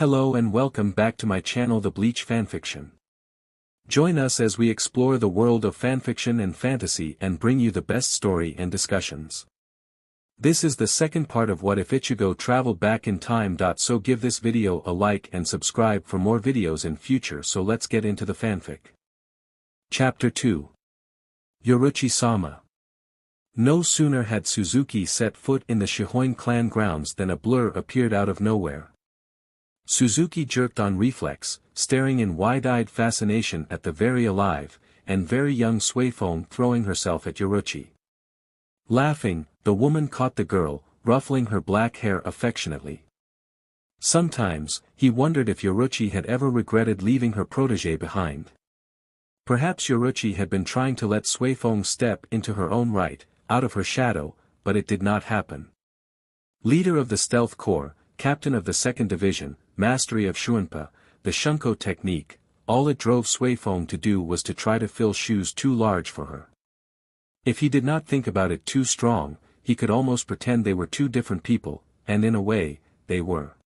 Hello and welcome back to my channel The Bleach Fanfiction. Join us as we explore the world of fanfiction and fantasy and bring you the best story and discussions. This is the second part of What If Ichigo Traveled Back in Time. So give this video a like and subscribe for more videos in future. So let's get into the fanfic. Chapter 2. Yoruchi-sama. No sooner had Suzuki set foot in the Shihoin clan grounds than a blur appeared out of nowhere. Suzuki jerked on reflex, staring in wide-eyed fascination at the very alive, and very young Suifeng throwing herself at Yoruchi. Laughing, the woman caught the girl, ruffling her black hair affectionately. Sometimes, he wondered if Yoruchi had ever regretted leaving her protégé behind. Perhaps Yoruchi had been trying to let Suifeng step into her own right, out of her shadow, but it did not happen. Leader of the Stealth Corps, captain of the 2nd Division, mastery of Shuanpa, the Shunko technique, all it drove Suifeng to do was to try to fill shoes too large for her. If he did not think about it too strong, he could almost pretend they were two different people, and in a way, they were.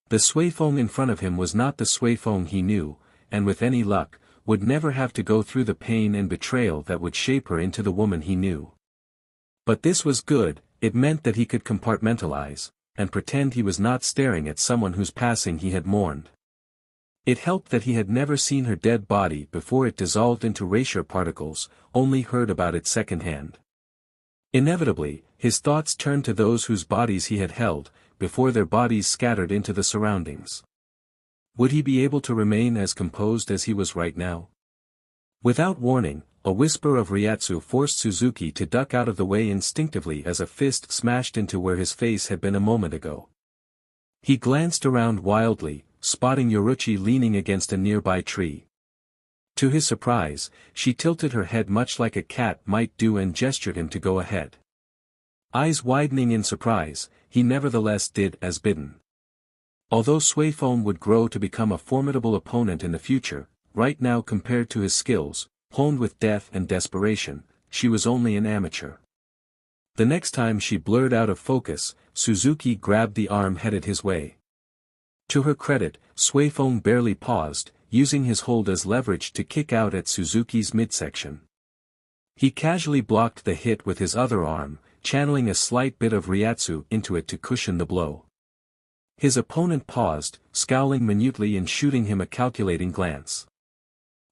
The Suifeng in front of him was not the Suifeng he knew, and with any luck, would never have to go through the pain and betrayal that would shape her into the woman he knew. But this was good, it meant that he could compartmentalize, and pretend he was not staring at someone whose passing he had mourned. It helped that he had never seen her dead body before it dissolved into Raisher particles, only heard about it secondhand. Inevitably, his thoughts turned to those whose bodies he had held, before their bodies scattered into the surroundings. Would he be able to remain as composed as he was right now? Without warning, a whisper of Ryatsu forced Suzuki to duck out of the way instinctively as a fist smashed into where his face had been a moment ago. He glanced around wildly, spotting Yoruchi leaning against a nearby tree. To his surprise, she tilted her head much like a cat might do and gestured him to go ahead. Eyes widening in surprise, he nevertheless did as bidden. Although Suifeng would grow to become a formidable opponent in the future, right now compared to his skills, honed with death and desperation, she was only an amateur. The next time she blurred out of focus, Suzuki grabbed the arm headed his way. To her credit, Suifeng barely paused, using his hold as leverage to kick out at Suzuki's midsection. He casually blocked the hit with his other arm, channeling a slight bit of Ryatsu into it to cushion the blow. His opponent paused, scowling minutely and shooting him a calculating glance.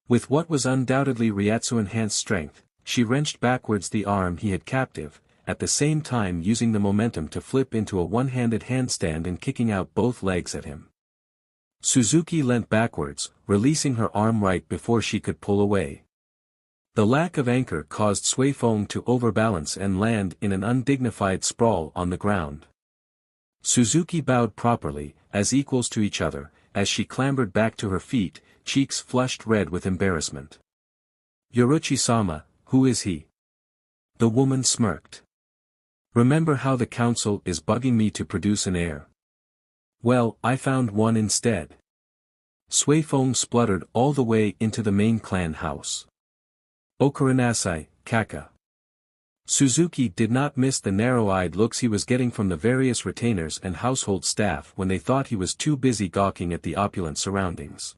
With what was undoubtedly Ryatsu-enhanced strength, she wrenched backwards the arm he had captive, at the same time using the momentum to flip into a one-handed handstand and kicking out both legs at him. Suzuki leant backwards, releasing her arm right before she could pull away. The lack of anchor caused Suifeng to overbalance and land in an undignified sprawl on the ground. Suzuki bowed properly, as equals to each other, as she clambered back to her feet, cheeks flushed red with embarrassment. Yoruchi-sama, who is he? The woman smirked. Remember how the council is bugging me to produce an heir? Well, I found one instead. Suifeng spluttered all the way into the main clan house. Okaranasai, Kaka. Suzuki did not miss the narrow-eyed looks he was getting from the various retainers and household staff when they thought he was too busy gawking at the opulent surroundings.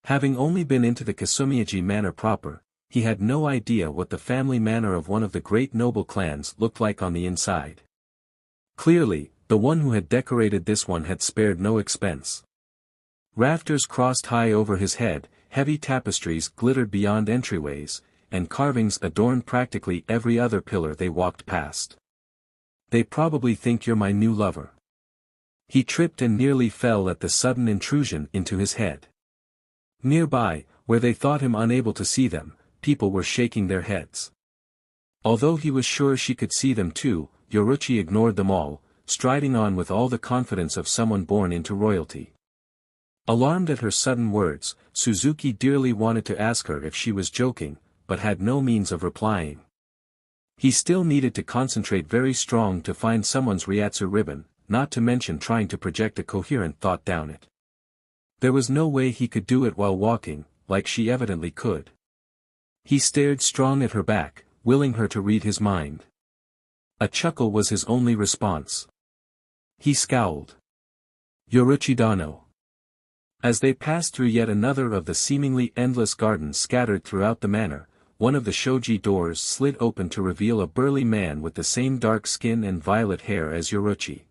Having only been into the Kasumiyaji manor proper, he had no idea what the family manor of one of the great noble clans looked like on the inside. Clearly, the one who had decorated this one had spared no expense. Rafters crossed high over his head, heavy tapestries glittered beyond entryways, and carvings adorned practically every other pillar they walked past. They probably think you're my new lover. He tripped and nearly fell at the sudden intrusion into his head. Nearby, where they thought him unable to see them, people were shaking their heads. Although he was sure she could see them too, Yoruchi ignored them all, striding on with all the confidence of someone born into royalty. Alarmed at her sudden words, Suzuki dearly wanted to ask her if she was joking, but had no means of replying. He still needed to concentrate very strong to find someone's Ryatsu ribbon, not to mention trying to project a coherent thought down it. There was no way he could do it while walking, like she evidently could. He stared strong at her back, willing her to read his mind. A chuckle was his only response. He scowled. Yoruchi Dano. As they passed through yet another of the seemingly endless gardens scattered throughout the manor, one of the shoji doors slid open to reveal a burly man with the same dark skin and violet hair as Yoruchi.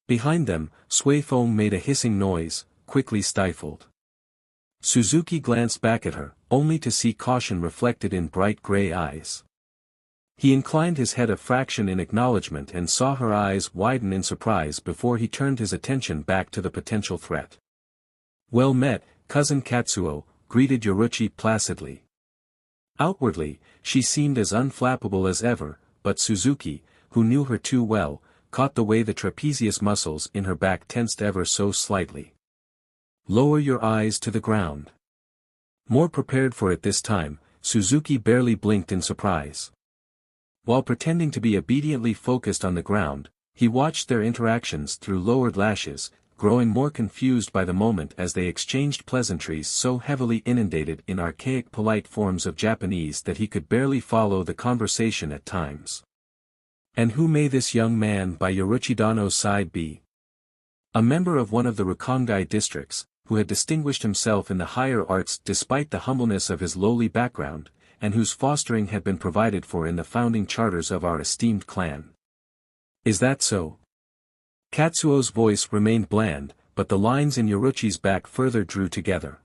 Behind them, Suifeng made a hissing noise, quickly stifled. Suzuki glanced back at her, only to see caution reflected in bright gray eyes. He inclined his head a fraction in acknowledgement and saw her eyes widen in surprise before he turned his attention back to the potential threat. "Well met, cousin Katsuo," greeted Yoruchi placidly. Outwardly, she seemed as unflappable as ever, but Suzuki, who knew her too well, caught the way the trapezius muscles in her back tensed ever so slightly. "Lower your eyes to the ground." More prepared for it this time, Suzuki barely blinked in surprise. While pretending to be obediently focused on the ground, he watched their interactions through lowered lashes, growing more confused by the moment as they exchanged pleasantries so heavily inundated in archaic polite forms of Japanese that he could barely follow the conversation at times. And who may this young man by Yoruchi Dano's side be? A member of one of the Rukongai districts, who had distinguished himself in the higher arts despite the humbleness of his lowly background, and whose fostering had been provided for in the founding charters of our esteemed clan. "Is that so?" Katsuo's voice remained bland, but the lines in Yoruchi's back further drew together.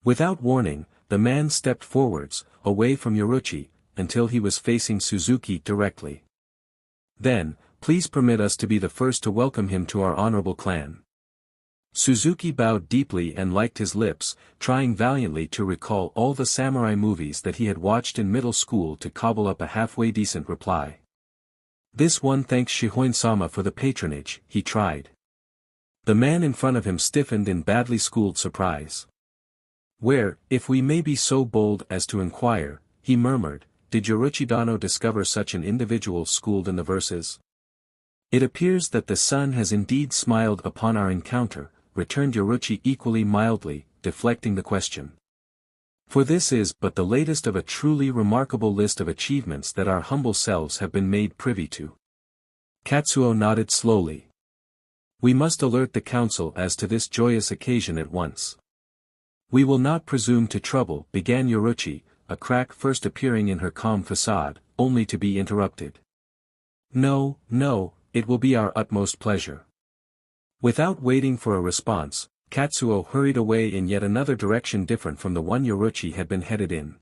Without warning, the man stepped forwards, away from Yoruchi, until he was facing Suzuki directly. "Then, please permit us to be the first to welcome him to our honorable clan." Suzuki bowed deeply and licked his lips, trying valiantly to recall all the samurai movies that he had watched in middle school to cobble up a halfway decent reply. "This one thanks Shihoin-sama for the patronage," he tried. The man in front of him stiffened in badly schooled surprise. "Where, if we may be so bold as to inquire," he murmured, "did Yoruchi Dano discover such an individual schooled in the verses?" "It appears that the sun has indeed smiled upon our encounter," returned Yoruchi equally mildly, deflecting the question. "For this is but the latest of a truly remarkable list of achievements that our humble selves have been made privy to." Katsuo nodded slowly. "We must alert the council as to this joyous occasion at once." "We will not presume to trouble," began Yoruchi, a crack first appearing in her calm facade, only to be interrupted. "No, no, it will be our utmost pleasure." Without waiting for a response, Katsuo hurried away in yet another direction different from the one Yoruchi had been headed in.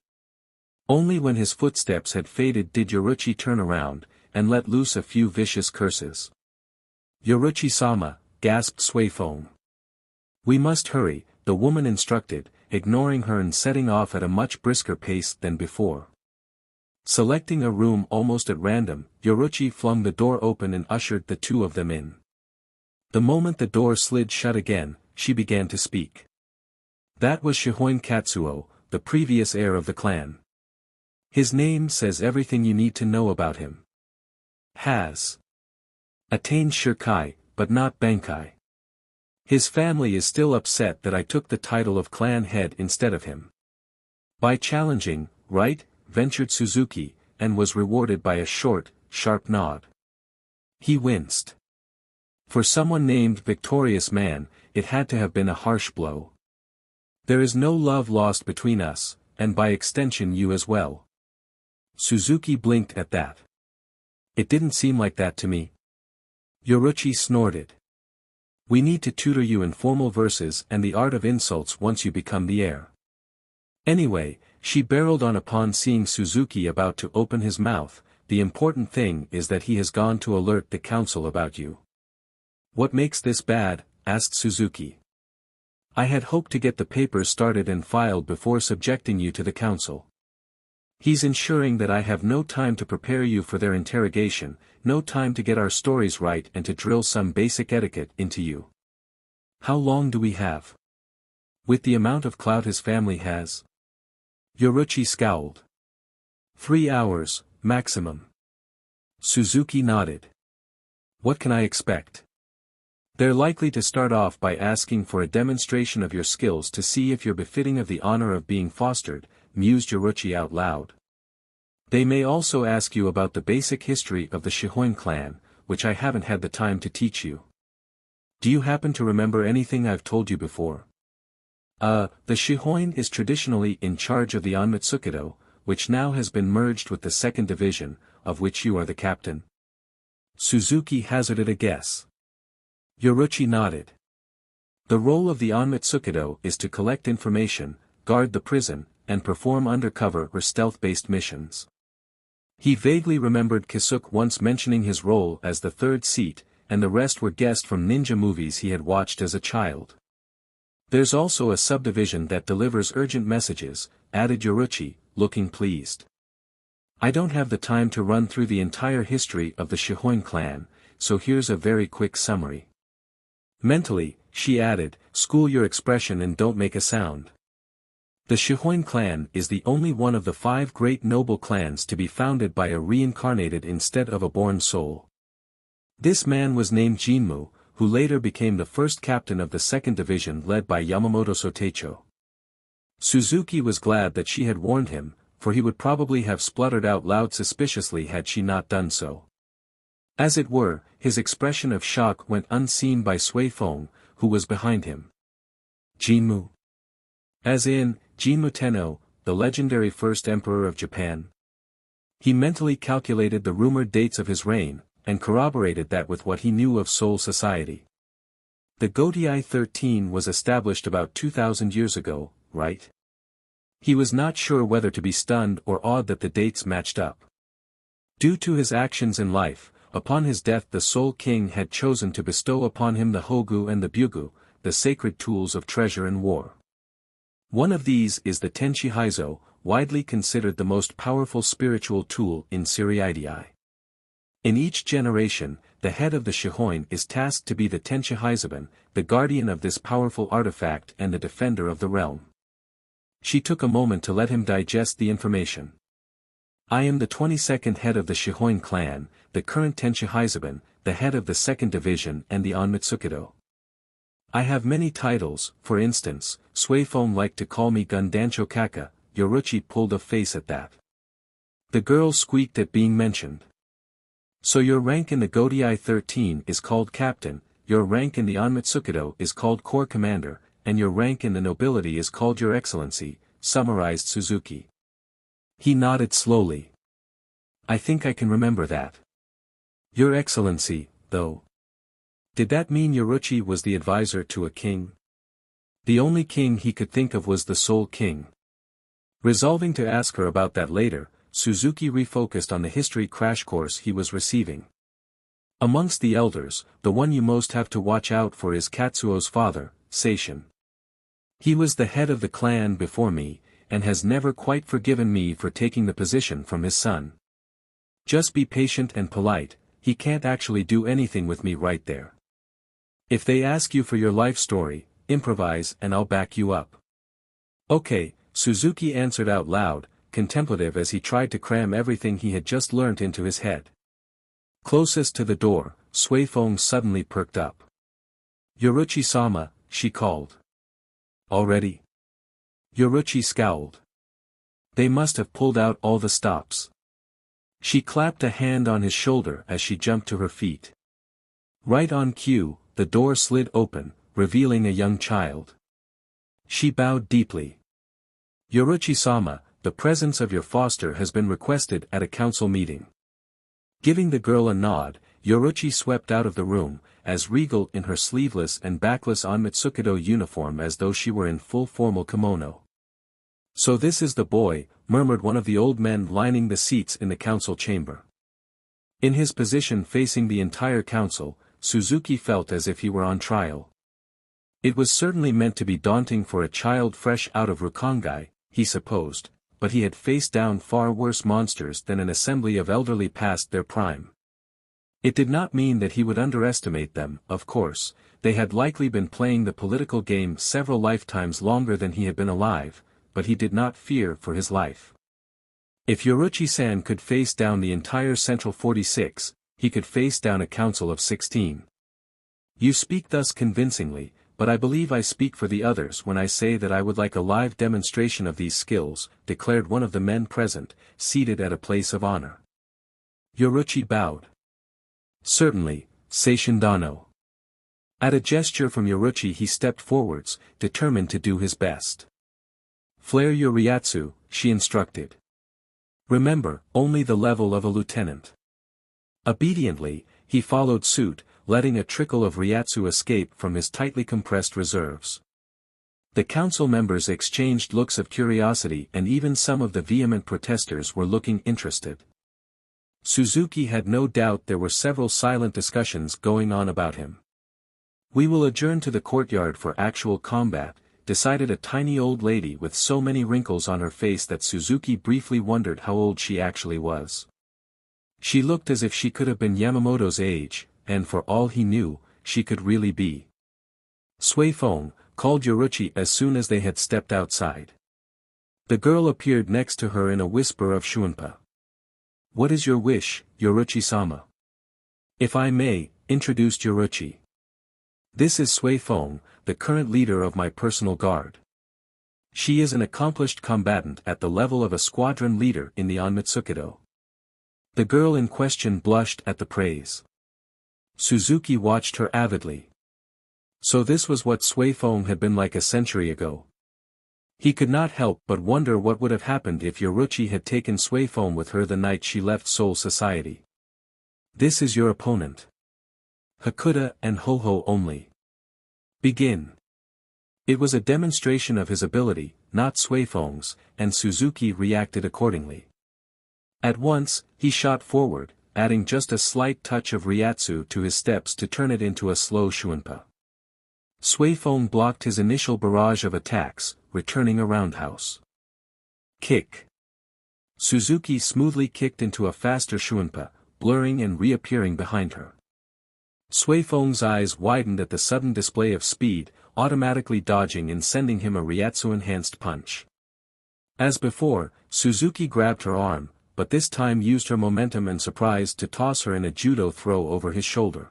Only when his footsteps had faded did Yoruchi turn around, and let loose a few vicious curses. "Yoruchi-sama," gasped Suifeng. "We must hurry," the woman instructed, ignoring her and setting off at a much brisker pace than before. Selecting a room almost at random, Yoruchi flung the door open and ushered the two of them in. The moment the door slid shut again, she began to speak. "That was Shihoin Katsuo, the previous heir of the clan. His name says everything you need to know about him. Has attained Shirkai, but not Bankai. His family is still upset that I took the title of clan head instead of him. By challenging, right?" ventured Suzuki, and was rewarded by a short, sharp nod. He winced. For someone named Victorious Man, it had to have been a harsh blow. "There is no love lost between us, and by extension you as well." Suzuki blinked at that. "It didn't seem like that to me." Yoruchi snorted. "We need to tutor you in formal verses and the art of insults once you become the heir. Anyway," she barreled on upon seeing Suzuki about to open his mouth, "the important thing is that he has gone to alert the council about you." "What makes this bad?" asked Suzuki. "I had hoped to get the papers started and filed before subjecting you to the council. He's ensuring that I have no time to prepare you for their interrogation, no time to get our stories right and to drill some basic etiquette into you. How long do we have? With the amount of clout his family has?" Yoruchi scowled. 3 hours, maximum." Suzuki nodded. "What can I expect? They're likely to start off by asking for a demonstration of your skills to see if you're befitting of the honor of being fostered," mused Yoruchi out loud. "They may also ask you about the basic history of the Shihoin clan, which I haven't had the time to teach you." Do you happen to remember anything I've told you before? The Shihoin is traditionally in charge of the Onmitsukido, which now has been merged with the second division, of which you are the captain. Suzuki hazarded a guess. Yoruchi nodded. The role of the Onmitsukido is to collect information, guard the prison, and perform undercover or stealth-based missions. He vaguely remembered Kisuke once mentioning his role as the third seat, and the rest were guessed from ninja movies he had watched as a child. There's also a subdivision that delivers urgent messages, added Yoruchi, looking pleased. I don't have the time to run through the entire history of the Shihoin clan, so here's a very quick summary. Mentally, she added, school your expression and don't make a sound. The Shihoin clan is the only one of the 5 great noble clans to be founded by a reincarnated instead of a born soul. This man was named Jinmu, who later became the first captain of the second division led by Yamamoto Sotecho. Suzuki was glad that she had warned him, for he would probably have spluttered out loud suspiciously had she not done so. As it were, his expression of shock went unseen by Sui Feng, who was behind him. Jinmu? As in, Jinmu Tenno, the legendary first emperor of Japan. He mentally calculated the rumored dates of his reign, and corroborated that with what he knew of Seoul society. The Gotei 13 was established about 2,000 years ago, right? He was not sure whether to be stunned or awed that the dates matched up. Due to his actions in life, upon his death the Seoul king had chosen to bestow upon him the Hogu and the Byugu, the sacred tools of treasure and war. One of these is the Tenchi Haizo, widely considered the most powerful spiritual tool in Seriidii. In each generation, the head of the Shihoin is tasked to be the Tenchi Haizaban, the guardian of this powerful artifact and the defender of the realm. She took a moment to let him digest the information. I am the 22nd head of the Shihoin clan, the current Tenchi Haizaban, the head of the second division and the Onmitsukido. I have many titles, for instance, Sui Feng liked to call me Gundancho Kaka. Yoruchi pulled a face at that. The girl squeaked at being mentioned. So your rank in the Gotei 13 is called captain, your rank in the Onmitsukido is called corps commander, and your rank in the nobility is called your excellency, summarized Suzuki. He nodded slowly. I think I can remember that. Your excellency, though. Did that mean Yoruchi was the advisor to a king? The only king he could think of was the Seoul king. Resolving to ask her about that later, Suzuki refocused on the history crash course he was receiving. Amongst the elders, the one you most have to watch out for is Katsuo's father, Seishin. He was the head of the clan before me, and has never quite forgiven me for taking the position from his son. Just be patient and polite, he can't actually do anything with me right there. If they ask you for your life story, improvise and I'll back you up. Okay, Suzuki answered out loud, contemplative as he tried to cram everything he had just learnt into his head. Closest to the door, Sui Feng suddenly perked up. Yoruchi-sama, she called. Already? Yoruchi scowled. They must have pulled out all the stops. She clapped a hand on his shoulder as she jumped to her feet. Right on cue, the door slid open, revealing a young child. She bowed deeply. Yoruchi-sama, the presence of your foster has been requested at a council meeting. Giving the girl a nod, Yoruchi swept out of the room, as regal in her sleeveless and backless Onmitsukido uniform as though she were in full formal kimono. So this is the boy, murmured one of the old men lining the seats in the council chamber. In his position facing the entire council, Suzuki felt as if he were on trial. It was certainly meant to be daunting for a child fresh out of Rukongai, he supposed, but he had faced down far worse monsters than an assembly of elderly past their prime. It did not mean that he would underestimate them, of course, they had likely been playing the political game several lifetimes longer than he had been alive, but he did not fear for his life. If Yoruchi-san could face down the entire Central 46, he could face down a council of 16. You speak thus convincingly, but I believe I speak for the others when I say that I would like a live demonstration of these skills, declared one of the men present, seated at a place of honor. Yoruchi bowed. Certainly, Seishin Dano. At a gesture from Yoruchi he stepped forwards, determined to do his best. Flare your Ryatsu, she instructed. Remember, only the level of a lieutenant. Obediently, he followed suit, letting a trickle of Ryatsu escape from his tightly compressed reserves. The council members exchanged looks of curiosity, and even some of the vehement protesters were looking interested. Suzuki had no doubt there were several silent discussions going on about him. We will adjourn to the courtyard for actual combat, decided a tiny old lady with so many wrinkles on her face that Suzuki briefly wondered how old she actually was. She looked as if she could have been Yamamoto's age, and for all he knew, she could really be. Suifeng, called Yoruchi as soon as they had stepped outside. The girl appeared next to her in a whisper of Shuunpa. What is your wish, Yoruchi-sama? If I may, introduced Yoruchi. This is Suifeng, the current leader of my personal guard. She is an accomplished combatant at the level of a squadron leader in the Onmitsukido. The girl in question blushed at the praise. Suzuki watched her avidly. So this was what Suifeng had been like a century ago. He could not help but wonder what would have happened if Yoruchi had taken Suifeng with her the night she left Soul Society. This is your opponent. Hakuda and Ho-Ho only. Begin. It was a demonstration of his ability, not Suifeng's, and Suzuki reacted accordingly. At once, he shot forward, adding just a slight touch of Ryatsu to his steps to turn it into a slow Shuunpa. Suifeng blocked his initial barrage of attacks, returning a roundhouse. Kick. Suzuki smoothly kicked into a faster Shuunpa, blurring and reappearing behind her. Suifeng's eyes widened at the sudden display of speed, automatically dodging and sending him a Ryatsu-enhanced punch. As before, Suzuki grabbed her arm, but this time used her momentum and surprise to toss her in a judo throw over his shoulder.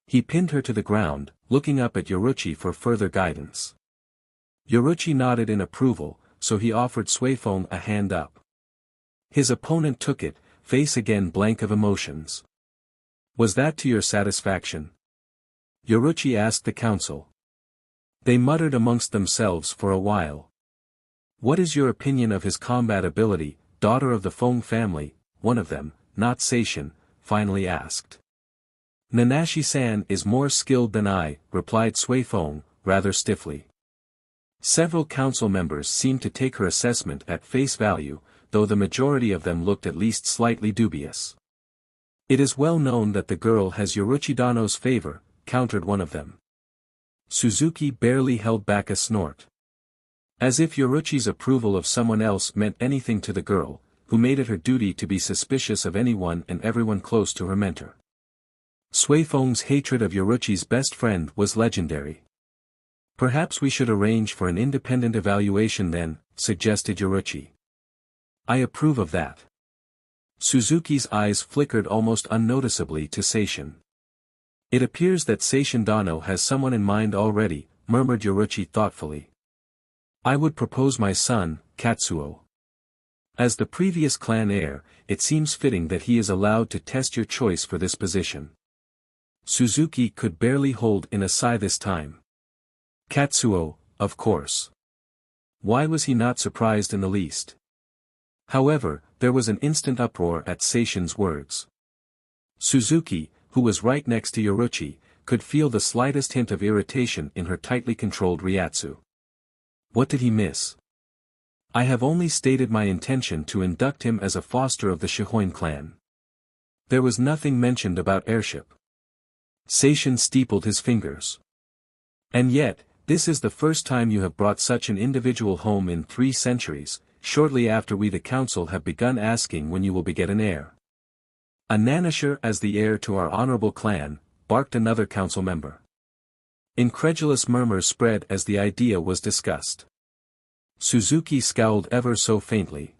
He pinned her to the ground, looking up at Yoruchi for further guidance. Yoruchi nodded in approval, so he offered Suifeng a hand up. His opponent took it, face again blank of emotions. Was that to your satisfaction? Yoruchi asked the council. They muttered amongst themselves for a while. What is your opinion of his combat ability, daughter of the Feng family? One of them, not Seishin, finally asked. Nanashi-san is more skilled than I, replied Suifeng, rather stiffly. Several council members seemed to take her assessment at face value, though the majority of them looked at least slightly dubious. It is well known that the girl has Yoruchi-dano's favor, countered one of them. Suzuki barely held back a snort. As if Yoruchi's approval of someone else meant anything to the girl, who made it her duty to be suspicious of anyone and everyone close to her mentor. Suifeng's hatred of Yoruchi's best friend was legendary. Perhaps we should arrange for an independent evaluation then, suggested Yoruchi. I approve of that. Suzuki's eyes flickered almost unnoticeably to Seishin. It appears that Seishin Dano has someone in mind already, murmured Yoruchi thoughtfully. I would propose my son, Katsuo. As the previous clan heir, it seems fitting that he is allowed to test your choice for this position. Suzuki could barely hold in a sigh this time. Katsuo, of course. Why was he not surprised in the least? However, there was an instant uproar at Seishin's words. Suzuki, who was right next to Yoruchi, could feel the slightest hint of irritation in her tightly controlled Ryatsu. What did he miss? I have only stated my intention to induct him as a foster of the Shihoin clan. There was nothing mentioned about heirship. Seishin steepled his fingers. And yet, this is the first time you have brought such an individual home in 3 centuries, shortly after we the council have begun asking when you will beget an heir. A Nanasher as the heir to our honorable clan, barked another council member. Incredulous murmurs spread as the idea was discussed. Suzuki scowled ever so faintly.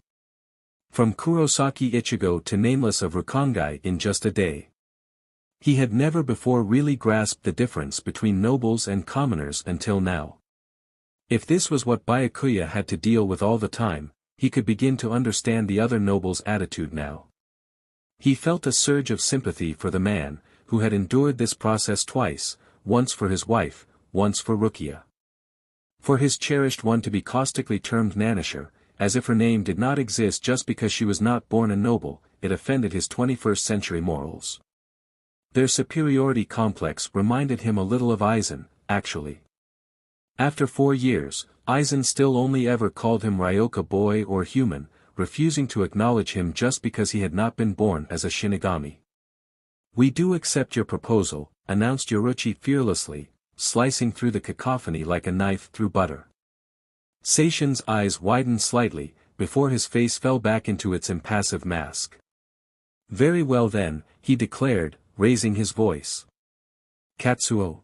From Kurosaki Ichigo to Nameless of Rukongai in just a day. He had never before really grasped the difference between nobles and commoners until now. If this was what Byakuya had to deal with all the time, he could begin to understand the other nobles' attitude now. He felt a surge of sympathy for the man, who had endured this process twice, once for his wife, once for Rukia. For his cherished one to be caustically termed Nanisher, as if her name did not exist just because she was not born a noble, it offended his 21st century morals. Their superiority complex reminded him a little of Aizen, actually. After 4 years, Aizen still only ever called him Ryoka boy or human, refusing to acknowledge him just because he had not been born as a Shinigami. "We do accept your proposal," announced Yoruchi fearlessly, slicing through the cacophony like a knife through butter. Seishin's eyes widened slightly, before his face fell back into its impassive mask. "Very well then," he declared, raising his voice. "Katsuo."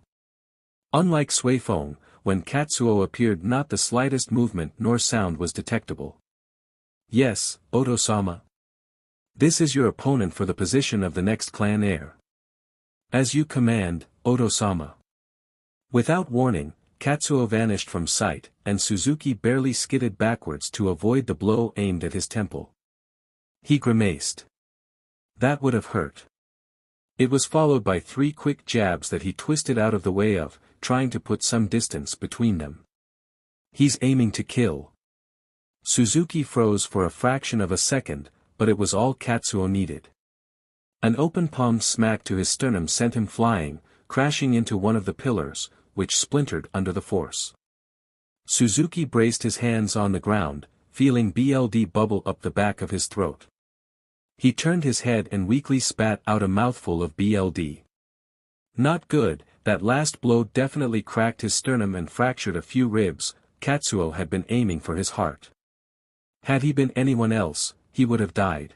Unlike Suifeng, when Katsuo appeared not the slightest movement nor sound was detectable. "Yes, Oto-sama. This is your opponent for the position of the next clan heir." "As you command, Oto-sama." Without warning, Katsuo vanished from sight, and Suzuki barely skidded backwards to avoid the blow aimed at his temple. He grimaced. That would have hurt. It was followed by 3 quick jabs that he twisted out of the way of, trying to put some distance between them. "He's aiming to kill." Suzuki froze for a fraction of a second, but it was all Katsuo needed. An open-palmed smack to his sternum sent him flying, crashing into one of the pillars, which splintered under the force. Suzuki braced his hands on the ground, feeling blood bubble up the back of his throat. He turned his head and weakly spat out a mouthful of blood. Not good, that last blow definitely cracked his sternum and fractured a few ribs. Katsuo had been aiming for his heart. Had he been anyone else, he would have died.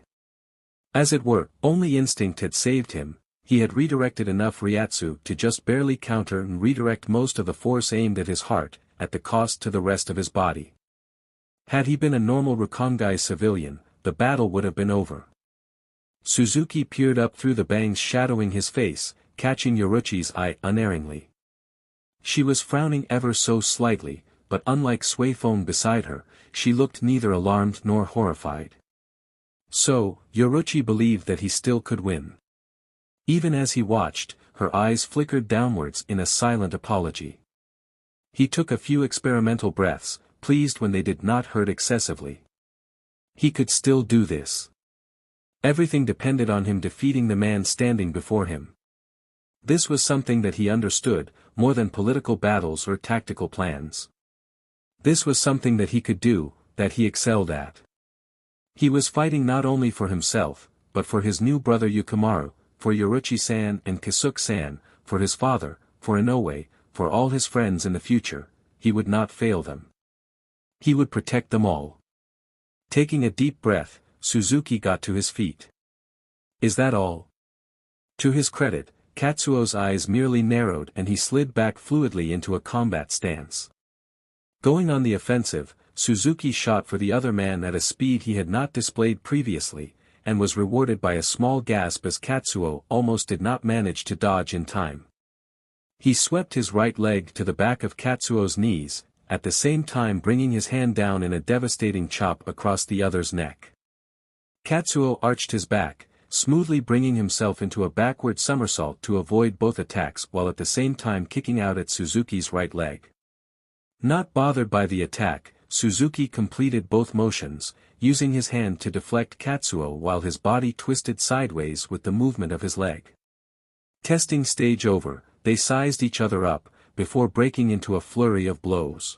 As it were, only instinct had saved him. He had redirected enough Ryatsu to just barely counter and redirect most of the force aimed at his heart, at the cost to the rest of his body. Had he been a normal Rukongai civilian, the battle would have been over. Suzuki peered up through the bangs shadowing his face, catching Yoruchi's eye unerringly. She was frowning ever so slightly, but unlike Suifeng beside her, she looked neither alarmed nor horrified. So, Yoruchi believed that he still could win. Even as he watched, her eyes flickered downwards in a silent apology. He took a few experimental breaths, pleased when they did not hurt excessively. He could still do this. Everything depended on him defeating the man standing before him. This was something that he understood, more than political battles or tactical plans. This was something that he could do, that he excelled at. He was fighting not only for himself, but for his new brother Yukimaru, for Yoruchi-san and Kisuke-san, for his father, for Inoue, for all his friends in the future. He would not fail them. He would protect them all. Taking a deep breath, Suzuki got to his feet. "Is that all?" To his credit, Katsuo's eyes merely narrowed and he slid back fluidly into a combat stance. Going on the offensive, Suzuki shot for the other man at a speed he had not displayed previously, and was rewarded by a small gasp as Katsuo almost did not manage to dodge in time. He swept his right leg to the back of Katsuo's knees, at the same time bringing his hand down in a devastating chop across the other's neck. Katsuo arched his back, smoothly bringing himself into a backward somersault to avoid both attacks while at the same time kicking out at Suzuki's right leg. Not bothered by the attack, Suzuki completed both motions, using his hand to deflect Katsuo while his body twisted sideways with the movement of his leg. Testing stage over, they sized each other up, before breaking into a flurry of blows.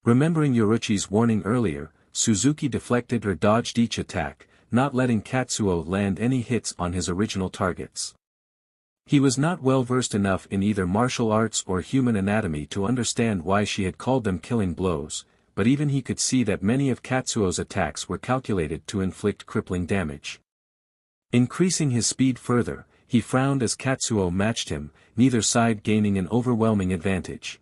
Remembering Yoruchi's warning earlier, Suzuki deflected or dodged each attack, not letting Katsuo land any hits on his original targets. He was not well versed enough in either martial arts or human anatomy to understand why she had called them killing blows, but even he could see that many of Katsuo's attacks were calculated to inflict crippling damage. Increasing his speed further, he frowned as Katsuo matched him, neither side gaining an overwhelming advantage.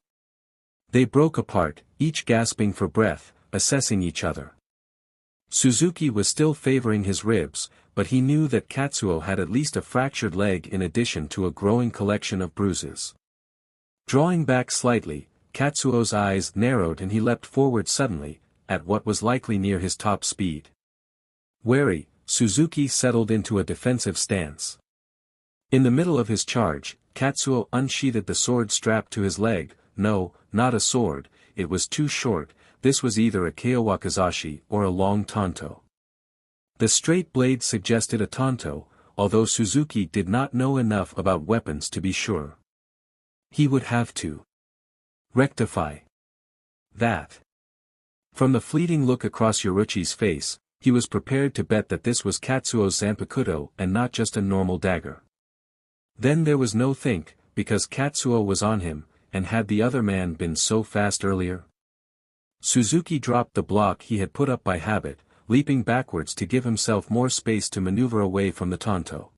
They broke apart, each gasping for breath, assessing each other. Suzuki was still favoring his ribs, but he knew that Katsuo had at least a fractured leg in addition to a growing collection of bruises. Drawing back slightly, Katsuo's eyes narrowed and he leapt forward suddenly, at what was likely near his top speed. Wary, Suzuki settled into a defensive stance. In the middle of his charge, Katsuo unsheathed the sword strapped to his leg. No, not a sword, it was too short, this was either a Kyowakizashi or a long tanto. The straight blade suggested a tanto, although Suzuki did not know enough about weapons to be sure. He would have to rectify that. From the fleeting look across Yoruchi's face, he was prepared to bet that this was Katsuo's Zanpakuto and not just a normal dagger. Then there was no think, because Katsuo was on him, and had the other man been so fast earlier? Suzuki dropped the block he had put up by habit, leaping backwards to give himself more space to maneuver away from the tanto.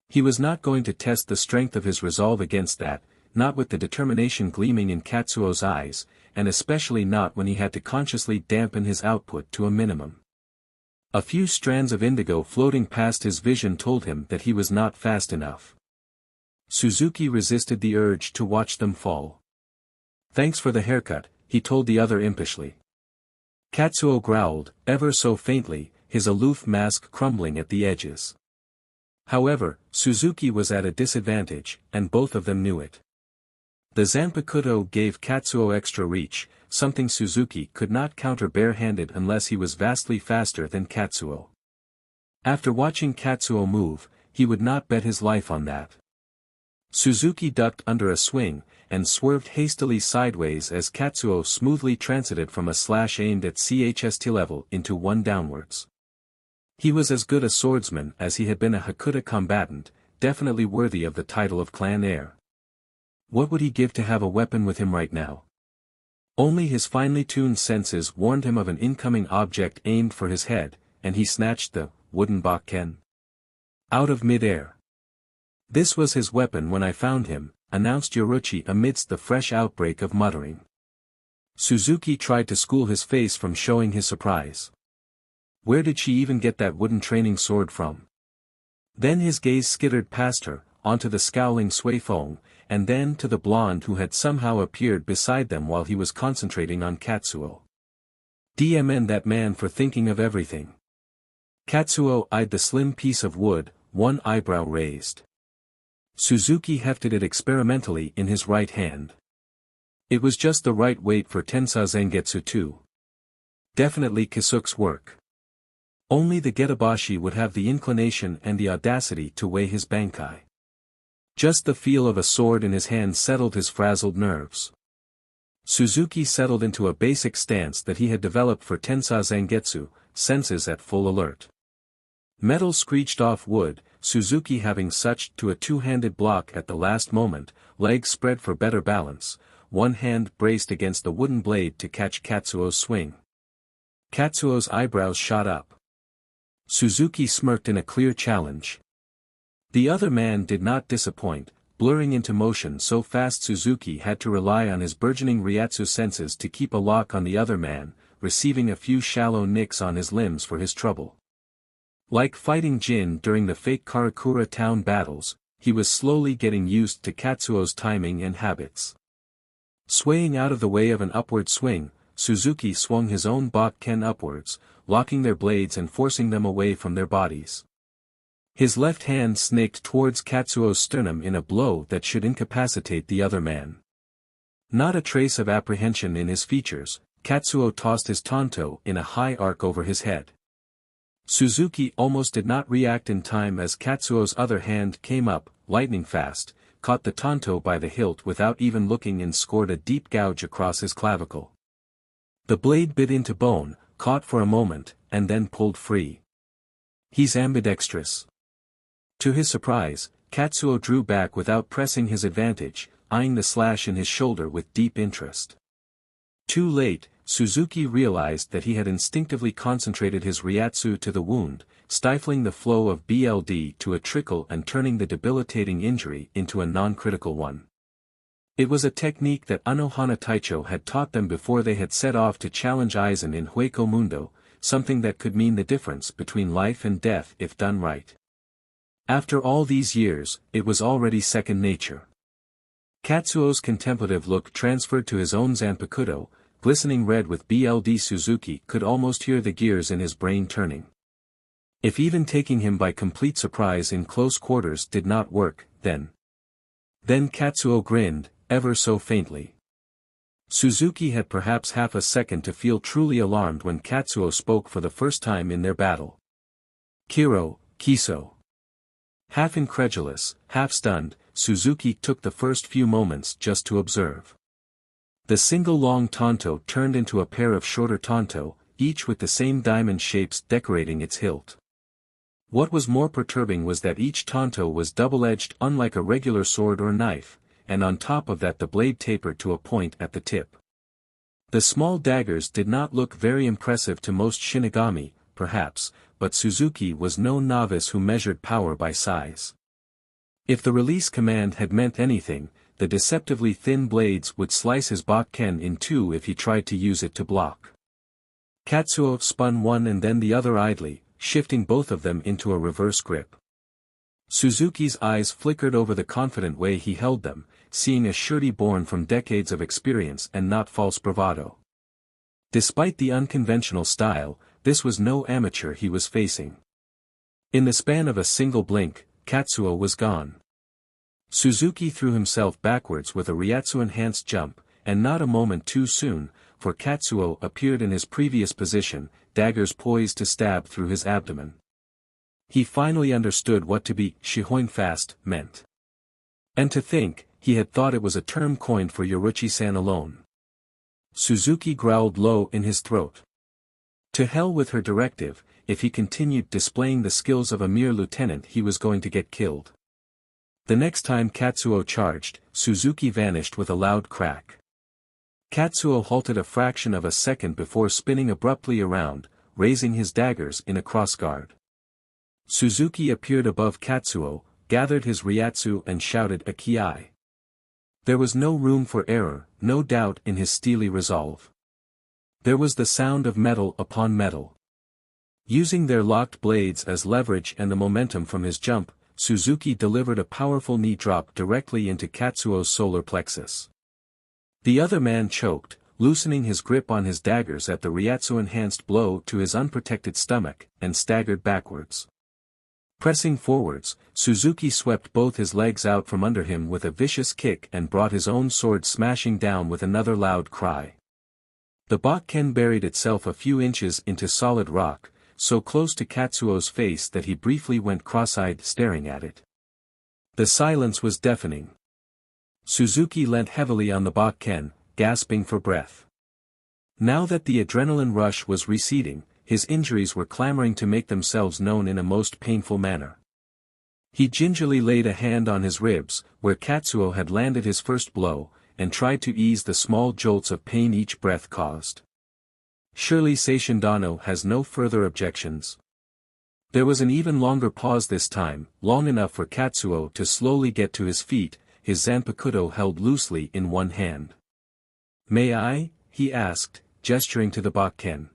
He was not going to test the strength of his resolve against that, not with the determination gleaming in Katsuo's eyes, and especially not when he had to consciously dampen his output to a minimum. A few strands of indigo floating past his vision told him that he was not fast enough. Suzuki resisted the urge to watch them fall. "Thanks for the haircut," he told the other impishly. Katsuo growled, ever so faintly, his aloof mask crumbling at the edges. However, Suzuki was at a disadvantage, and both of them knew it. The Zanpakuto gave Katsuo extra reach, something Suzuki could not counter barehanded unless he was vastly faster than Katsuo. After watching Katsuo move, he would not bet his life on that. Suzuki ducked under a swing, and swerved hastily sideways as Katsuo smoothly transited from a slash aimed at CHST level into one downwards. He was as good a swordsman as he had been a Hakuta combatant, definitely worthy of the title of clan heir. What would he give to have a weapon with him right now? Only his finely tuned senses warned him of an incoming object aimed for his head, and he snatched the wooden bakken out of mid-air. "This was his weapon when I found him," announced Yoruchi amidst the fresh outbreak of muttering. Suzuki tried to school his face from showing his surprise. Where did she even get that wooden training sword from? Then his gaze skittered past her, onto the scowling Suifeng, and then to the blonde who had somehow appeared beside them while he was concentrating on Katsuo. DMN that man for thinking of everything. Katsuo eyed the slim piece of wood, one eyebrow raised. Suzuki hefted it experimentally in his right hand. It was just the right weight for Tensa Zangetsu too. Definitely Kisuke's work. Only the Getabashi would have the inclination and the audacity to weigh his bankai. Just the feel of a sword in his hand settled his frazzled nerves. Suzuki settled into a basic stance that he had developed for Tensa Zangetsu, senses at full alert. Metal screeched off wood, Suzuki having such to a two-handed block at the last moment, legs spread for better balance, one hand braced against the wooden blade to catch Katsuo's swing. Katsuo's eyebrows shot up. Suzuki smirked in a clear challenge. The other man did not disappoint, blurring into motion so fast Suzuki had to rely on his burgeoning Ryatsu senses to keep a lock on the other man, receiving a few shallow nicks on his limbs for his trouble. Like fighting Jin during the fake Karakura town battles, he was slowly getting used to Katsuo's timing and habits. Swaying out of the way of an upward swing, Suzuki swung his own bakken upwards, locking their blades and forcing them away from their bodies. His left hand snaked towards Katsuo's sternum in a blow that should incapacitate the other man. Not a trace of apprehension in his features, Katsuo tossed his tanto in a high arc over his head. Suzuki almost did not react in time as Katsuo's other hand came up, lightning fast, caught the tanto by the hilt without even looking and scored a deep gouge across his clavicle. The blade bit into bone, caught for a moment, and then pulled free. He's ambidextrous. To his surprise, Katsuo drew back without pressing his advantage, eyeing the slash in his shoulder with deep interest. Too late, Suzuki realized that he had instinctively concentrated his Ryatsu to the wound, stifling the flow of BLD to a trickle and turning the debilitating injury into a non-critical one. It was a technique that Anohana Taicho had taught them before they had set off to challenge Aizen in Hueco Mundo, something that could mean the difference between life and death if done right. After all these years, it was already second nature. Katsuo's contemplative look transferred to his own Zanpakuto, glistening red with BLD. Suzuki could almost hear the gears in his brain turning. If even taking him by complete surprise in close quarters did not work, then Then Katsuo grinned, ever so faintly. Suzuki had perhaps half a second to feel truly alarmed when Katsuo spoke for the first time in their battle. Kiro, Kiso. Half incredulous, half stunned, Suzuki took the first few moments just to observe. The single long tanto turned into a pair of shorter tanto, each with the same diamond shapes decorating its hilt. What was more perturbing was that each tanto was double-edged unlike a regular sword or knife, and on top of that the blade tapered to a point at the tip. The small daggers did not look very impressive to most Shinigami, perhaps, but Suzuki was no novice who measured power by size. If the release command had meant anything, the deceptively thin blades would slice his Bakken in two if he tried to use it to block. Katsuo spun one and then the other idly, shifting both of them into a reverse grip. Suzuki's eyes flickered over the confident way he held them, seeing a surety born from decades of experience and not false bravado. Despite the unconventional style, this was no amateur he was facing. In the span of a single blink, Katsuo was gone. Suzuki threw himself backwards with a Ryatsu-enhanced jump, and not a moment too soon, for Katsuo appeared in his previous position, daggers poised to stab through his abdomen. He finally understood what to be "shihoin fast" meant. And to think, he had thought it was a term coined for Yoruchi-san alone. Suzuki growled low in his throat. To hell with her directive, if he continued displaying the skills of a mere lieutenant he was going to get killed. The next time Katsuo charged, Suzuki vanished with a loud crack. Katsuo halted a fraction of a second before spinning abruptly around, raising his daggers in a crossguard. Suzuki appeared above Katsuo, gathered his Ryatsu and shouted a "Ki." There was no room for error, no doubt in his steely resolve. There was the sound of metal upon metal. Using their locked blades as leverage and the momentum from his jump, Suzuki delivered a powerful knee drop directly into Katsuo's solar plexus. The other man choked, loosening his grip on his daggers at the Ryatsu-enhanced blow to his unprotected stomach, and staggered backwards. Pressing forwards, Suzuki swept both his legs out from under him with a vicious kick and brought his own sword smashing down with another loud cry. The Bakken buried itself a few inches into solid rock, so close to Katsuo's face that he briefly went cross-eyed staring at it. The silence was deafening. Suzuki leant heavily on the Bakken, gasping for breath. Now that the adrenaline rush was receding, his injuries were clamoring to make themselves known in a most painful manner. He gingerly laid a hand on his ribs, where Katsuo had landed his first blow, and tried to ease the small jolts of pain each breath caused. Surely Seishindano has no further objections. There was an even longer pause this time, long enough for Katsuo to slowly get to his feet, his Zanpakuto held loosely in one hand. "May I?" he asked, gesturing to the Bakken.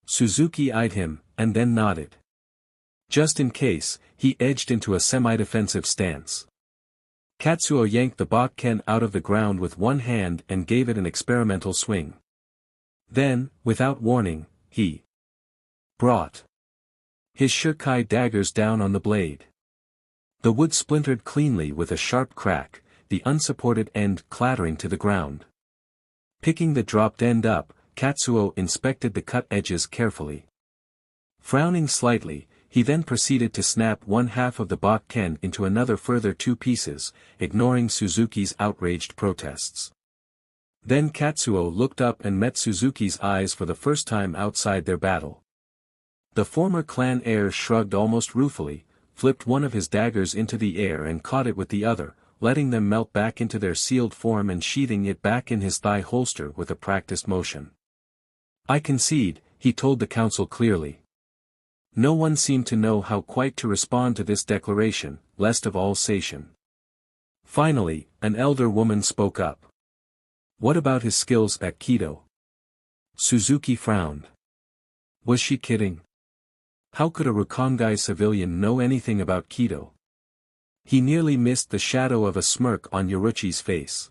Suzuki eyed him, and then nodded. Just in case, he edged into a semi-defensive stance. Katsuo yanked the Bakken out of the ground with one hand and gave it an experimental swing. Then, without warning, he brought his Shirkai daggers down on the blade. The wood splintered cleanly with a sharp crack, the unsupported end clattering to the ground. Picking the dropped end up, Katsuo inspected the cut edges carefully. Frowning slightly, he then proceeded to snap one half of the Bakken into another further two pieces, ignoring Suzuki's outraged protests. Then Katsuo looked up and met Suzuki's eyes for the first time outside their battle. The former clan heir shrugged almost ruefully, flipped one of his daggers into the air and caught it with the other, letting them melt back into their sealed form and sheathing it back in his thigh holster with a practiced motion. "I concede," he told the council clearly. No one seemed to know how quite to respond to this declaration, least of all Seishin. Finally, an elder woman spoke up. "What about his skills at Kido?" Suzuki frowned. Was she kidding? How could a Rukongai civilian know anything about Kido? He nearly missed the shadow of a smirk on Yoruchi's face.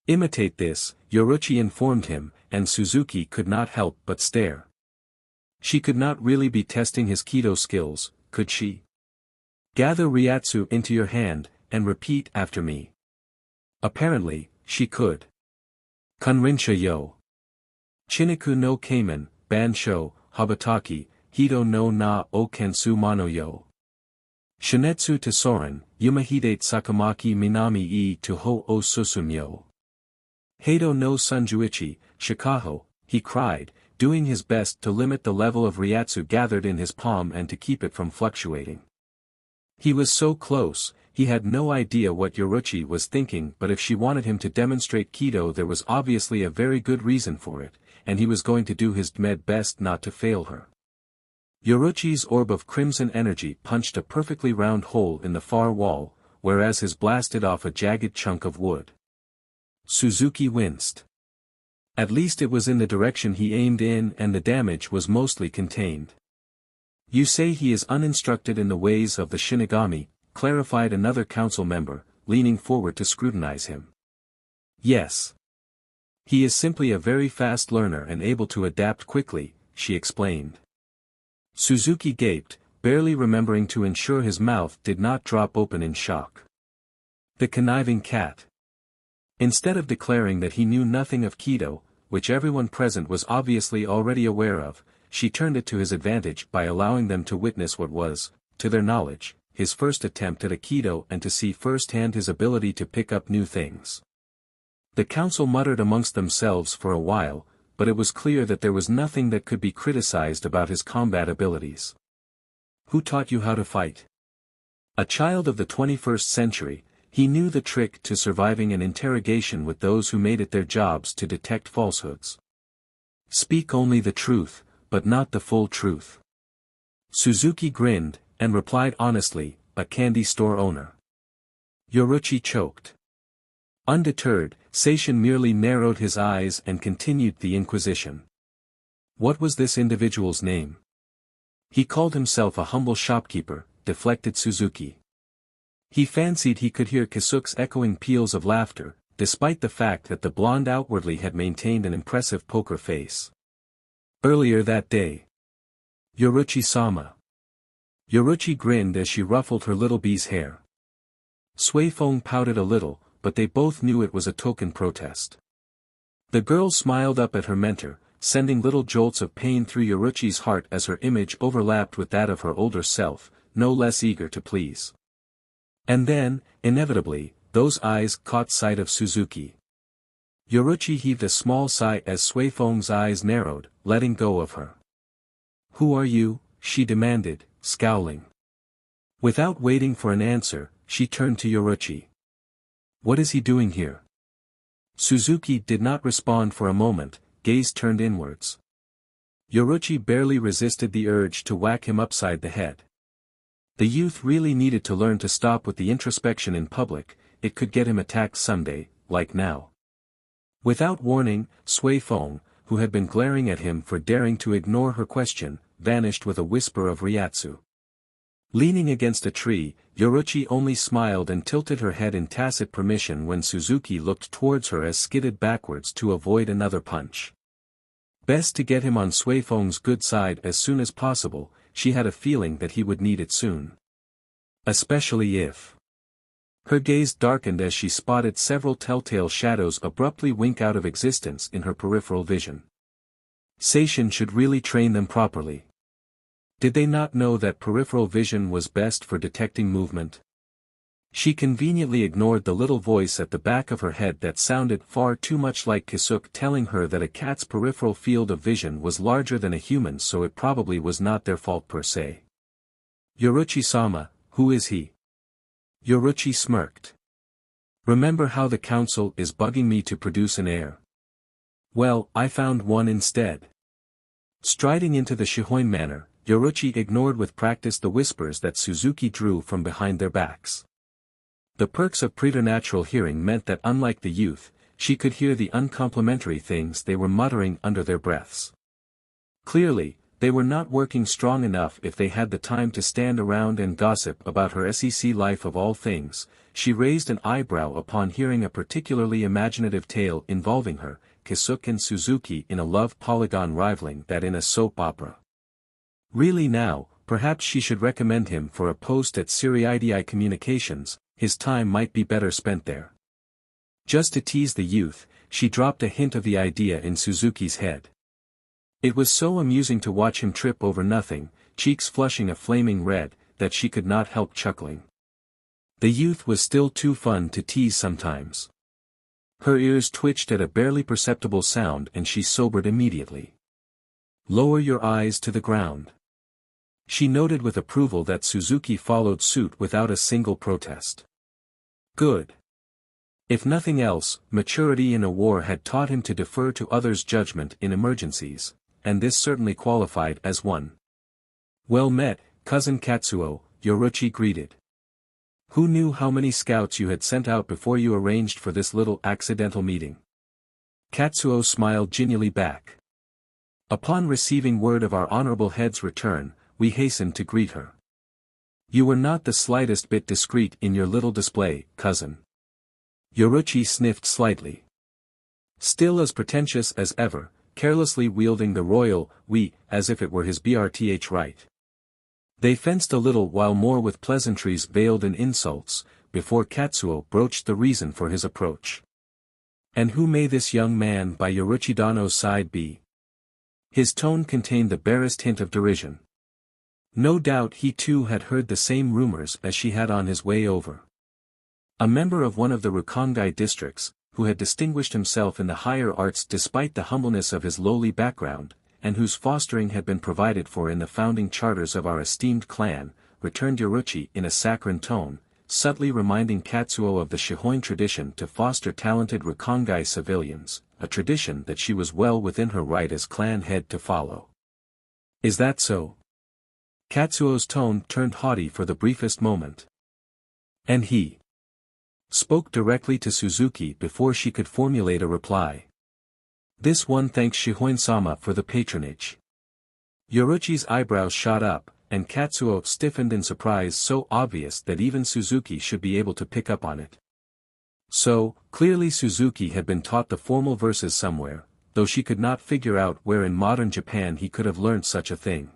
Imitate this, Yoruchi informed him, and Suzuki could not help but stare. She could not really be testing his Kido skills, could she? "Gather Ryatsu into your hand," and repeat after me. Apparently, she could. Kunrinsha yo. Chiniku no kamen, bansho, habataki, hito no na o kensu mano yo. Shinetsu to soren, yumahidate sakamaki minami e to ho o susumyo. Hado no sunjuichi, shikaho, he cried, doing his best to limit the level of ryatsu gathered in his palm and to keep it from fluctuating. He was so close, he had no idea what Yoruchi was thinking, but if she wanted him to demonstrate Kido there was obviously a very good reason for it, and he was going to do his best not to fail her. Yoruchi's orb of crimson energy punched a perfectly round hole in the far wall, whereas his blasted off a jagged chunk of wood. Suzuki winced. At least it was in the direction he aimed in and the damage was mostly contained. You say he is uninstructed in the ways of the Shinigami, clarified another council member, leaning forward to scrutinize him. Yes. He is simply a very fast learner and able to adapt quickly, she explained. Suzuki gaped, barely remembering to ensure his mouth did not drop open in shock. The conniving cat. Instead of declaring that he knew nothing of Kido, which everyone present was obviously already aware of, she turned it to his advantage by allowing them to witness what was, to their knowledge, his first attempt at Aikido and to see firsthand his ability to pick up new things. The council muttered amongst themselves for a while, but it was clear that there was nothing that could be criticized about his combat abilities. Who taught you how to fight? A child of the 21st century, he knew the trick to surviving an interrogation with those who made it their jobs to detect falsehoods. Speak only the truth, but not the full truth. Suzuki grinned, and replied honestly, a candy store owner. Yoruchi choked. Undeterred, Seishin merely narrowed his eyes and continued the inquisition. What was this individual's name? He called himself a humble shopkeeper, deflected Suzuki. He fancied he could hear Kisuke's echoing peals of laughter, despite the fact that the blonde outwardly had maintained an impressive poker face. Earlier that day. Yoruchi-sama. Yoruchi grinned as she ruffled her little bee's hair. Suifeng pouted a little, but they both knew it was a token protest. The girl smiled up at her mentor, sending little jolts of pain through Yoruchi's heart as her image overlapped with that of her older self, no less eager to please. And then, inevitably, those eyes caught sight of Suzuki. Yoruchi heaved a small sigh as Suifeng's eyes narrowed, letting go of her. Who are you? She demanded, scowling. Without waiting for an answer, she turned to Yoruchi. What is he doing here? Suzuki did not respond for a moment, gaze turned inwards. Yoruchi barely resisted the urge to whack him upside the head. The youth really needed to learn to stop with the introspection in public, it could get him attacked someday, like now. Without warning, Suifeng, who had been glaring at him for daring to ignore her question, vanished with a whisper of Ryatsu. Leaning against a tree, Yoruchi only smiled and tilted her head in tacit permission when Suzuki looked towards her as skidded backwards to avoid another punch. Best to get him on Suifeng's good side as soon as possible, she had a feeling that he would need it soon. Especially if. Her gaze darkened as she spotted several telltale shadows abruptly wink out of existence in her peripheral vision. Seishin should really train them properly. Did they not know that peripheral vision was best for detecting movement? She conveniently ignored the little voice at the back of her head that sounded far too much like Kisuke telling her that a cat's peripheral field of vision was larger than a human's, so it probably was not their fault per se. Yoruchi-sama, who is he? Yoruchi smirked. Remember how the council is bugging me to produce an heir? Well, I found one instead. Striding into the Shihoin manor, Yoruchi ignored with practice the whispers that Suzuki drew from behind their backs. The perks of preternatural hearing meant that unlike the youth, she could hear the uncomplimentary things they were muttering under their breaths. Clearly, they were not working strong enough if they had the time to stand around and gossip about her SEC life of all things. She raised an eyebrow upon hearing a particularly imaginative tale involving her, Kisuke and Suzuki in a love polygon rivaling that in a soap opera. Really now, perhaps she should recommend him for a post at Siriidii Communications, his time might be better spent there. Just to tease the youth, she dropped a hint of the idea in Suzuki's head. It was so amusing to watch him trip over nothing, cheeks flushing a flaming red, that she could not help chuckling. The youth was still too fun to tease sometimes. Her ears twitched at a barely perceptible sound and she sobered immediately. "Lower your eyes to the ground." She noted with approval that Suzuki followed suit without a single protest. Good. If nothing else, maturity in a war had taught him to defer to others' judgment in emergencies, and this certainly qualified as one. "Well met, cousin Katsuo," Yoruchi greeted. "Who knew how many scouts you had sent out before you arranged for this little accidental meeting?" Katsuo smiled genially back. "Upon receiving word of our honorable head's return, we hastened to greet her. You were not the slightest bit discreet in your little display, cousin." Yoruchi sniffed slightly. Still as pretentious as ever, carelessly wielding the royal "we" as if it were his BRTH right. They fenced a little while more with pleasantries veiled in insults, before Katsuo broached the reason for his approach. "And who may this young man by Yoruchi-dano's side be?" His tone contained the barest hint of derision. No doubt he too had heard the same rumors as she had on his way over. A member of one of the Rukongai districts, who had distinguished himself in the higher arts despite the humbleness of his lowly background, and whose fostering had been provided for in the founding charters of our esteemed clan, returned Yoruchi in a saccharine tone, subtly reminding Katsuo of the Shihoin tradition to foster talented Rukongai civilians, a tradition that she was well within her right as clan head to follow. "Is that so?" Katsuo's tone turned haughty for the briefest moment. And he spoke directly to Suzuki before she could formulate a reply. "This one thanks Shihoin-sama for the patronage." Yoruchi's eyebrows shot up, and Katsuo stiffened in surprise so obvious that even Suzuki should be able to pick up on it. So, clearly Suzuki had been taught the formal verses somewhere, though she could not figure out where in modern Japan he could have learnt such a thing.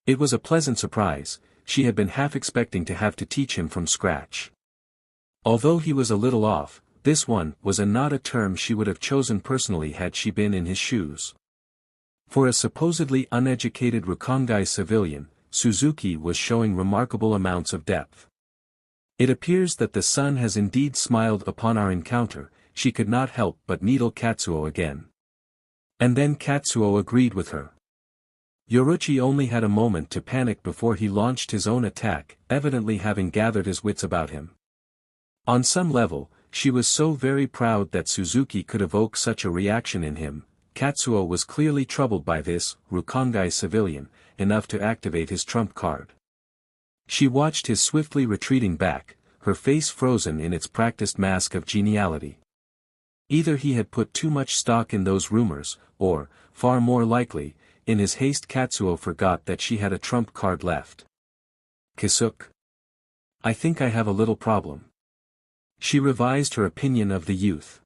It was a pleasant surprise, she had been half expecting to have to teach him from scratch. Although he was a little off, this one was not a term she would have chosen personally had she been in his shoes. For a supposedly uneducated Rukongai civilian, Suzuki was showing remarkable amounts of depth. "It appears that the sun has indeed smiled upon our encounter," she could not help but needle Katsuo again. And then Katsuo agreed with her. Yoruchi only had a moment to panic before he launched his own attack, evidently having gathered his wits about him. On some level, she was so very proud that Suzuki could evoke such a reaction in him. Katsuo was clearly troubled by this, Rukongai civilian, enough to activate his trump card. She watched his swiftly retreating back, her face frozen in its practiced mask of geniality. Either he had put too much stock in those rumors, or, far more likely, in his haste Katsuo forgot that she had a trump card left. "Kisuk. I think I have a little problem." She revised her opinion of the youth.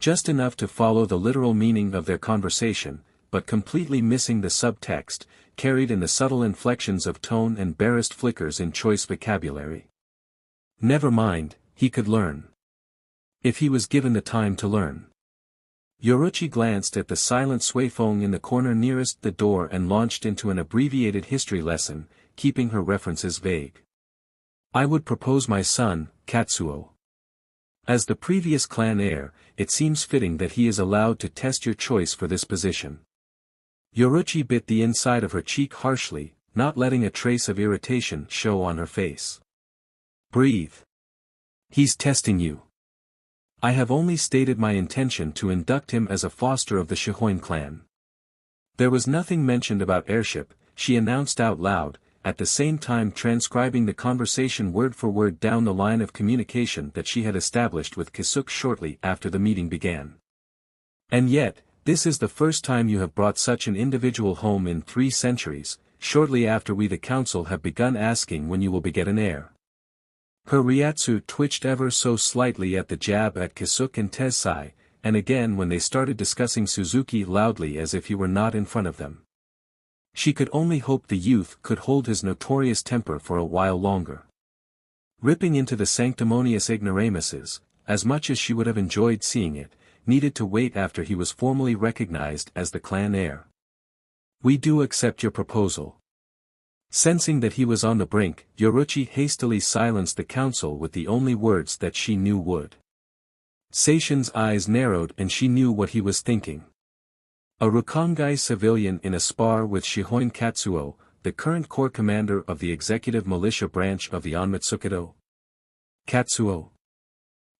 Just enough to follow the literal meaning of their conversation, but completely missing the subtext, carried in the subtle inflections of tone and barest flickers in choice vocabulary. Never mind, he could learn. If he was given the time to learn. Yoruchi glanced at the silent Suifeng in the corner nearest the door and launched into an abbreviated history lesson, keeping her references vague. "I would propose my son, Katsuo. As the previous clan heir, it seems fitting that he is allowed to test your choice for this position." Yoruchi bit the inside of her cheek harshly, not letting a trace of irritation show on her face. "Breathe. He's testing you. I have only stated my intention to induct him as a foster of the Shihoin clan." There was nothing mentioned about heirship, she announced out loud, at the same time transcribing the conversation word for word down the line of communication that she had established with Kisuk shortly after the meeting began. "And yet, this is the first time you have brought such an individual home in 3 centuries, shortly after we the council have begun asking when you will beget an heir." Her Ryatsu twitched ever so slightly at the jab at Kisuk and Tessai, and again when they started discussing Suzuki loudly as if he were not in front of them. She could only hope the youth could hold his notorious temper for a while longer. Ripping into the sanctimonious ignoramuses, as much as she would have enjoyed seeing it, needed to wait after he was formally recognized as the clan heir. "We do accept your proposal." Sensing that he was on the brink, Yoruchi hastily silenced the council with the only words that she knew would. Seishin's eyes narrowed and she knew what he was thinking. A Rukongai civilian in a spar with Shihoin Katsuo, the current corps commander of the executive militia branch of the Onmitsukido. Katsuo.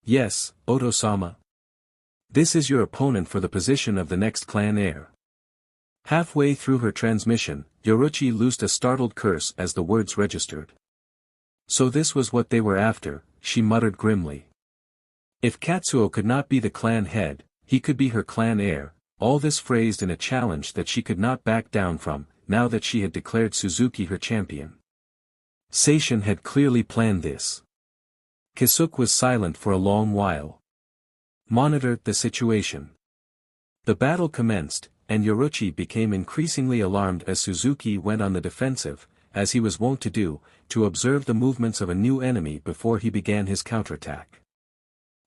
Yes, Oto-sama. This is your opponent for the position of the next clan heir. Halfway through her transmission, Yoruchi loosed a startled curse as the words registered. So this was what they were after, she muttered grimly. If Katsuo could not be the clan head, he could be her clan heir, all this phrased in a challenge that she could not back down from, now that she had declared Suzuki her champion. Seishin had clearly planned this. Kisuke was silent for a long while. Monitored the situation. The battle commenced, and Yoruchi became increasingly alarmed as Suzuki went on the defensive, as he was wont to do, to observe the movements of a new enemy before he began his counterattack.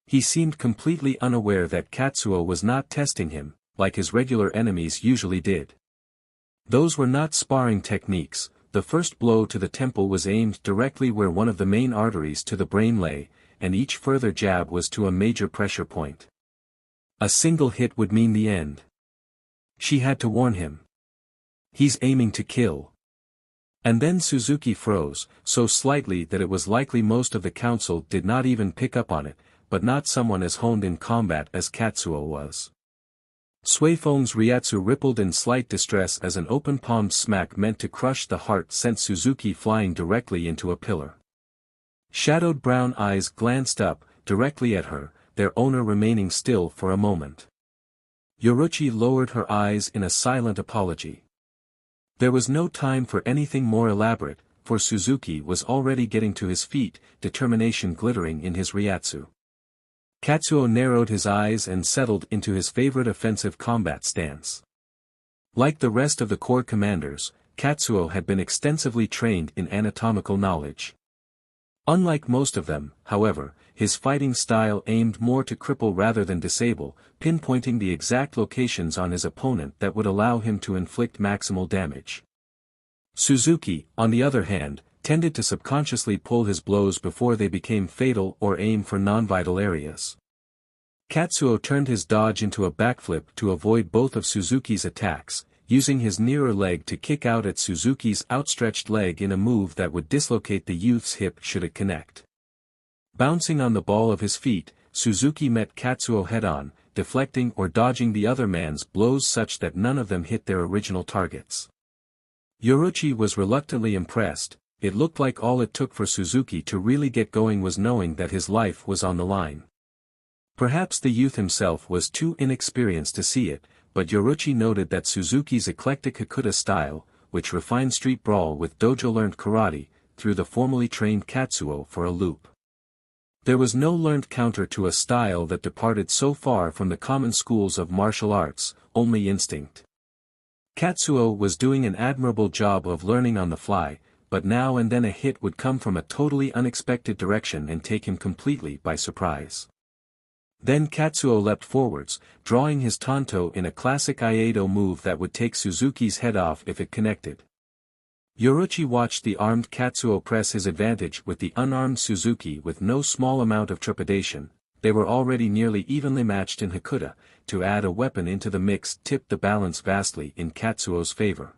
He seemed completely unaware that Katsuo was not testing him, like his regular enemies usually did. Those were not sparring techniques. The first blow to the temple was aimed directly where one of the main arteries to the brain lay, and each further jab was to a major pressure point. A single hit would mean the end. She had to warn him. He's aiming to kill. And then Suzuki froze, so slightly that it was likely most of the council did not even pick up on it, but not someone as honed in combat as Katsuo was. Suifeng's Ryatsu rippled in slight distress as an open-palmed smack meant to crush the heart sent Suzuki flying directly into a pillar. Shadowed brown eyes glanced up, directly at her, their owner remaining still for a moment. Yoruchi lowered her eyes in a silent apology. There was no time for anything more elaborate, for Suzuki was already getting to his feet, determination glittering in his Ryatsu. Katsuo narrowed his eyes and settled into his favorite offensive combat stance. Like the rest of the corps commanders, Katsuo had been extensively trained in anatomical knowledge. Unlike most of them, however, his fighting style aimed more to cripple rather than disable, pinpointing the exact locations on his opponent that would allow him to inflict maximal damage. Suzuki, on the other hand, tended to subconsciously pull his blows before they became fatal or aim for non-vital areas. Katsuo turned his dodge into a backflip to avoid both of Suzuki's attacks, using his nearer leg to kick out at Suzuki's outstretched leg in a move that would dislocate the youth's hip should it connect. Bouncing on the ball of his feet, Suzuki met Katsuo head-on, deflecting or dodging the other man's blows such that none of them hit their original targets. Yoruchi was reluctantly impressed. It looked like all it took for Suzuki to really get going was knowing that his life was on the line. Perhaps the youth himself was too inexperienced to see it, but Yoruchi noted that Suzuki's eclectic Hakuta style, which refined street brawl with dojo-learned karate, threw the formally trained Katsuo for a loop. There was no learned counter to a style that departed so far from the common schools of martial arts, only instinct. Katsuo was doing an admirable job of learning on the fly, but now and then a hit would come from a totally unexpected direction and take him completely by surprise. Then Katsuo leapt forwards, drawing his tanto in a classic Iaido move that would take Suzuki's head off if it connected. Yoruchi watched the armed Katsuo press his advantage with the unarmed Suzuki with no small amount of trepidation. They were already nearly evenly matched in Hakuta. To add a weapon into the mix tipped the balance vastly in Katsuo's favor.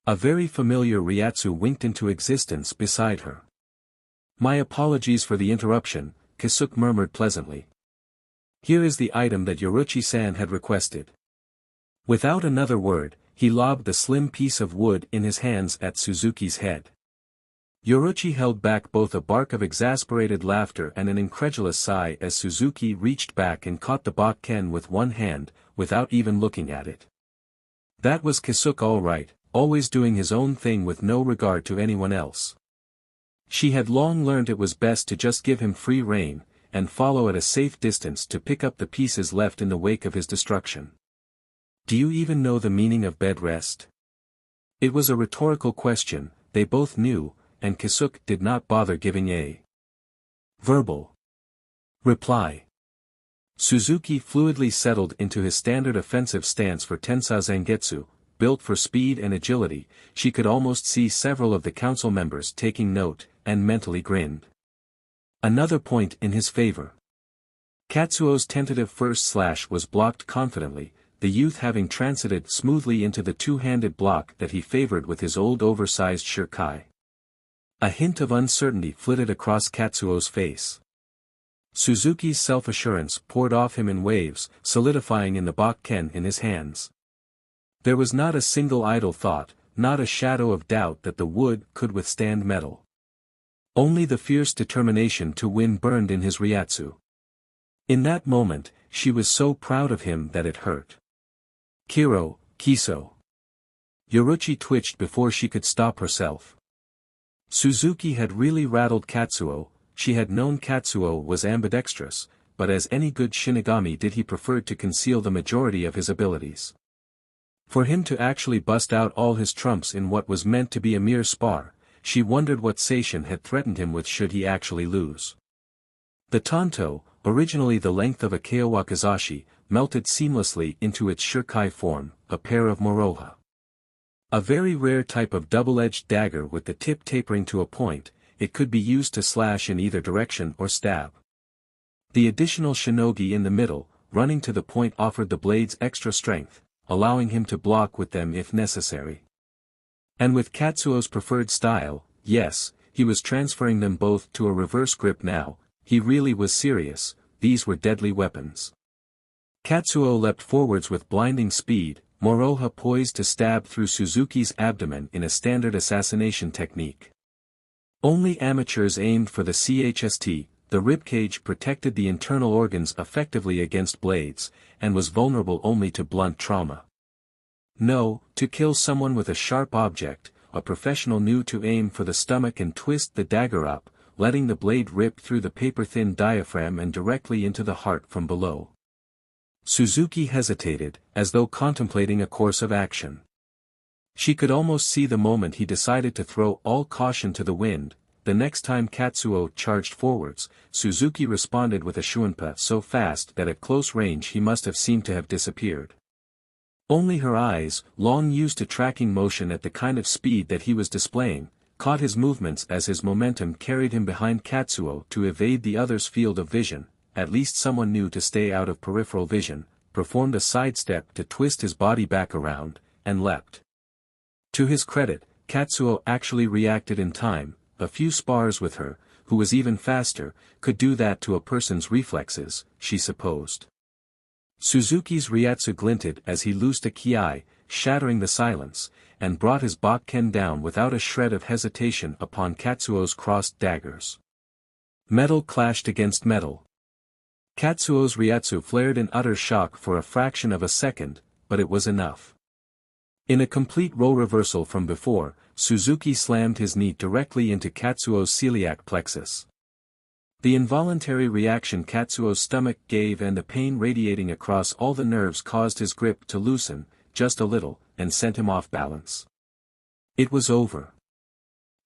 A very familiar Ryatsu winked into existence beside her. "My apologies for the interruption," Kisuke murmured pleasantly. "Here is the item that Yoruchi-san had requested." Without another word, he lobbed the slim piece of wood in his hands at Suzuki's head. Yoruchi held back both a bark of exasperated laughter and an incredulous sigh as Suzuki reached back and caught the Bakken with one hand, without even looking at it. That was Kisuke all right, always doing his own thing with no regard to anyone else. She had long learned it was best to just give him free rein, and follow at a safe distance to pick up the pieces left in the wake of his destruction. "Do you even know the meaning of bed rest?" It was a rhetorical question, they both knew, and Kisuke did not bother giving a Verbal. Reply. Suzuki fluidly settled into his standard offensive stance for Tensa Zangetsu, built for speed and agility. She could almost see several of the council members taking note, and mentally grinned. Another point in his favor. Katsuo's tentative first slash was blocked confidently, the youth having transited smoothly into the two-handed block that he favored with his old oversized shuriken. A hint of uncertainty flitted across Katsuo's face. Suzuki's self-assurance poured off him in waves, solidifying in the Bakken in his hands. There was not a single idle thought, not a shadow of doubt that the wood could withstand metal. Only the fierce determination to win burned in his Ryatsu. In that moment, she was so proud of him that it hurt. Kiro, Kiso. Yoruchi twitched before she could stop herself. Suzuki had really rattled Katsuo. She had known Katsuo was ambidextrous, but as any good Shinigami did he prefer to conceal the majority of his abilities. For him to actually bust out all his trumps in what was meant to be a mere spar, she wondered what Seishin had threatened him with should he actually lose. The tanto, originally the length of a Kyowakizashi, melted seamlessly into its shuriken form, a pair of moroha. A very rare type of double-edged dagger with the tip tapering to a point, it could be used to slash in either direction or stab. The additional shinogi in the middle, running to the point offered the blades extra strength, allowing him to block with them if necessary. And with Katsuo's preferred style, yes, he was transferring them both to a reverse grip now. He really was serious, these were deadly weapons. Katsuo leapt forwards with blinding speed, moroha poised to stab through Suzuki's abdomen in a standard assassination technique. Only amateurs aimed for the CHST, the ribcage protected the internal organs effectively against blades, and was vulnerable only to blunt trauma. No, to kill someone with a sharp object, a professional knew to aim for the stomach and twist the dagger up, letting the blade rip through the paper-thin diaphragm and directly into the heart from below. Suzuki hesitated, as though contemplating a course of action. She could almost see the moment he decided to throw all caution to the wind. The next time Katsuo charged forwards, Suzuki responded with a shunpa so fast that at close range he must have seemed to have disappeared. Only her eyes, long used to tracking motion at the kind of speed that he was displaying, caught his movements as his momentum carried him behind Katsuo to evade the other's field of vision. At least someone knew to stay out of peripheral vision, performed a sidestep to twist his body back around, and leapt. To his credit, Katsuo actually reacted in time. A few spars with her, who was even faster, could do that to a person's reflexes, she supposed. Suzuki's Ryatsu glinted as he loosed a kiai, shattering the silence, and brought his Bakken down without a shred of hesitation upon Katsuo's crossed daggers. Metal clashed against metal. Katsuo's Ryatsu flared in utter shock for a fraction of a second, but it was enough. In a complete role reversal from before, Suzuki slammed his knee directly into Katsuo's celiac plexus. The involuntary reaction Katsuo's stomach gave and the pain radiating across all the nerves caused his grip to loosen, just a little, and sent him off balance. It was over.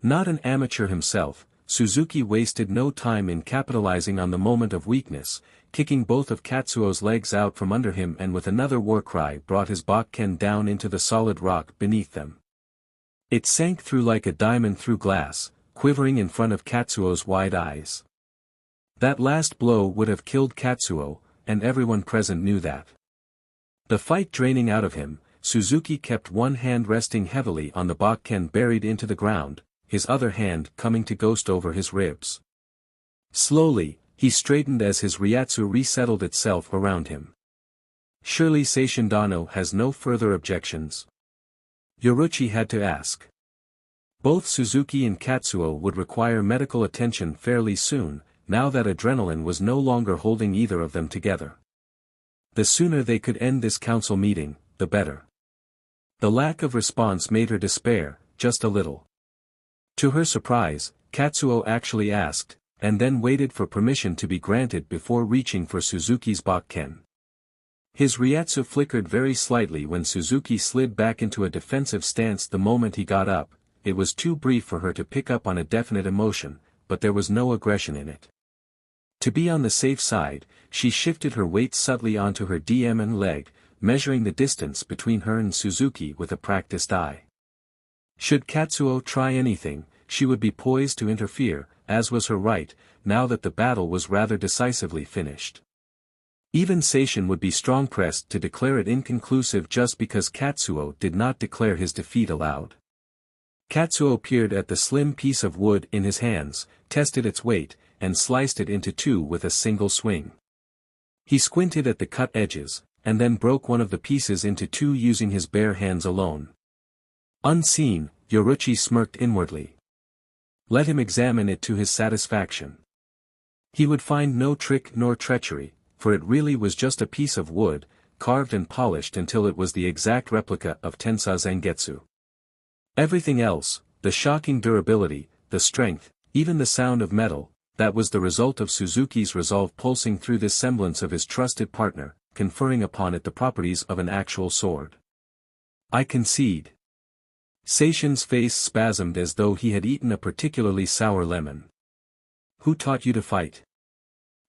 Not an amateur himself, Suzuki wasted no time in capitalizing on the moment of weakness, kicking both of Katsuo's legs out from under him and with another war cry brought his Bakken down into the solid rock beneath them. It sank through like a diamond through glass, quivering in front of Katsuo's wide eyes. That last blow would have killed Katsuo, and everyone present knew that. The fight draining out of him, Suzuki kept one hand resting heavily on the Bakken buried into the ground, his other hand coming to ghost over his ribs. Slowly, he straightened as his Ryatsu resettled itself around him. Surely Seishin Dano has no further objections? Yoruchi had to ask. Both Suzuki and Katsuo would require medical attention fairly soon, now that adrenaline was no longer holding either of them together. The sooner they could end this council meeting, the better. The lack of response made her despair, just a little. To her surprise, Katsuo actually asked, and then waited for permission to be granted before reaching for Suzuki's Bakken. His Ryatsu flickered very slightly when Suzuki slid back into a defensive stance the moment he got up. It was too brief for her to pick up on a definite emotion, but there was no aggression in it. To be on the safe side, she shifted her weight subtly onto her DM leg, measuring the distance between her and Suzuki with a practiced eye. Should Katsuo try anything, she would be poised to interfere, as was her right, now that the battle was rather decisively finished. Even Seishin would be strong-pressed to declare it inconclusive just because Katsuo did not declare his defeat aloud. Katsuo peered at the slim piece of wood in his hands, tested its weight, and sliced it into two with a single swing. He squinted at the cut edges, and then broke one of the pieces into two using his bare hands alone. Unseen, Yoruchi smirked inwardly. Let him examine it to his satisfaction. He would find no trick nor treachery, for it really was just a piece of wood, carved and polished until it was the exact replica of Tensa Zangetsu. Everything else, the shocking durability, the strength, even the sound of metal, that was the result of Suzuki's resolve pulsing through this semblance of his trusted partner, conferring upon it the properties of an actual sword. I concede. Seishin's face spasmed as though he had eaten a particularly sour lemon. Who taught you to fight?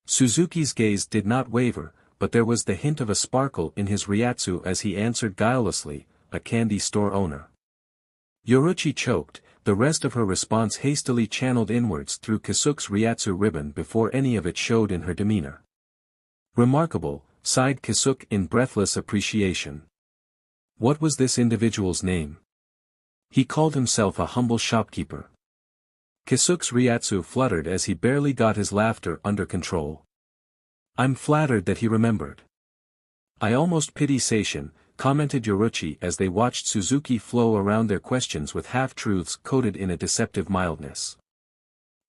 Suzuki's gaze did not waver, but there was the hint of a sparkle in his ryatsu as he answered guilelessly, a candy store owner. Yoruchi choked, the rest of her response hastily channeled inwards through Kisuke's ryatsu ribbon before any of it showed in her demeanor. Remarkable, sighed Kisuke in breathless appreciation. What was this individual's name? He called himself a humble shopkeeper. Kisuke's ryatsu fluttered as he barely got his laughter under control. I'm flattered that he remembered. I almost pity Seishin, commented Yoruchi as they watched Suzuki flow around their questions with half-truths coated in a deceptive mildness.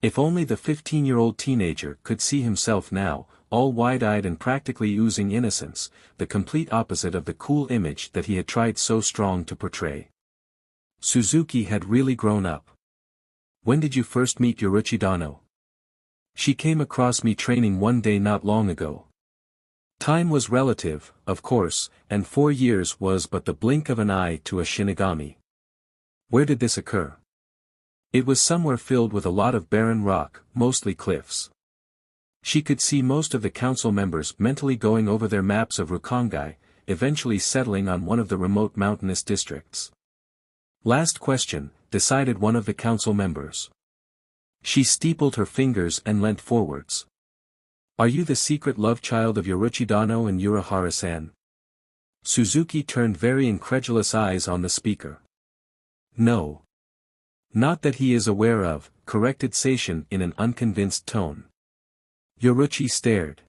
If only the 15-year-old teenager could see himself now, all wide-eyed and practically oozing innocence, the complete opposite of the cool image that he had tried so strong to portray. Suzuki had really grown up. When did you first meet Yoruchi Dano? She came across me training one day not long ago. Time was relative, of course, and 4 years was but the blink of an eye to a Shinigami. Where did this occur? It was somewhere filled with a lot of barren rock, mostly cliffs. She could see most of the council members mentally going over their maps of Rukongai, eventually settling on one of the remote mountainous districts. Last question, decided one of the council members. She steepled her fingers and leant forwards. Are you the secret love child of Yoruchi Dano and Urahara-san? Suzuki turned very incredulous eyes on the speaker. No. Not that he is aware of, corrected Seishin in an unconvinced tone. Yoruchi stared.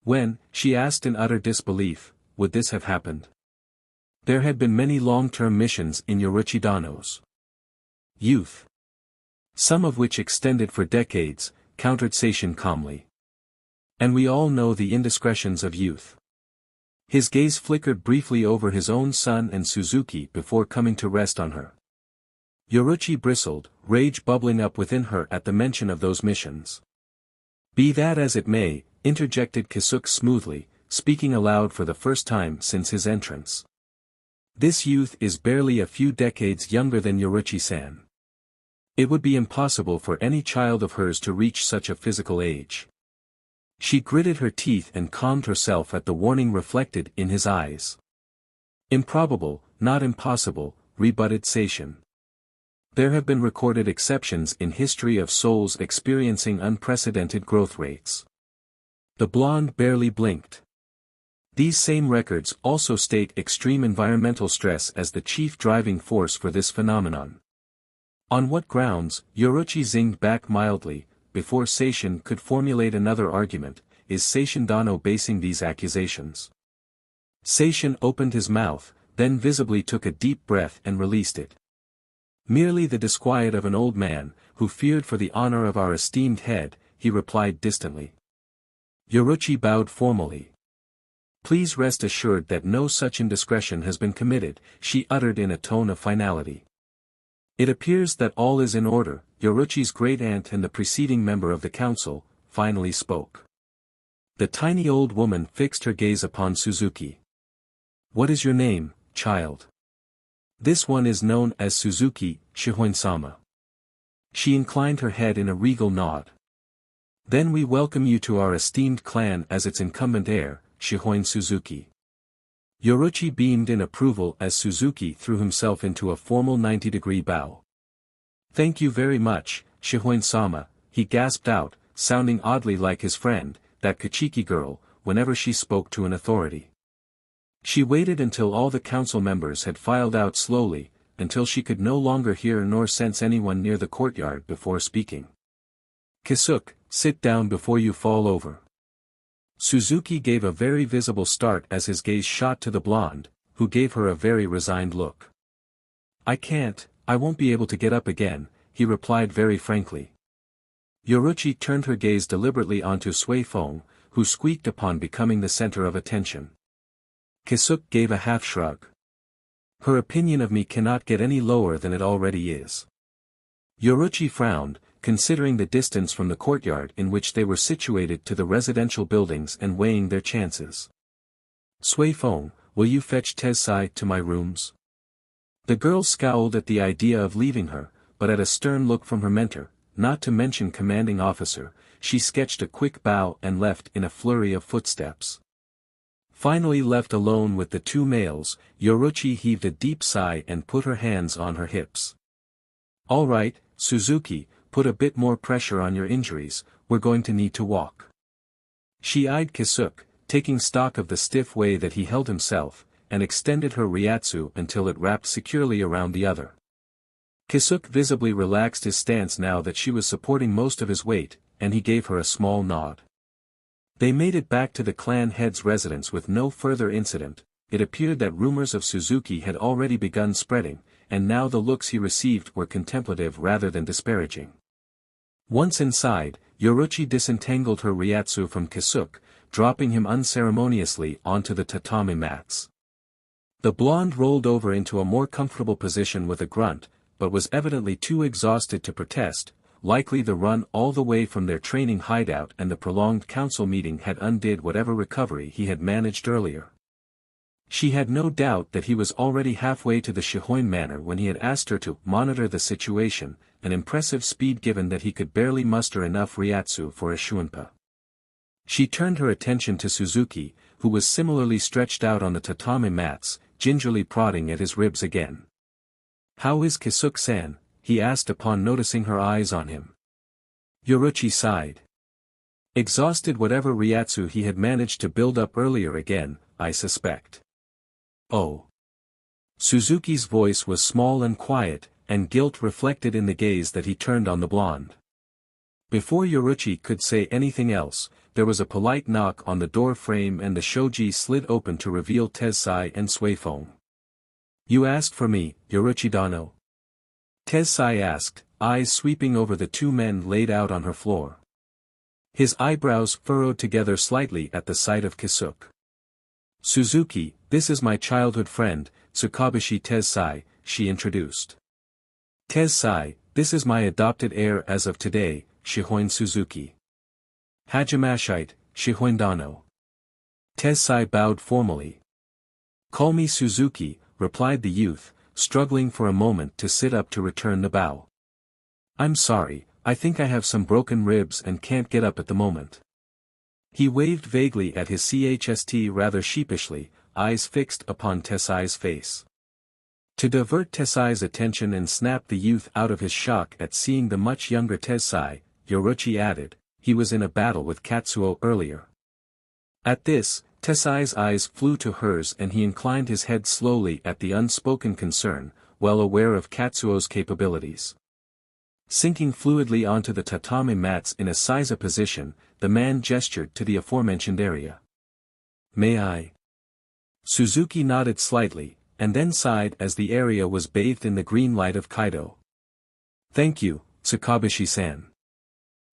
When, she asked in utter disbelief, would this have happened? There had been many long-term missions in Yoruchi Dano's youth. Some of which extended for decades, countered Seishin calmly. And we all know the indiscretions of youth. His gaze flickered briefly over his own son and Suzuki before coming to rest on her. Yoruchi bristled, rage bubbling up within her at the mention of those missions. Be that as it may, interjected Kisuke smoothly, speaking aloud for the first time since his entrance. This youth is barely a few decades younger than Yoruchi-san. It would be impossible for any child of hers to reach such a physical age. She gritted her teeth and calmed herself at the warning reflected in his eyes. Improbable, not impossible, rebutted Seishin. There have been recorded exceptions in history of souls experiencing unprecedented growth rates. The blonde barely blinked. These same records also state extreme environmental stress as the chief driving force for this phenomenon. On what grounds? Yoruchi zinged back mildly, before Seishin could formulate another argument, is Seishin Dano basing these accusations? Seishin opened his mouth, then visibly took a deep breath and released it. Merely the disquiet of an old man, who feared for the honor of our esteemed head, he replied distantly. Yoruchi bowed formally. Please rest assured that no such indiscretion has been committed, she uttered in a tone of finality. It appears that all is in order, Yoruchi's great-aunt and the preceding member of the council, finally spoke. The tiny old woman fixed her gaze upon Suzuki. What is your name, child? This one is known as Suzuki, Shihoin-sama. She inclined her head in a regal nod. Then we welcome you to our esteemed clan as its incumbent heir, Shihoin Suzuki. Yoruchi beamed in approval as Suzuki threw himself into a formal 90-degree bow. Thank you very much, Shihoin-sama, he gasped out, sounding oddly like his friend, that Kachiki girl, whenever she spoke to an authority. She waited until all the council members had filed out slowly, until she could no longer hear nor sense anyone near the courtyard before speaking. Kisuke, sit down before you fall over. Suzuki gave a very visible start as his gaze shot to the blonde, who gave her a very resigned look. I won't be able to get up again, he replied very frankly. Yoruchi turned her gaze deliberately onto Sui Feng, who squeaked upon becoming the center of attention. Kisuke gave a half shrug. Her opinion of me cannot get any lower than it already is. Yoruchi frowned, considering the distance from the courtyard in which they were situated to the residential buildings and weighing their chances. Sui Feng, will you fetch Tessai to my rooms? The girl scowled at the idea of leaving her, but at a stern look from her mentor, not to mention commanding officer, she sketched a quick bow and left in a flurry of footsteps. Finally left alone with the two males, Yoruchi heaved a deep sigh and put her hands on her hips. All right, Suzuki, put a bit more pressure on your injuries, we're going to need to walk. She eyed Kisuke, taking stock of the stiff way that he held himself, and extended her ryatsu until it wrapped securely around the other. Kisuke visibly relaxed his stance now that she was supporting most of his weight, and he gave her a small nod. They made it back to the clan head's residence with no further incident. It appeared that rumors of Suzuki had already begun spreading, and now the looks he received were contemplative rather than disparaging. Once inside, Yoruchi disentangled her ryatsu from Kisuke, dropping him unceremoniously onto the tatami mats. The blonde rolled over into a more comfortable position with a grunt, but was evidently too exhausted to protest, likely the run all the way from their training hideout and the prolonged council meeting had undid whatever recovery he had managed earlier. She had no doubt that he was already halfway to the Shihoin manor when he had asked her to monitor the situation, an impressive speed given that he could barely muster enough ryatsu for a shuinpa. She turned her attention to Suzuki, who was similarly stretched out on the tatami mats, gingerly prodding at his ribs again. How is Kisuke-san? He asked upon noticing her eyes on him. Yoruchi sighed. Exhausted whatever ryatsu he had managed to build up earlier again, I suspect. Oh. Suzuki's voice was small and quiet, and guilt reflected in the gaze that he turned on the blonde. Before Yoruchi could say anything else, there was a polite knock on the door frame and the shoji slid open to reveal Tessai and Sui Feng. You asked for me, Yoruchi-dano? Tessai asked, eyes sweeping over the two men laid out on her floor. His eyebrows furrowed together slightly at the sight of Kisuke. Suzuki, this is my childhood friend, Tsukabashi Tessai, she introduced. Tessai, this is my adopted heir as of today, Shihoin Suzuki. Hajimashite, Shihoin Dano. Tessai bowed formally. Call me Suzuki, replied the youth, struggling for a moment to sit up to return the bow. I'm sorry, I think I have some broken ribs and can't get up at the moment. He waved vaguely at his chst rather sheepishly, eyes fixed upon Tessai's face. To divert Tessai's attention and snap the youth out of his shock at seeing the much younger Tessai, Yoruchi added, he was in a battle with Katsuo earlier. At this, Tessai's eyes flew to hers and he inclined his head slowly at the unspoken concern, well aware of Katsuo's capabilities. Sinking fluidly onto the tatami mats in a seiza position, the man gestured to the aforementioned area. May I? Suzuki nodded slightly, and then sighed as the area was bathed in the green light of Kaido. Thank you, Tsukabashi-san.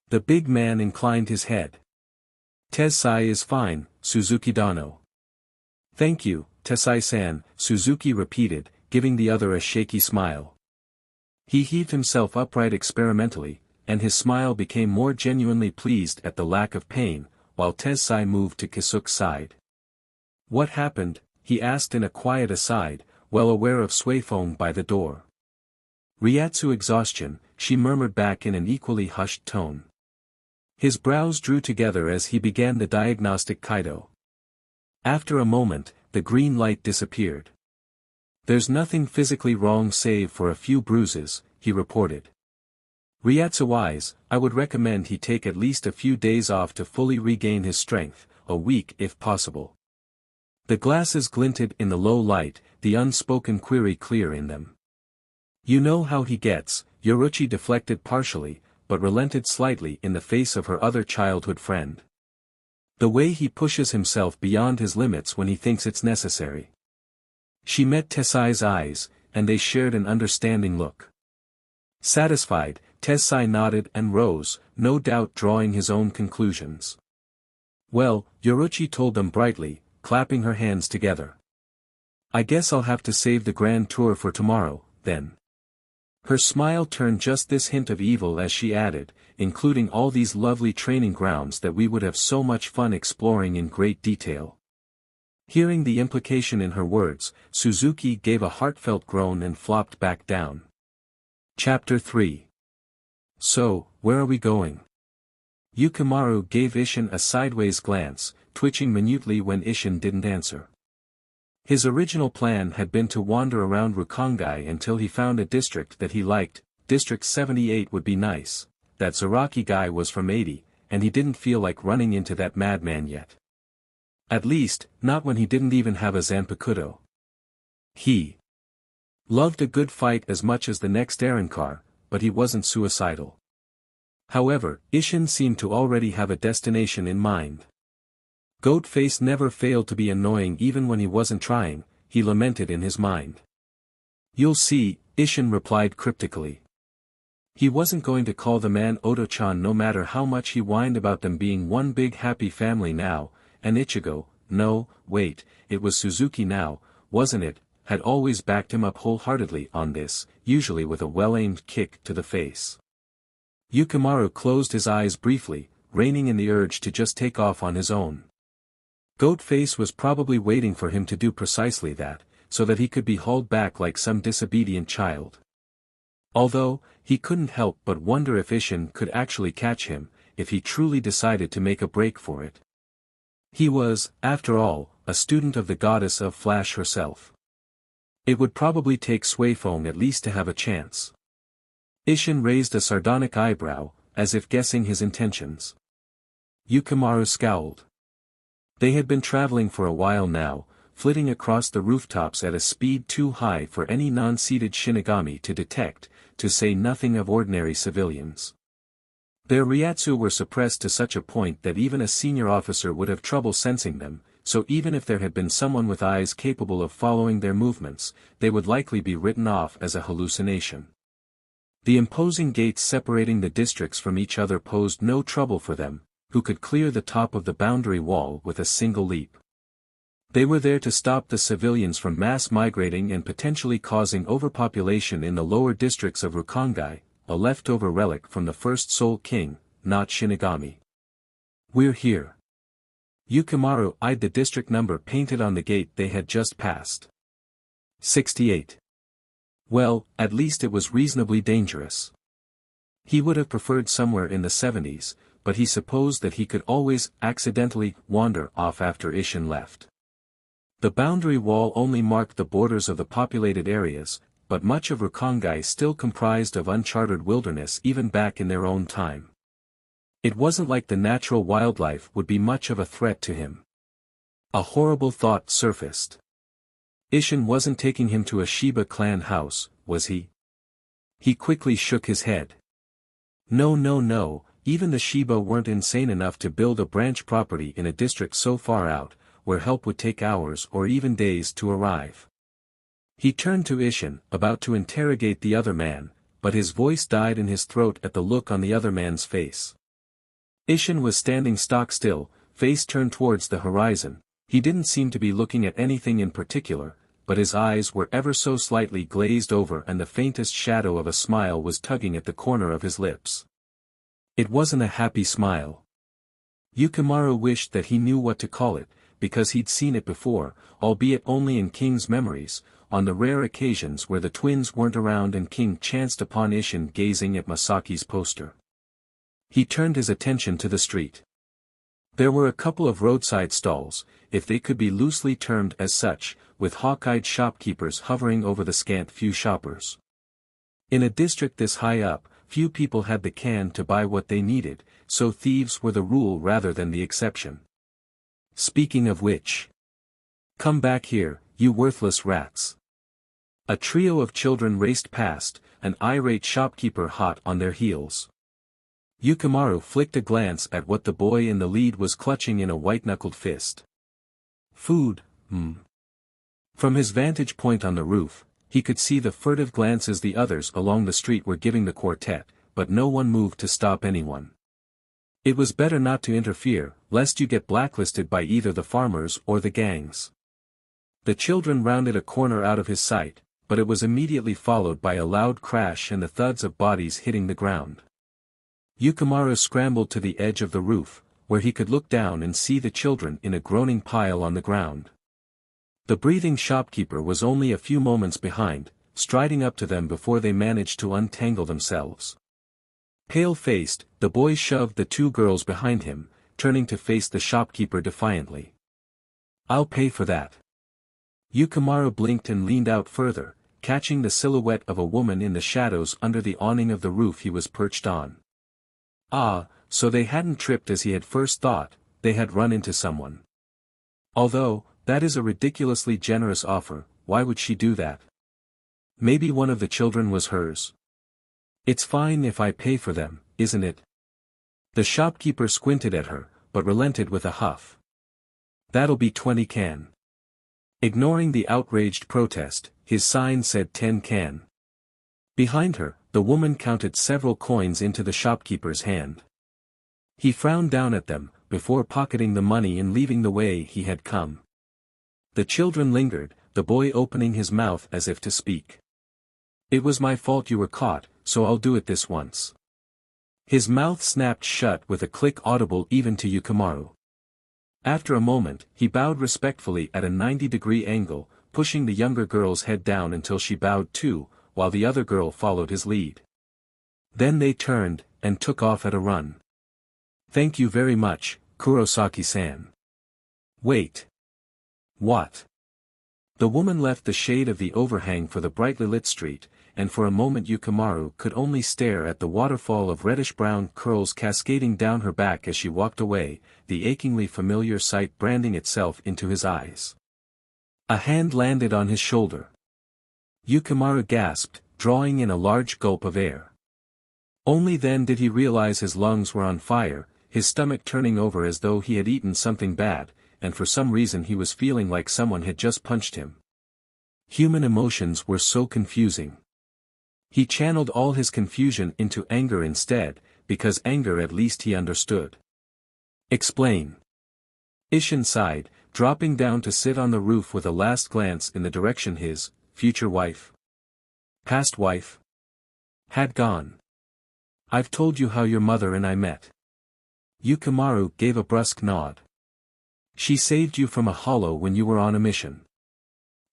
The big man inclined his head. Tessai is fine, Suzuki-dano. Thank you, Tessai-san, Suzuki repeated, giving the other a shaky smile. He heaved himself upright experimentally, and his smile became more genuinely pleased at the lack of pain, while Tessai moved to Kisuke's side. What happened? He asked in a quiet aside, well aware of Sui Feng by the door. Ryatsu exhaustion, she murmured back in an equally hushed tone. His brows drew together as he began the diagnostic kaido. After a moment, the green light disappeared. "There's nothing physically wrong save for a few bruises," he reported. "Ryatsu-wise, I would recommend he take at least a few days off to fully regain his strength, a week if possible." The glasses glinted in the low light, the unspoken query clear in them. "You know how he gets," Yoruichi deflected partially, but relented slightly in the face of her other childhood friend. "The way he pushes himself beyond his limits when he thinks it's necessary." She met Tessai's eyes, and they shared an understanding look. Satisfied, Tessai nodded and rose, no doubt drawing his own conclusions. "Well," Yoruichi told them brightly, clapping her hands together. "I guess I'll have to save the grand tour for tomorrow, then." Her smile turned just this hint of evil as she added, "including all these lovely training grounds that we would have so much fun exploring in great detail." Hearing the implication in her words, Suzuki gave a heartfelt groan and flopped back down. Chapter 3. "So, where are we going?" Yukimaru gave Isshin a sideways glance, twitching minutely when Isshin didn't answer. His original plan had been to wander around Rukongai until he found a district that he liked. District 78 would be nice. That Zaraki guy was from 80, and he didn't feel like running into that madman yet. At least, not when he didn't even have a Zanpakuto. He loved a good fight as much as the next Arrancar, but he wasn't suicidal. However, Isshin seemed to already have a destination in mind. Goatface never failed to be annoying even when he wasn't trying, he lamented in his mind. "You'll see," Isshin replied cryptically. He wasn't going to call the man Oto-chan no matter how much he whined about them being one big happy family now, and Ichigo, no, wait, it was Suzuki now, wasn't it, had always backed him up wholeheartedly on this, usually with a well-aimed kick to the face. Yukimaru closed his eyes briefly, reining in the urge to just take off on his own. Goatface was probably waiting for him to do precisely that, so that he could be hauled back like some disobedient child. Although, he couldn't help but wonder if Isshin could actually catch him, if he truly decided to make a break for it. He was, after all, a student of the goddess of Flash herself. It would probably take Suifeng at least to have a chance. Isshin raised a sardonic eyebrow, as if guessing his intentions. Yukimaru scowled. They had been traveling for a while now, flitting across the rooftops at a speed too high for any non-seated Shinigami to detect, to say nothing of ordinary civilians. Their Ryatsu were suppressed to such a point that even a senior officer would have trouble sensing them, so even if there had been someone with eyes capable of following their movements, they would likely be written off as a hallucination. The imposing gates separating the districts from each other posed no trouble for them, who could clear the top of the boundary wall with a single leap. They were there to stop the civilians from mass migrating and potentially causing overpopulation in the lower districts of Rukongai, a leftover relic from the first Soul King, not Shinigami. "We're here." Yukimaru eyed the district number painted on the gate they had just passed. 68. Well, at least it was reasonably dangerous. He would have preferred somewhere in the 70s, but he supposed that he could always accidentally wander off after Isshin left. The boundary wall only marked the borders of the populated areas, but much of Rukongai still comprised of uncharted wilderness even back in their own time. It wasn't like the natural wildlife would be much of a threat to him. A horrible thought surfaced. Isshin wasn't taking him to a Shiba clan house, was he? He quickly shook his head. No, even the Shiba weren't insane enough to build a branch property in a district so far out, where help would take hours or even days to arrive. He turned to Isshin, about to interrogate the other man, but his voice died in his throat at the look on the other man's face. Isshin was standing stock still, face turned towards the horizon. He didn't seem to be looking at anything in particular, but his eyes were ever so slightly glazed over and the faintest shadow of a smile was tugging at the corner of his lips. It wasn't a happy smile. Yukimaru wished that he knew what to call it, because he'd seen it before, albeit only in King's memories, on the rare occasions where the twins weren't around and King chanced upon Isshin gazing at Masaki's poster. He turned his attention to the street. There were a couple of roadside stalls, if they could be loosely termed as such, with hawk-eyed shopkeepers hovering over the scant few shoppers. In a district this high up, few people had the can to buy what they needed, so thieves were the rule rather than the exception. Speaking of which, come back here, you worthless rats. A trio of children raced past, an irate shopkeeper hot on their heels. Yukimaru flicked a glance at what the boy in the lead was clutching in a white-knuckled fist. Food, From his vantage point on the roof, he could see the furtive glances the others along the street were giving the quartet, but no one moved to stop anyone. It was better not to interfere, lest you get blacklisted by either the farmers or the gangs. The children rounded a corner out of his sight, but it was immediately followed by a loud crash and the thuds of bodies hitting the ground. Yukimaru scrambled to the edge of the roof, where he could look down and see the children in a groaning pile on the ground. The breathing shopkeeper was only a few moments behind, striding up to them before they managed to untangle themselves. Pale-faced, the boy shoved the two girls behind him, turning to face the shopkeeper defiantly. I'll pay for that. Yukimaru blinked and leaned out further, catching the silhouette of a woman in the shadows under the awning of the roof he was perched on. Ah, so they hadn't tripped as he had first thought, they had run into someone. Although, that is a ridiculously generous offer, why would she do that? Maybe one of the children was hers. It's fine if I pay for them, isn't it? The shopkeeper squinted at her, but relented with a huff. That'll be 20 can. Ignoring the outraged protest, his sign said 10 can. Behind her, the woman counted several coins into the shopkeeper's hand. He frowned down at them, before pocketing the money and leaving the way he had come. The children lingered, the boy opening his mouth as if to speak. It was my fault you were caught, so I'll do it this once. His mouth snapped shut with a click audible even to Yukimaru. After a moment, he bowed respectfully at a 90-degree angle, pushing the younger girl's head down until she bowed too, while the other girl followed his lead. Then they turned, and took off at a run. Thank you very much, Kurosaki-san. Wait. What? The woman left the shade of the overhang for the brightly lit street, and for a moment Yukimaru could only stare at the waterfall of reddish-brown curls cascading down her back as she walked away, the achingly familiar sight branding itself into his eyes. A hand landed on his shoulder. Yukimaru gasped, drawing in a large gulp of air. Only then did he realize his lungs were on fire, his stomach turning over as though he had eaten something bad, and for some reason he was feeling like someone had just punched him. Human emotions were so confusing. He channeled all his confusion into anger instead, because anger at least he understood. Explain. Isshin sighed, dropping down to sit on the roof with a last glance in the direction his future wife, past wife, had gone. I've told you how your mother and I met. Yukimaru gave a brusque nod. She saved you from a hollow when you were on a mission.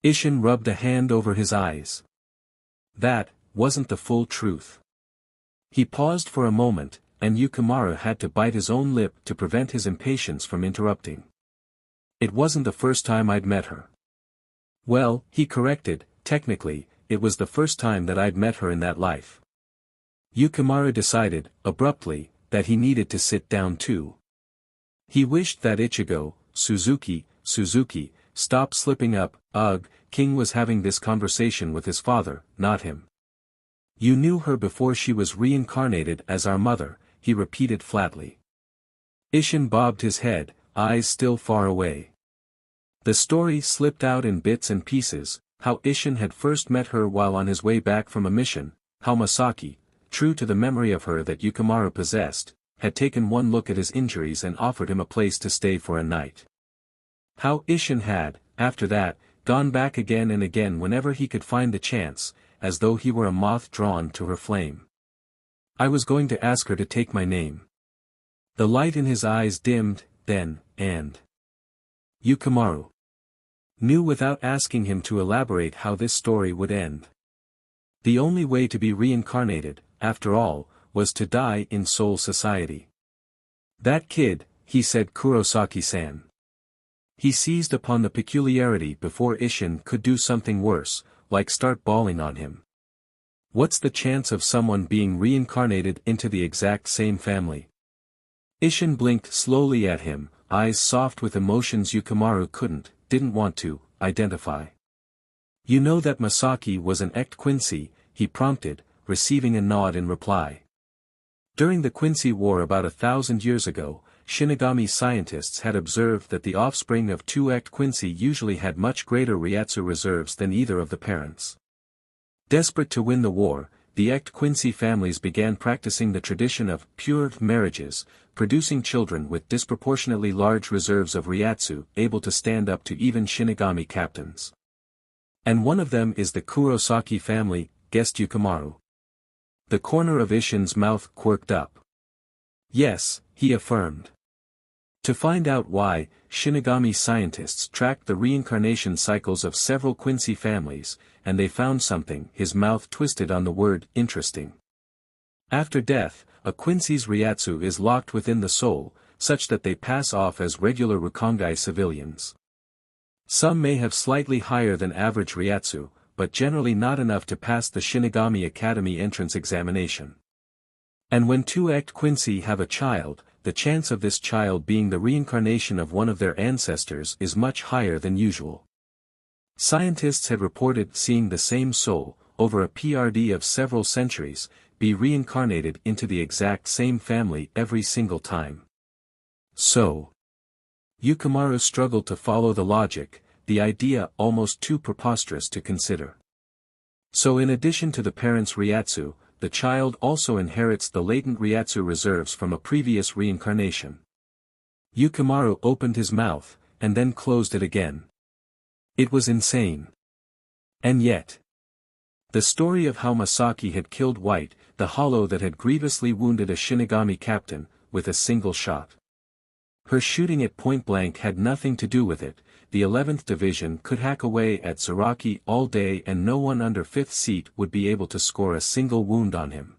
Isshin rubbed a hand over his eyes. That wasn't the full truth. He paused for a moment, and Yukimaru had to bite his own lip to prevent his impatience from interrupting. It wasn't the first time I'd met her. Well, he corrected, technically, it was the first time that I'd met her in that life. Yukimaru decided, abruptly, that he needed to sit down too. He wished that Ichigo, Suzuki, stopped slipping up. Ugh, King was having this conversation with his father, not him. You knew her before she was reincarnated as our mother, he repeated flatly. Isshin bobbed his head, eyes still far away. The story slipped out in bits and pieces, how Isshin had first met her while on his way back from a mission, how Masaki, true to the memory of her that Yukimaru possessed, had taken one look at his injuries and offered him a place to stay for a night. How Isshin had, after that, gone back again and again whenever he could find the chance, as though he were a moth drawn to her flame. I was going to ask her to take my name. The light in his eyes dimmed, then, and Yukimaru knew without asking him to elaborate how this story would end. The only way to be reincarnated, after all, was to die in Soul Society. That kid, he said Kurosaki-san. He seized upon the peculiarity before Isshin could do something worse, like start bawling on him. What's the chance of someone being reincarnated into the exact same family? Isshin blinked slowly at him, eyes soft with emotions Yukimaru didn't want to, identify. You know that Masaki was an Ect Quincy, he prompted, receiving a nod in reply. During the Quincy War about 1,000 years ago, Shinigami scientists had observed that the offspring of two Ect Quincy usually had much greater Ryatsu reserves than either of the parents. Desperate to win the war, the Ect Quincy families began practicing the tradition of pure marriages, producing children with disproportionately large reserves of Ryatsu able to stand up to even Shinigami captains. And one of them is the Kurosaki family, guessed Yukimaru. The corner of Isshin's mouth quirked up. Yes, he affirmed. To find out why, Shinigami scientists tracked the reincarnation cycles of several Quincy families, and they found something. His mouth twisted on the word interesting. After death, a Quincy's Ryatsu is locked within the soul, such that they pass off as regular Rukongai civilians. Some may have slightly higher than average Ryatsu, but generally not enough to pass the Shinigami Academy entrance examination. And when two Ect Quincy have a child, the chance of this child being the reincarnation of one of their ancestors is much higher than usual. Scientists had reported seeing the same soul, over a PRD of several centuries, be reincarnated into the exact same family every single time. So, Yukimaru struggled to follow the logic, the idea almost too preposterous to consider. So in addition to the parents' Ryatsu, the child also inherits the latent Ryatsu reserves from a previous reincarnation. Yukimaru opened his mouth, and then closed it again. It was insane. And yet, the story of how Masaki had killed White, the hollow that had grievously wounded a Shinigami captain, with a single shot. Her shooting at point blank had nothing to do with it. The 11th Division could hack away at Zaraki all day and no one under 5th seat would be able to score a single wound on him.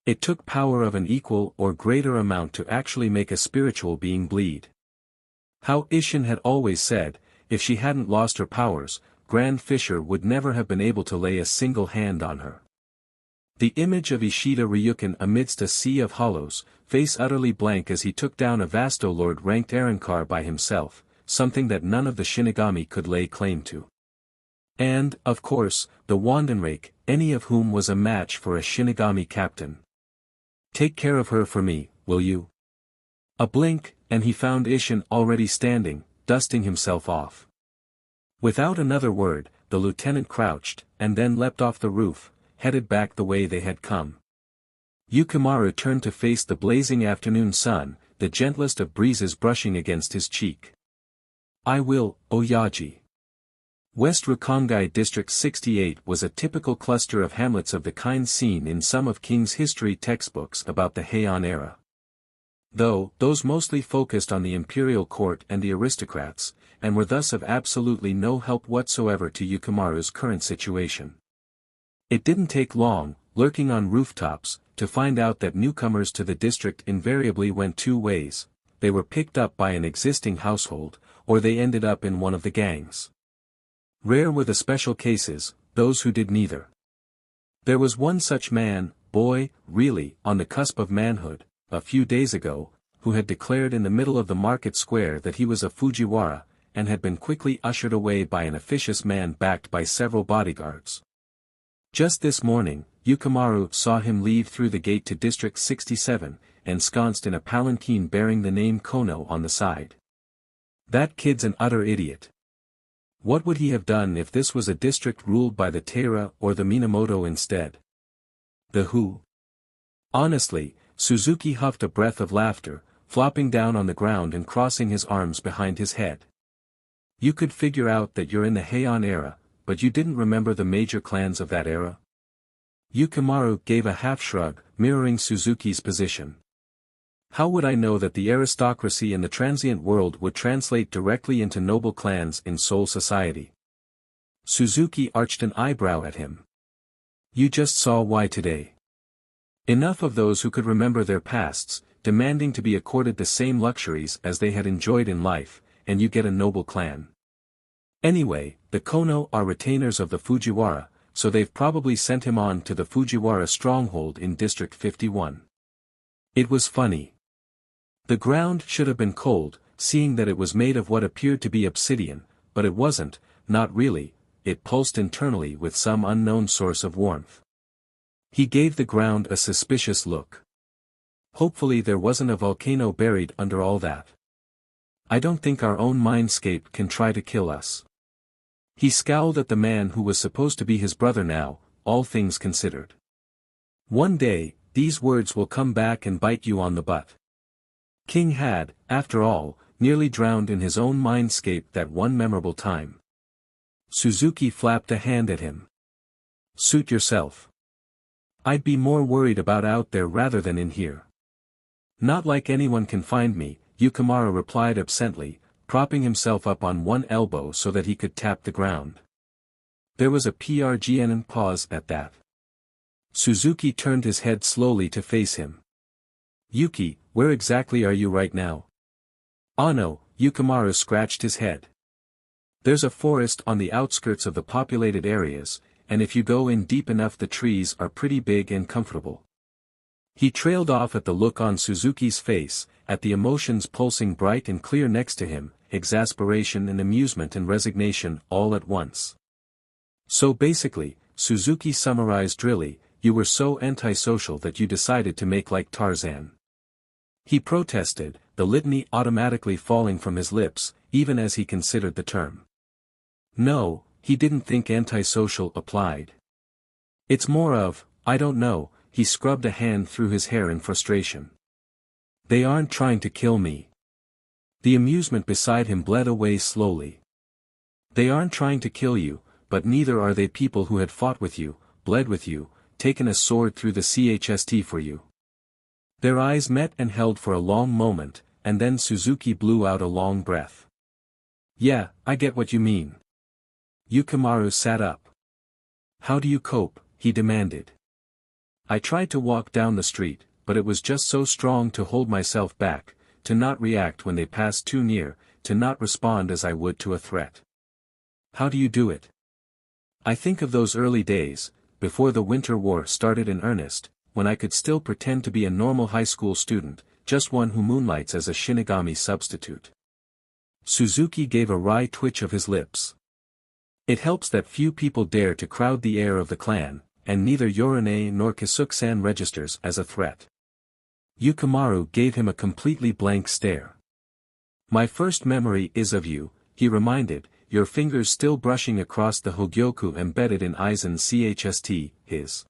It took power of an equal or greater amount to actually make a spiritual being bleed. How Isshin had always said, if she hadn't lost her powers, Grand Fisher would never have been able to lay a single hand on her. The image of Ishida Ryukin amidst a sea of hollows, face utterly blank as he took down a Vastolord-ranked Arankar by himself, something that none of the Shinigami could lay claim to. And, of course, the Wandenrake, any of whom was a match for a Shinigami captain. Take care of her for me, will you? A blink, and he found Isshin already standing, dusting himself off. Without another word, the lieutenant crouched, and then leapt off the roof, headed back the way they had come. Yukimaru turned to face the blazing afternoon sun, the gentlest of breezes brushing against his cheek. I will, Oyaji. West Rukongai District 68 was a typical cluster of hamlets of the kind seen in some of King's history textbooks about the Heian era. Though, those mostly focused on the imperial court and the aristocrats, and were thus of absolutely no help whatsoever to Yukimaru's current situation. It didn't take long, lurking on rooftops, to find out that newcomers to the district invariably went two ways: they were picked up by an existing household, or they ended up in one of the gangs. Rare were the special cases, those who did neither. There was one such man, boy, really, on the cusp of manhood, a few days ago, who had declared in the middle of the market square that he was a Fujiwara, and had been quickly ushered away by an officious man backed by several bodyguards. Just this morning, Yukimaru saw him leave through the gate to District 67, ensconced in a palanquin bearing the name Kono on the side. That kid's an utter idiot. What would he have done if this was a district ruled by the Taira or the Minamoto instead? The who? Honestly, Suzuki huffed a breath of laughter, flopping down on the ground and crossing his arms behind his head. You could figure out that you're in the Heian era, but you didn't remember the major clans of that era? Yukimaru gave a half-shrug, mirroring Suzuki's position. How would I know that the aristocracy in the transient world would translate directly into noble clans in Soul Society? Suzuki arched an eyebrow at him. You just saw why today. Enough of those who could remember their pasts, demanding to be accorded the same luxuries as they had enjoyed in life, and you get a noble clan. Anyway, the Kono are retainers of the Fujiwara, so they've probably sent him on to the Fujiwara stronghold in District 51. It was funny. The ground should have been cold, seeing that it was made of what appeared to be obsidian, but it wasn't, not really, it pulsed internally with some unknown source of warmth. He gave the ground a suspicious look. Hopefully there wasn't a volcano buried under all that. I don't think our own mindscape can try to kill us. He scowled at the man who was supposed to be his brother now, all things considered. One day, these words will come back and bite you on the butt. King had, after all, nearly drowned in his own mindscape that one memorable time. Suzuki flapped a hand at him. Suit yourself. I'd be more worried about out there rather than in here. Not like anyone can find me, Yukimaru replied absently, propping himself up on one elbow so that he could tap the ground. There was a PRGN pause at that. Suzuki turned his head slowly to face him. Yuki, where exactly are you right now? Ano, Yukimaru scratched his head. There's a forest on the outskirts of the populated areas, and if you go in deep enough the trees are pretty big and comfortable. He trailed off at the look on Suzuki's face, at the emotions pulsing bright and clear next to him, exasperation and amusement and resignation all at once. So basically, Suzuki summarized drily, you were so antisocial that you decided to make like Tarzan. He protested, the litany automatically falling from his lips, even as he considered the term. No, he didn't think antisocial applied. It's more of, I don't know, he scrubbed a hand through his hair in frustration. They aren't trying to kill me. The amusement beside him bled away slowly. They aren't trying to kill you, but neither are they people who had fought with you, bled with you, taken a sword through the chst for you. Their eyes met and held for a long moment, and then Suzuki blew out a long breath. Yeah, I get what you mean. Yukimaru sat up. How do you cope? He demanded. I tried to walk down the street, but it was just so strong to hold myself back, to not react when they passed too near, to not respond as I would to a threat. How do you do it? I think of those early days, before the Winter War started in earnest, when I could still pretend to be a normal high school student, just one who moonlights as a Shinigami substitute. Suzuki gave a wry twitch of his lips. It helps that few people dare to crowd the heir of the clan, and neither Yorine nor Kisuke-san registers as a threat. Yukimaru gave him a completely blank stare. My first memory is of you, he reminded, your fingers still brushing across the Hogyoku embedded in Aizen's chst, his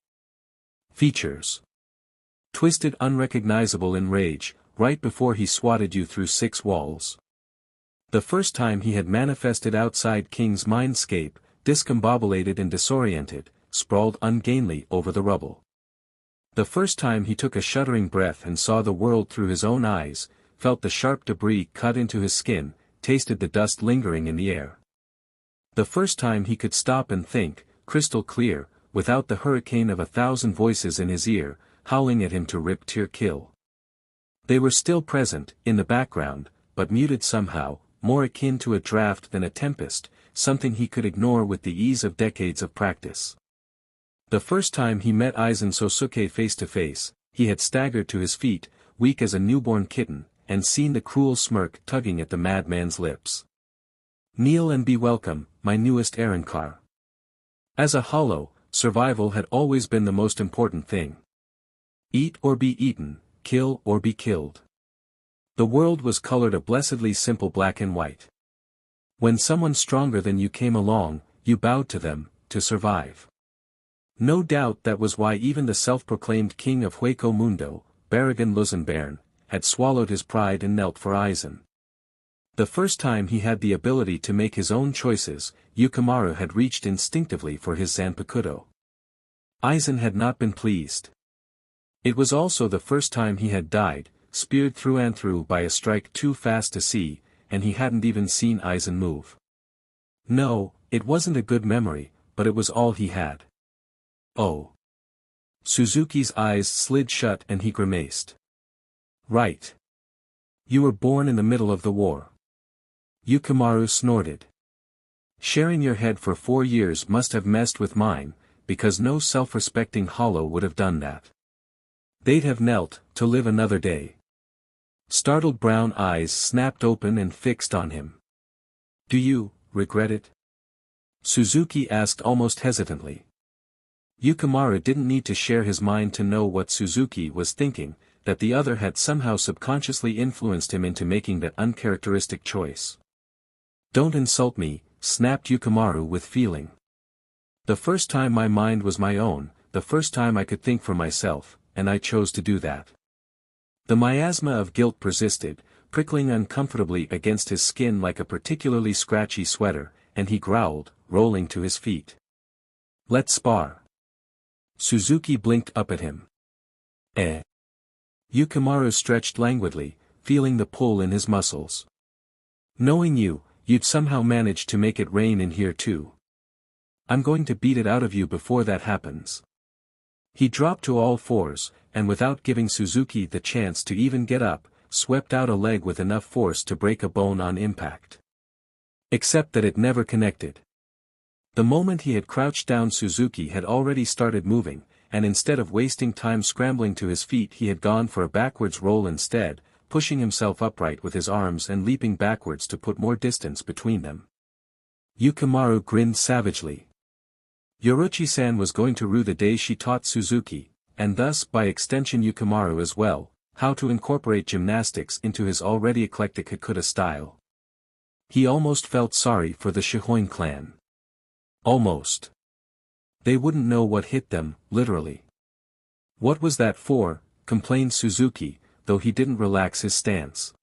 features. Twisted unrecognizable in rage, right before he swatted you through 6 walls. The first time he had manifested outside King's mindscape, discombobulated and disoriented, sprawled ungainly over the rubble. The first time he took a shuddering breath and saw the world through his own eyes, felt the sharp debris cut into his skin, tasted the dust lingering in the air. The first time he could stop and think, crystal clear, without the hurricane of 1,000 voices in his ear, howling at him to rip tear kill. They were still present, in the background, but muted somehow, more akin to a draft than a tempest, something he could ignore with the ease of decades of practice. The first time he met Aizen Sosuke face to face, he had staggered to his feet, weak as a newborn kitten, and seen the cruel smirk tugging at the madman's lips. Kneel and be welcome, my newest Aaronkar. As a hollow, survival had always been the most important thing. Eat or be eaten, kill or be killed. The world was colored a blessedly simple black and white. When someone stronger than you came along, you bowed to them, to survive. No doubt that was why even the self-proclaimed king of Hueco Mundo, Barragan Luzenbairn, had swallowed his pride and knelt for Aizen. The first time he had the ability to make his own choices, Yukimaru had reached instinctively for his Zanpakuto. Aizen had not been pleased. It was also the first time he had died, speared through and through by a strike too fast to see, and he hadn't even seen Aizen move. No, it wasn't a good memory, but it was all he had. Oh. Suzuki's eyes slid shut and he grimaced. Right. You were born in the middle of the war. Yukimaru snorted. Sharing your head for 4 years must have messed with mine, because no self-respecting hollow would have done that. They'd have knelt, to live another day. Startled brown eyes snapped open and fixed on him. Do you, regret it? Suzuki asked almost hesitantly. Yukimaru didn't need to share his mind to know what Suzuki was thinking, that the other had somehow subconsciously influenced him into making that uncharacteristic choice. Don't insult me, snapped Yukimaru with feeling. The first time my mind was my own, the first time I could think for myself, and I chose to do that. The miasma of guilt persisted, prickling uncomfortably against his skin like a particularly scratchy sweater, and he growled, rolling to his feet. Let's spar. Suzuki blinked up at him. Eh? Yukimaru stretched languidly, feeling the pull in his muscles. Knowing you, you'd somehow manage to make it rain in here too. I'm going to beat it out of you before that happens. He dropped to all fours, and without giving Suzuki the chance to even get up, swept out a leg with enough force to break a bone on impact. Except that it never connected. The moment he had crouched down, Suzuki had already started moving, and instead of wasting time scrambling to his feet he had gone for a backwards roll instead, pushing himself upright with his arms and leaping backwards to put more distance between them. Yukimaru grinned savagely. Yoruchi-san was going to rue the day she taught Suzuki, and thus by extension Yukimaru as well, how to incorporate gymnastics into his already eclectic Hakuta style. He almost felt sorry for the Shihoin clan. Almost. They wouldn't know what hit them, literally. What was that for, complained Suzuki, though he didn't relax his stance.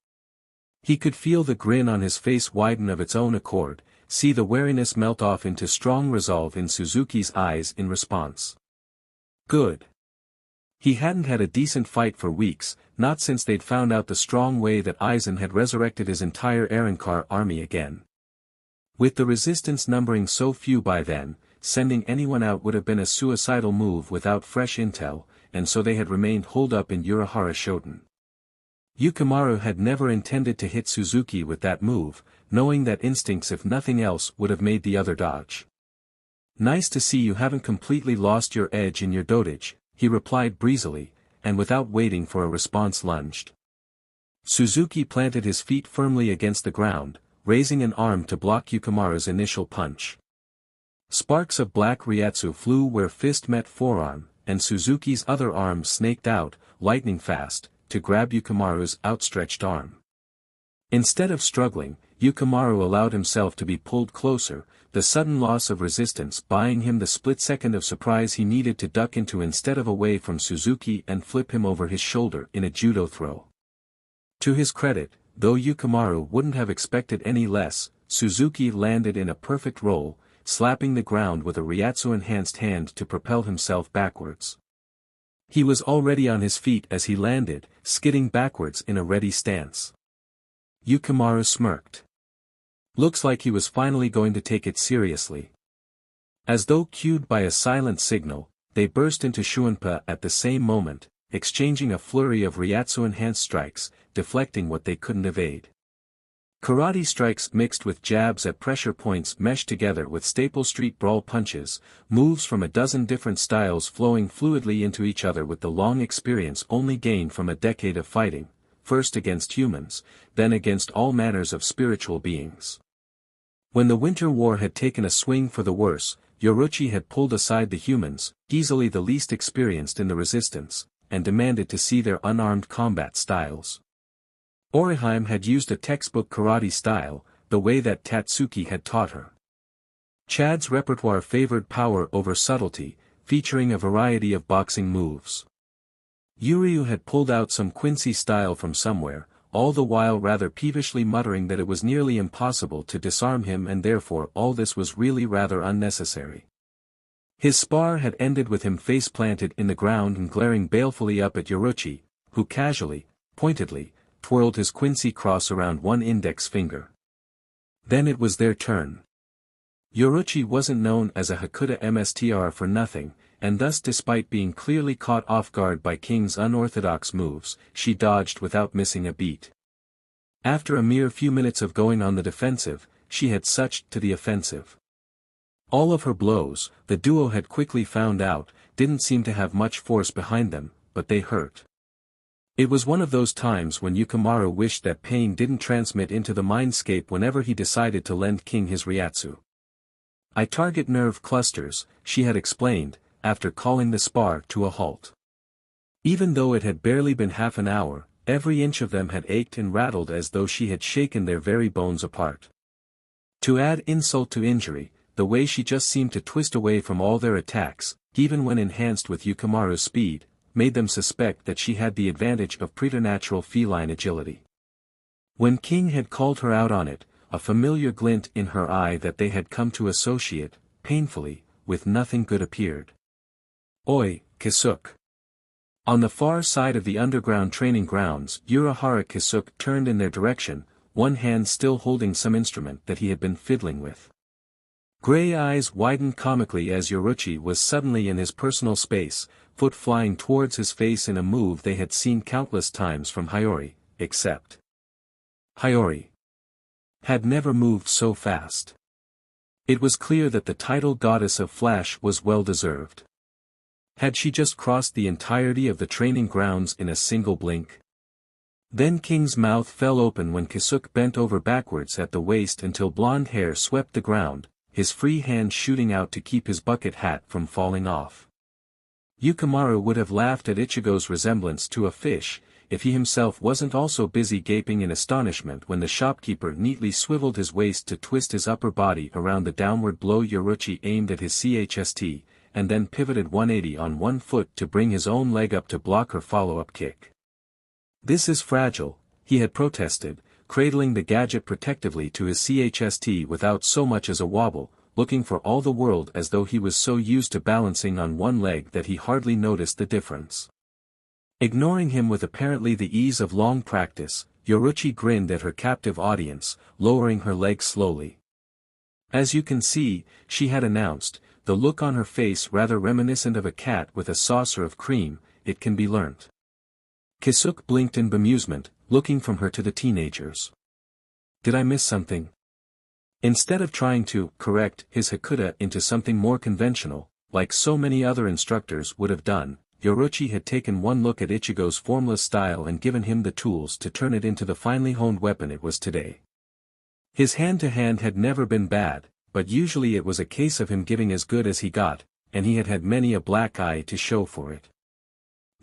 He could feel the grin on his face widen of its own accord, see the wariness melt off into strong resolve in Suzuki's eyes in response. Good. He hadn't had a decent fight for weeks, not since they'd found out the strong way that Aizen had resurrected his entire Arrancar army again. With the resistance numbering so few by then, sending anyone out would have been a suicidal move without fresh intel, and so they had remained holed up in Urahara Shoten. Yukimaru had never intended to hit Suzuki with that move, knowing that instincts if nothing else would have made the other dodge. Nice to see you haven't completely lost your edge in your dotage, he replied breezily, and without waiting for a response lunged. Suzuki planted his feet firmly against the ground, raising an arm to block Yukimaru's initial punch. Sparks of black Ryatsu flew where fist met forearm, and Suzuki's other arm snaked out, lightning fast, to grab Yukimaru's outstretched arm. Instead of struggling, Yukimaru allowed himself to be pulled closer, the sudden loss of resistance buying him the split second of surprise he needed to duck into instead of away from Suzuki and flip him over his shoulder in a judo throw. To his credit, though Yukimaru wouldn't have expected any less, Suzuki landed in a perfect roll, slapping the ground with a Ryatsu-enhanced hand to propel himself backwards. He was already on his feet as he landed, skidding backwards in a ready stance. Yukimaru smirked. Looks like he was finally going to take it seriously. As though cued by a silent signal, they burst into Shuanpa at the same moment, exchanging a flurry of Ryatsu-enhanced strikes, deflecting what they couldn't evade. Karate strikes mixed with jabs at pressure points meshed together with Staple Street Brawl punches, moves from a dozen different styles flowing fluidly into each other with the long experience only gained from a decade of fighting, first against humans, then against all manners of spiritual beings. When the Winter War had taken a swing for the worse, Yoruchi had pulled aside the humans, easily the least experienced in the resistance, and demanded to see their unarmed combat styles. Orihime had used a textbook karate style, the way that Tatsuki had taught her. Chad's repertoire favored power over subtlety, featuring a variety of boxing moves. Yuryu had pulled out some Quincy style from somewhere, all the while rather peevishly muttering that it was nearly impossible to disarm him and therefore all this was really rather unnecessary. His spar had ended with him face planted in the ground and glaring balefully up at Yoruchi, who casually, pointedly, twirled his Quincy cross around one index finger. Then it was their turn. Yoruchi wasn't known as a Hakuta MSTR for nothing, and thus despite being clearly caught off guard by King's unorthodox moves, she dodged without missing a beat. After a mere few minutes of going on the defensive, she had switched to the offensive. All of her blows, the duo had quickly found out, didn't seem to have much force behind them, but they hurt. It was one of those times when Yukimaru wished that pain didn't transmit into the mindscape whenever he decided to lend King his Ryatsu. I target nerve clusters, she had explained, after calling the spar to a halt. Even though it had barely been half an hour, every inch of them had ached and rattled as though she had shaken their very bones apart. To add insult to injury, the way she just seemed to twist away from all their attacks, even when enhanced with Yukimaru's speed, made them suspect that she had the advantage of preternatural feline agility. When King had called her out on it, a familiar glint in her eye that they had come to associate, painfully, with nothing good appeared. "Oi, Kisuke." On the far side of the underground training grounds, Urahara Kisuke turned in their direction, one hand still holding some instrument that he had been fiddling with. Gray eyes widened comically as Yoruchi was suddenly in his personal space, foot flying towards his face in a move they had seen countless times from Hiyori, except Hiyori had never moved so fast. It was clear that the title Goddess of Flash was well deserved. Had she just crossed the entirety of the training grounds in a single blink? Then King's mouth fell open when Kisuke bent over backwards at the waist until blonde hair swept the ground, his free hand shooting out to keep his bucket hat from falling off. Yukimaru would have laughed at Ichigo's resemblance to a fish, if he himself wasn't also busy gaping in astonishment when the shopkeeper neatly swiveled his waist to twist his upper body around the downward blow Yoruchi aimed at his CHST, and then pivoted 180 on one foot to bring his own leg up to block her follow-up kick. "This is fragile," he had protested, cradling the gadget protectively to his CHST without so much as a wobble, looking for all the world as though he was so used to balancing on one leg that he hardly noticed the difference. Ignoring him with apparently the ease of long practice, Yoruchi grinned at her captive audience, lowering her leg slowly. "As you can see," she had announced, the look on her face rather reminiscent of a cat with a saucer of cream, "it can be learnt." Kisuke blinked in bemusement, looking from her to the teenagers. "Did I miss something?" Instead of trying to correct his Hakuda into something more conventional, like so many other instructors would have done, Yoruchi had taken one look at Ichigo's formless style and given him the tools to turn it into the finely honed weapon it was today. His hand-to-hand had never been bad, but usually it was a case of him giving as good as he got, and he had had many a black eye to show for it.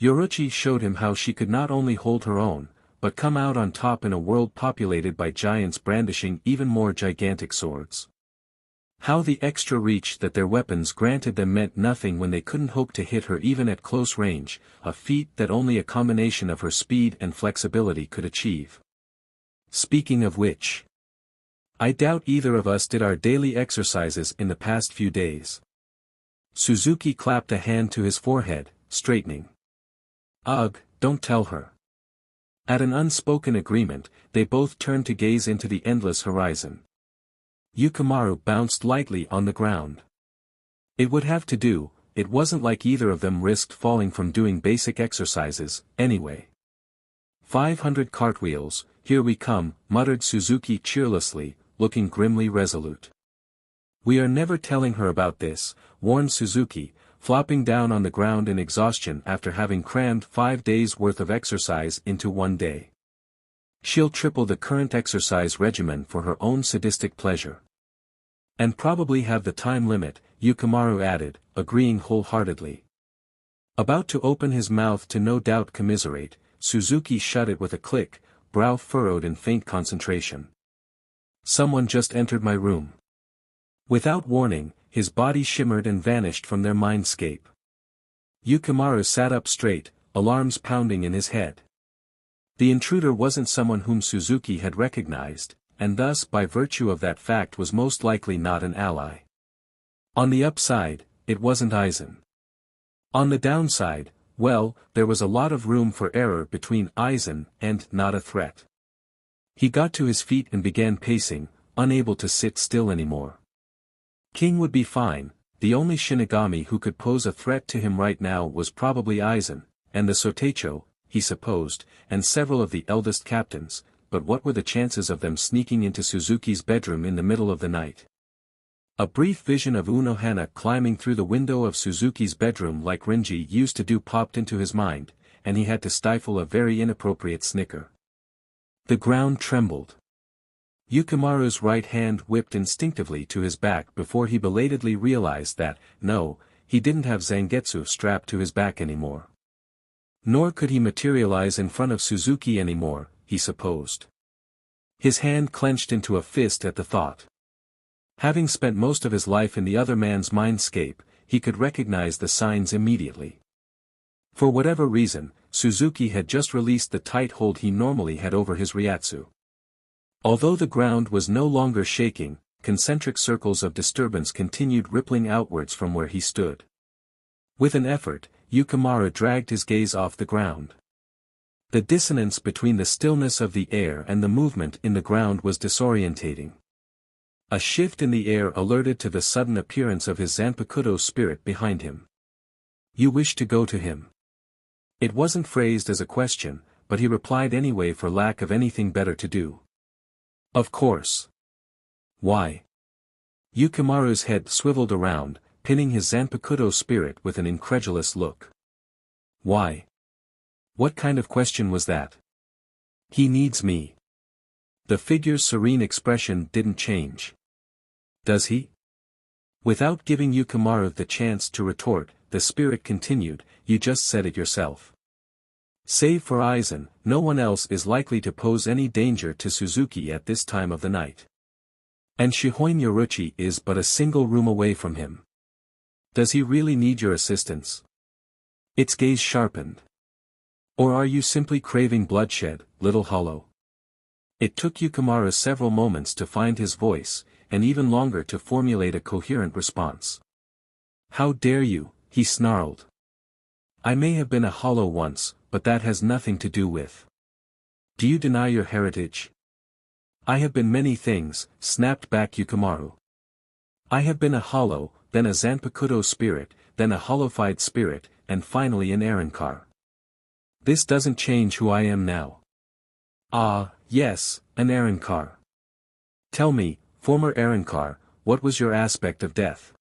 Yoruchi showed him how she could not only hold her own, but come out on top in a world populated by giants brandishing even more gigantic swords. How the extra reach that their weapons granted them meant nothing when they couldn't hope to hit her even at close range, a feat that only a combination of her speed and flexibility could achieve. Speaking of which, I doubt either of us did our daily exercises in the past few days. Suzuki clapped a hand to his forehead, straightening. Ugh, don't tell her. At an unspoken agreement, they both turned to gaze into the endless horizon. Yukimaru bounced lightly on the ground. It would have to do, it wasn't like either of them risked falling from doing basic exercises, anyway. 500 cartwheels, here we come, muttered Suzuki cheerlessly, looking grimly resolute. We are never telling her about this, warned Suzuki, flopping down on the ground in exhaustion after having crammed 5 days' worth of exercise into one day. She'll triple the current exercise regimen for her own sadistic pleasure. And probably have the time limit, Yukimaru added, agreeing wholeheartedly. About to open his mouth to no doubt commiserate, Suzuki shut it with a click, brow furrowed in faint concentration. Someone just entered my room. Without warning, his body shimmered and vanished from their mindscape. Yukimaru sat up straight, alarms pounding in his head. The intruder wasn't someone whom Suzuki had recognized, and thus by virtue of that fact was most likely not an ally. On the upside, it wasn't Aizen. On the downside, well, there was a lot of room for error between Aizen and not a threat. He got to his feet and began pacing, unable to sit still anymore. King would be fine, the only Shinigami who could pose a threat to him right now was probably Aizen, and the Sotecho, he supposed, and several of the eldest captains, but what were the chances of them sneaking into Suzuki's bedroom in the middle of the night? A brief vision of Unohana climbing through the window of Suzuki's bedroom like Rinji used to do popped into his mind, and he had to stifle a very inappropriate snicker. The ground trembled. Yukimaru's right hand whipped instinctively to his back before he belatedly realized that, no, he didn't have Zangetsu strapped to his back anymore. Nor could he materialize in front of Suzuki anymore, he supposed. His hand clenched into a fist at the thought. Having spent most of his life in the other man's mindscape, he could recognize the signs immediately. For whatever reason, Suzuki had just released the tight hold he normally had over his Ryatsu. Although the ground was no longer shaking, concentric circles of disturbance continued rippling outwards from where he stood. With an effort, Yukimaru dragged his gaze off the ground. The dissonance between the stillness of the air and the movement in the ground was disorientating. A shift in the air alerted to the sudden appearance of his Zanpakuto spirit behind him. "You wish to go to him?" It wasn't phrased as a question, but he replied anyway for lack of anything better to do. "Of course." "Why?" Yukimaru's head swiveled around, pinning his Zanpakuto spirit with an incredulous look. "Why? What kind of question was that?" "He needs me." The figure's serene expression didn't change. "Does he?" Without giving Yukimaru the chance to retort, the spirit continued, "You just said it yourself. Save for Aizen, no one else is likely to pose any danger to Suzuki at this time of the night. And Shihoin Yoruchi is but a single room away from him. Does he really need your assistance?" Its gaze sharpened. "Or are you simply craving bloodshed, little hollow?" It took Yukimaru several moments to find his voice, and even longer to formulate a coherent response. "How dare you," he snarled. "I may have been a hollow once, but that has nothing to do with. Do you deny your heritage?" "I have been many things," snapped back Yukimaru. "I have been a hollow, then a Zanpakuto spirit, then a hollowified spirit, and finally an Arankar. This doesn't change who I am now." "Ah, yes, an Arankar. Tell me, former Arankar, what was your aspect of death?"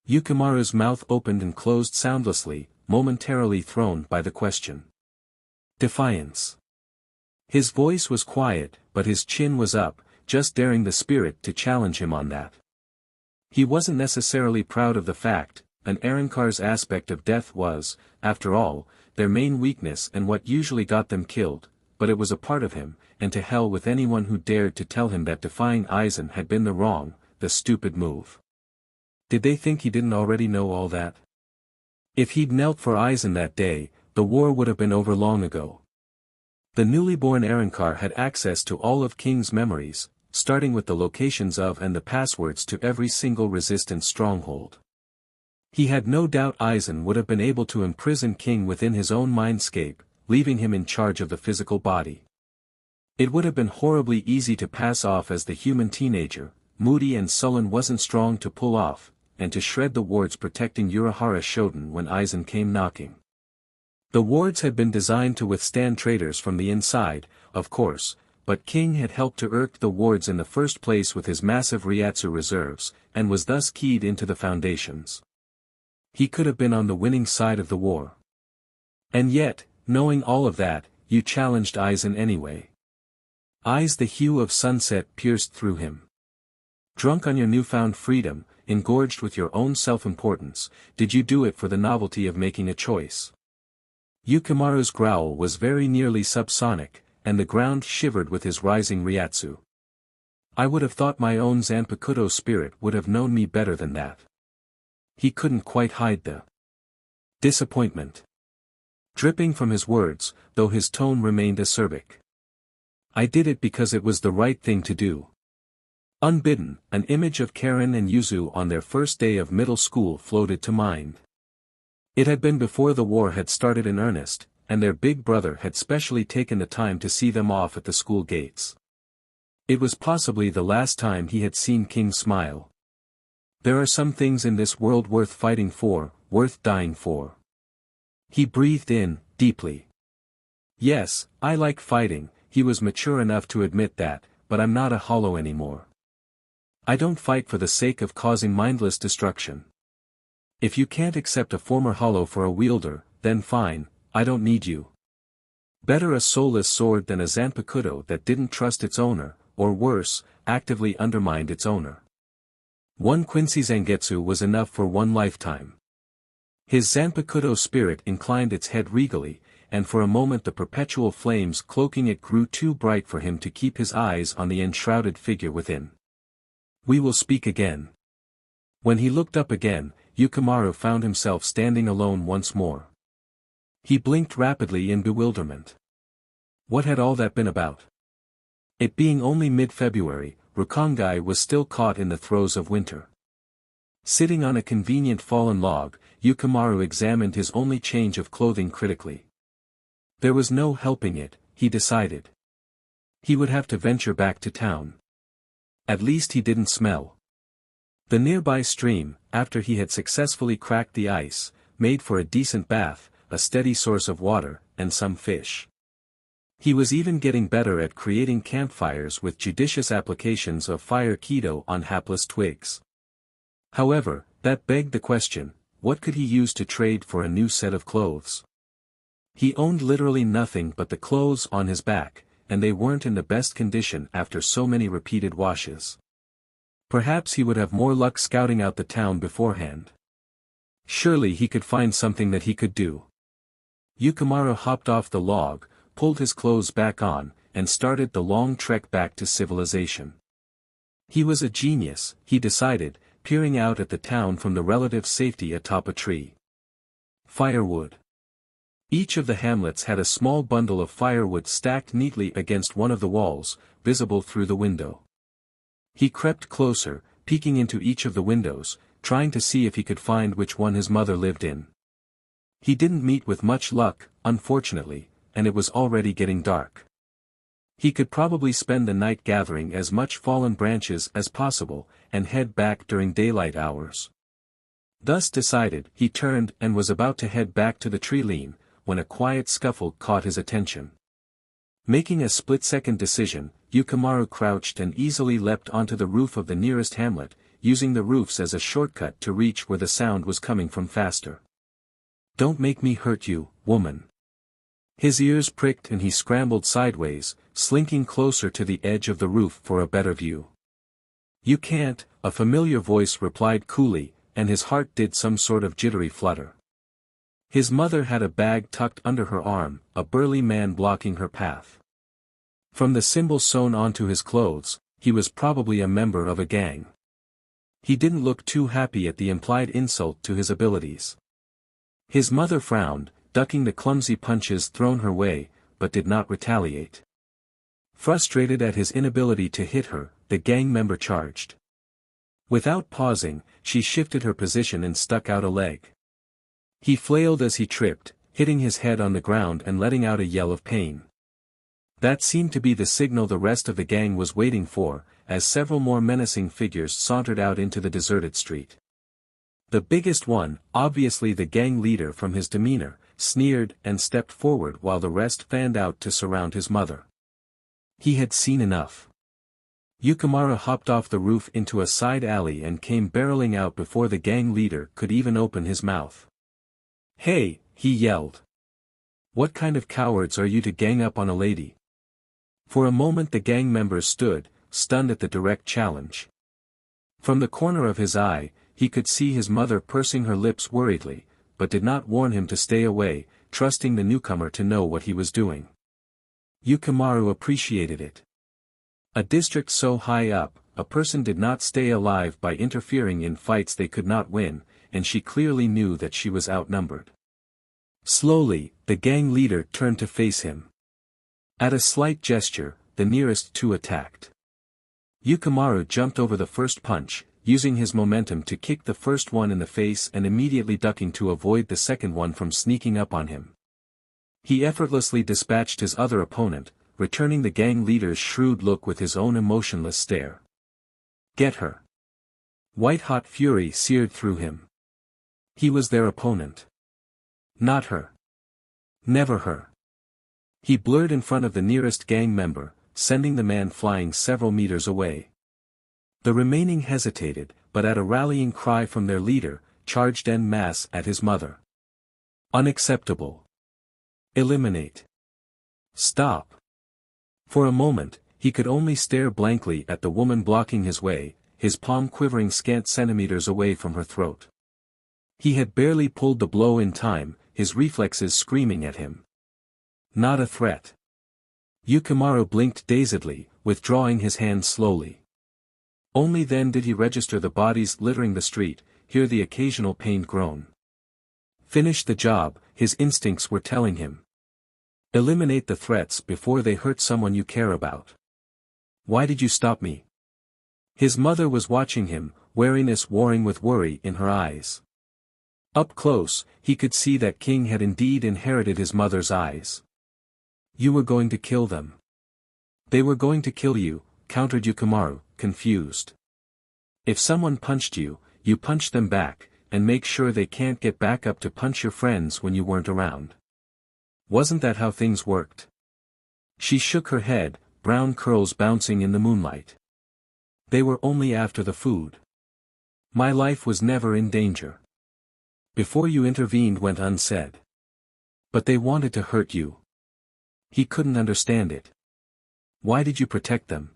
Yukimaru's mouth opened and closed soundlessly, momentarily thrown by the question. Defiance. His voice was quiet, but his chin was up, just daring the spirit to challenge him on that. He wasn't necessarily proud of the fact, an Arankar's aspect of death was, after all, their main weakness and what usually got them killed, but it was a part of him, and to hell with anyone who dared to tell him that defying Aizen had been the stupid move. Did they think he didn't already know all that? If he'd knelt for Aizen that day, the war would have been over long ago. The newly born Arankar had access to all of King's memories, starting with the locations of and the passwords to every single resistance stronghold. He had no doubt Aizen would have been able to imprison King within his own mindscape, leaving him in charge of the physical body. It would have been horribly easy to pass off as the human teenager, moody and sullen wasn't strong to pull off, and to shred the wards protecting Urahara Shoten when Aizen came knocking. The wards had been designed to withstand traitors from the inside, of course, but King had helped to irk the wards in the first place with his massive Ryatsu reserves, and was thus keyed into the foundations. He could have been on the winning side of the war. And yet, knowing all of that, you challenged Aizen anyway. Eyes the hue of sunset pierced through him. Drunk on your newfound freedom, engorged with your own self-importance, did you do it for the novelty of making a choice? Yukimaru's growl was very nearly subsonic, and the ground shivered with his rising Ryatsu. I would have thought my own Zanpakuto spirit would have known me better than that. He couldn't quite hide the disappointment dripping from his words, though his tone remained acerbic. I did it because it was the right thing to do. Unbidden, an image of Karen and Yuzu on their first day of middle school floated to mind. It had been before the war had started in earnest, and their big brother had specially taken the time to see them off at the school gates. It was possibly the last time he had seen King smile. There are some things in this world worth fighting for, worth dying for. He breathed in, deeply. Yes, I like fighting, he was mature enough to admit that, but I'm not a hollow anymore. I don't fight for the sake of causing mindless destruction. If you can't accept a former hollow for a wielder, then fine, I don't need you. Better a soulless sword than a Zanpakuto that didn't trust its owner, or worse, actively undermined its owner. One Quincy Zangetsu was enough for one lifetime. His Zanpakuto spirit inclined its head regally, and for a moment the perpetual flames cloaking it grew too bright for him to keep his eyes on the enshrouded figure within. We will speak again. When he looked up again, Yukimaru found himself standing alone once more. He blinked rapidly in bewilderment. What had all that been about? It being only mid-February, Rukongai was still caught in the throes of winter. Sitting on a convenient fallen log, Yukimaru examined his only change of clothing critically. There was no helping it, he decided. He would have to venture back to town. At least he didn't smell. The nearby stream, after he had successfully cracked the ice, made for a decent bath, a steady source of water, and some fish. He was even getting better at creating campfires with judicious applications of fire keto on hapless twigs. However, that begged the question, what could he use to trade for a new set of clothes? He owned literally nothing but the clothes on his back, and they weren't in the best condition after so many repeated washes. Perhaps he would have more luck scouting out the town beforehand. Surely he could find something that he could do. Yukimaru hopped off the log, pulled his clothes back on, and started the long trek back to civilization. He was a genius, he decided, peering out at the town from the relative safety atop a tree. Firewood. Each of the hamlets had a small bundle of firewood stacked neatly against one of the walls, visible through the window. He crept closer, peeking into each of the windows, trying to see if he could find which one his mother lived in. He didn't meet with much luck, unfortunately, and it was already getting dark. He could probably spend the night gathering as much fallen branches as possible, and head back during daylight hours. Thus decided, he turned and was about to head back to the tree line, when a quiet scuffle caught his attention. Making a split-second decision, Yukimaru crouched and easily leapt onto the roof of the nearest hamlet, using the roofs as a shortcut to reach where the sound was coming from faster. "Don't make me hurt you, woman." His ears pricked and he scrambled sideways, slinking closer to the edge of the roof for a better view. "You can't," a familiar voice replied coolly, and his heart did some sort of jittery flutter. His mother had a bag tucked under her arm, a burly man blocking her path. From the symbol sewn onto his clothes, he was probably a member of a gang. He didn't look too happy at the implied insult to his abilities. His mother frowned, ducking the clumsy punches thrown her way, but did not retaliate. Frustrated at his inability to hit her, the gang member charged. Without pausing, she shifted her position and stuck out a leg. He flailed as he tripped, hitting his head on the ground and letting out a yell of pain. That seemed to be the signal the rest of the gang was waiting for, as several more menacing figures sauntered out into the deserted street. The biggest one, obviously the gang leader from his demeanor, sneered and stepped forward while the rest fanned out to surround his mother. He had seen enough. Yukimaru hopped off the roof into a side alley and came barreling out before the gang leader could even open his mouth. "Hey," he yelled. "What kind of cowards are you to gang up on a lady?" For a moment the gang members stood, stunned at the direct challenge. From the corner of his eye, he could see his mother pursing her lips worriedly, but did not warn him to stay away, trusting the newcomer to know what he was doing. Yukimaru appreciated it. A district so high up, a person did not stay alive by interfering in fights they could not win, and she clearly knew that she was outnumbered. Slowly, the gang leader turned to face him. At a slight gesture, the nearest two attacked. Yukimaru jumped over the first punch, using his momentum to kick the first one in the face and immediately ducking to avoid the second one from sneaking up on him. He effortlessly dispatched his other opponent, returning the gang leader's shrewd look with his own emotionless stare. "Get her." White-hot fury seared through him. He was their opponent. Not her. Never her. He blurred in front of the nearest gang member, sending the man flying several meters away. The remaining hesitated, but at a rallying cry from their leader, charged en masse at his mother. Unacceptable. Eliminate. Stop. For a moment, he could only stare blankly at the woman blocking his way, his palm quivering scant centimeters away from her throat. He had barely pulled the blow in time, his reflexes screaming at him. Not a threat. Yukimaru blinked dazedly, withdrawing his hand slowly. Only then did he register the bodies littering the street, hear the occasional pained groan. Finish the job, his instincts were telling him. Eliminate the threats before they hurt someone you care about. Why did you stop me? His mother was watching him, wariness warring with worry in her eyes. Up close, he could see that King had indeed inherited his mother's eyes. You were going to kill them. They were going to kill you, countered Yukimaru, confused. If someone punched you, you punch them back, and make sure they can't get back up to punch your friends when you weren't around. Wasn't that how things worked? She shook her head, brown curls bouncing in the moonlight. They were only after the food. My life was never in danger. Before you intervened went unsaid. But they wanted to hurt you. He couldn't understand it. Why did you protect them?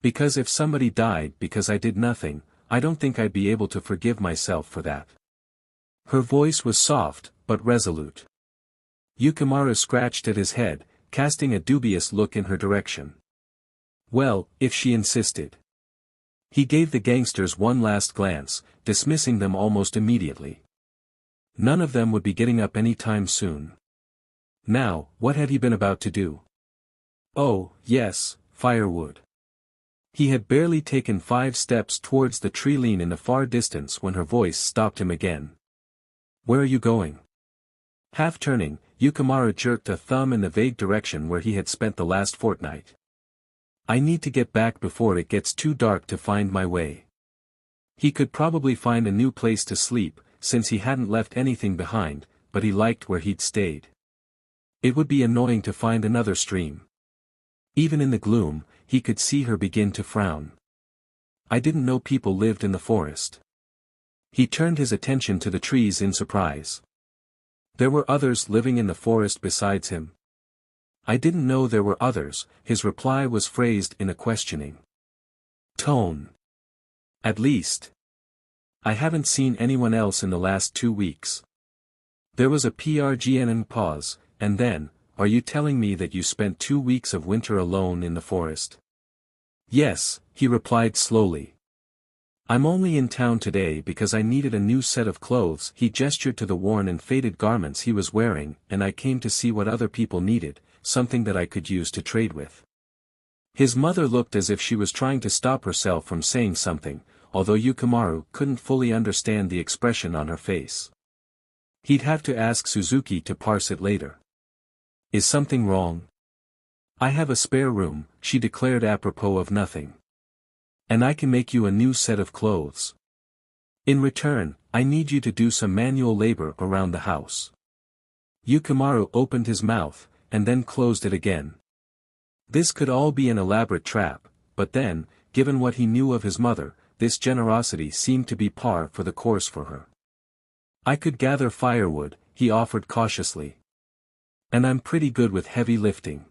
Because if somebody died because I did nothing, I don't think I'd be able to forgive myself for that. Her voice was soft, but resolute. Yukimaru scratched at his head, casting a dubious look in her direction. Well, if she insisted. He gave the gangsters one last glance, dismissing them almost immediately. None of them would be getting up any time soon. Now, what had he been about to do? Oh, yes, firewood. He had barely taken 5 steps towards the tree lean in the far distance when her voice stopped him again. Where are you going? Half turning, Yukimaru jerked a thumb in the vague direction where he had spent the last fortnight. I need to get back before it gets too dark to find my way. He could probably find a new place to sleep, since he hadn't left anything behind, but he liked where he'd stayed. It would be annoying to find another stream. Even in the gloom, he could see her begin to frown. I didn't know people lived in the forest. He turned his attention to the trees in surprise. There were others living in the forest besides him. I didn't know there were others, his reply was phrased in a questioning tone. At least. I haven't seen anyone else in the last 2 weeks. There was a prgnn pause, and then, are you telling me that you spent 2 weeks of winter alone in the forest? Yes, he replied slowly. I'm only in town today because I needed a new set of clothes. He gestured to the worn and faded garments he was wearing, and I came to see what other people needed, something that I could use to trade with. His mother looked as if she was trying to stop herself from saying something, although Yukimaru couldn't fully understand the expression on her face. He'd have to ask Suzuki to parse it later. Is something wrong? I have a spare room, she declared apropos of nothing. And I can make you a new set of clothes. In return, I need you to do some manual labor around the house. Yukimaru opened his mouth, and then closed it again. This could all be an elaborate trap, but then, given what he knew of his mother, this generosity seemed to be par for the course for her. I could gather firewood, he offered cautiously. And I'm pretty good with heavy lifting.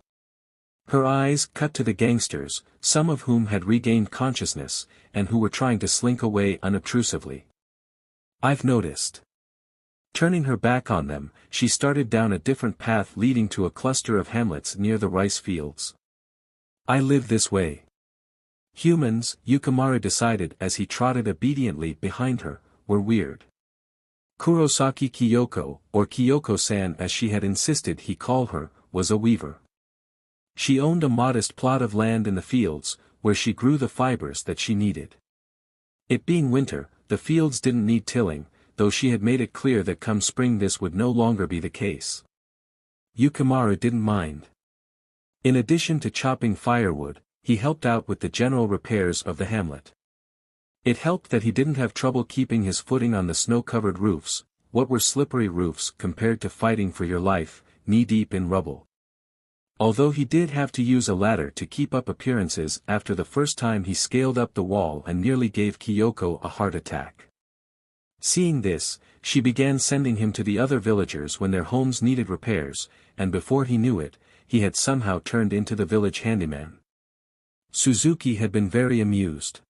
Her eyes cut to the gangsters, some of whom had regained consciousness, and who were trying to slink away unobtrusively. I've noticed. Turning her back on them, she started down a different path leading to a cluster of hamlets near the rice fields. I live this way. Humans, Yukimaru decided as he trotted obediently behind her, were weird. Kurosaki Kyoko, or Kyoko-san as she had insisted he call her, was a weaver. She owned a modest plot of land in the fields, where she grew the fibers that she needed. It being winter, the fields didn't need tilling, though she had made it clear that come spring this would no longer be the case. Yukimaru didn't mind. In addition to chopping firewood, he helped out with the general repairs of the hamlet. It helped that he didn't have trouble keeping his footing on the snow-covered roofs. What were slippery roofs compared to fighting for your life, knee-deep in rubble? Although he did have to use a ladder to keep up appearances after the first time he scaled up the wall and nearly gave Kyoko a heart attack. Seeing this, she began sending him to the other villagers when their homes needed repairs, and before he knew it, he had somehow turned into the village handyman. Suzuki had been very amused.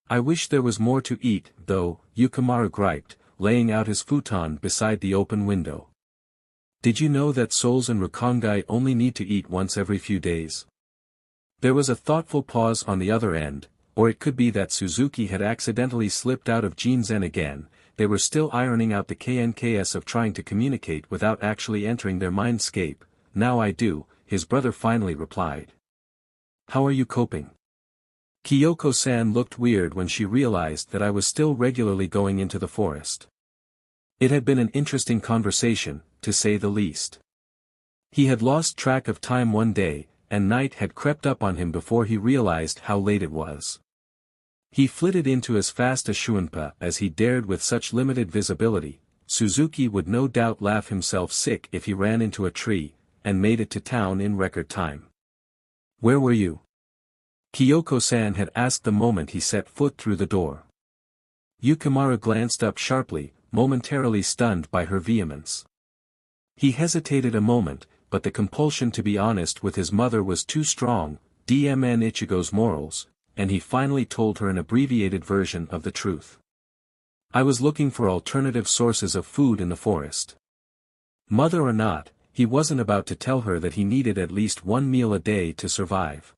"I wish there was more to eat, though," Yukimaru griped, laying out his futon beside the open window. "Did you know that souls in Rukongai only need to eat once every few days?" There was a thoughtful pause on the other end, or it could be that Suzuki had accidentally slipped out of Jinzen again. They were still ironing out the KNKS of trying to communicate without actually entering their mindscape. "Now I do," his brother finally replied. "How are you coping?" Kyoko-san looked weird when she realized that I was still regularly going into the forest. It had been an interesting conversation, to say the least. He had lost track of time one day, and night had crept up on him before he realized how late it was. He flitted into as fast a Shuunpa as he dared with such limited visibility. Suzuki would no doubt laugh himself sick if he ran into a tree, and made it to town in record time. "Where were you?" Kyoko-san had asked the moment he set foot through the door. Yukimaru glanced up sharply, momentarily stunned by her vehemence. He hesitated a moment, but the compulsion to be honest with his mother was too strong, DMN Ichigo's morals, and he finally told her an abbreviated version of the truth. "I was looking for alternative sources of food in the forest." Mother or not, he wasn't about to tell her that he needed at least one meal a day to survive.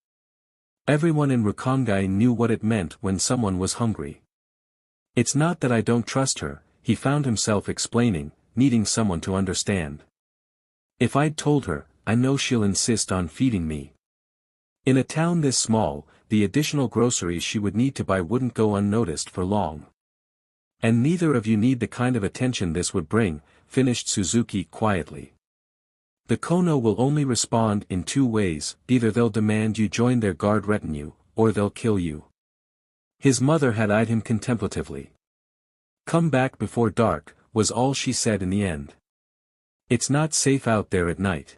Everyone in Rukongai knew what it meant when someone was hungry. "It's not that I don't trust her," he found himself explaining, needing someone to understand. "If I'd told her, I know she'll insist on feeding me." In a town this small, the additional groceries she would need to buy wouldn't go unnoticed for long. "And neither of you need the kind of attention this would bring," finished Suzuki quietly. "The Kono will only respond in two ways: either they'll demand you join their guard retinue, or they'll kill you." His mother had eyed him contemplatively. "Come back before dark," was all she said in the end. "It's not safe out there at night."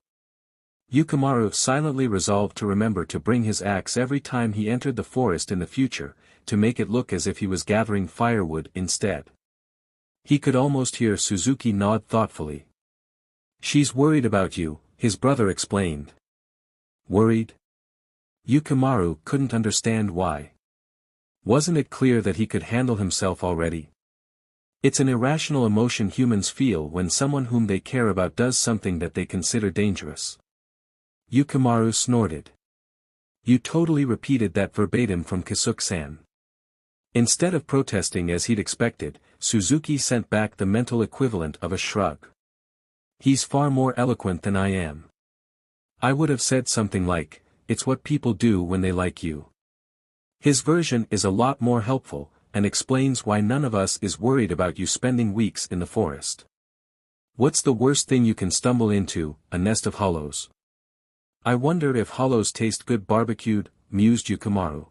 Yukimaru silently resolved to remember to bring his axe every time he entered the forest in the future, to make it look as if he was gathering firewood instead. He could almost hear Suzuki nod thoughtfully. "She's worried about you," his brother explained. Worried? Yukimaru couldn't understand why. Wasn't it clear that he could handle himself already? It's an irrational emotion humans feel when someone whom they care about does something that they consider dangerous. Yukimaru snorted. "You totally repeated that verbatim from Kisuke-san." Instead of protesting as he'd expected, Suzuki sent back the mental equivalent of a shrug. "He's far more eloquent than I am. I would have said something like, 'It's what people do when they like you.' His version is a lot more helpful, and explains why none of us is worried about you spending weeks in the forest. What's the worst thing you can stumble into? A nest of hollows." "I wonder if hollows taste good barbecued," mused Yukimaru.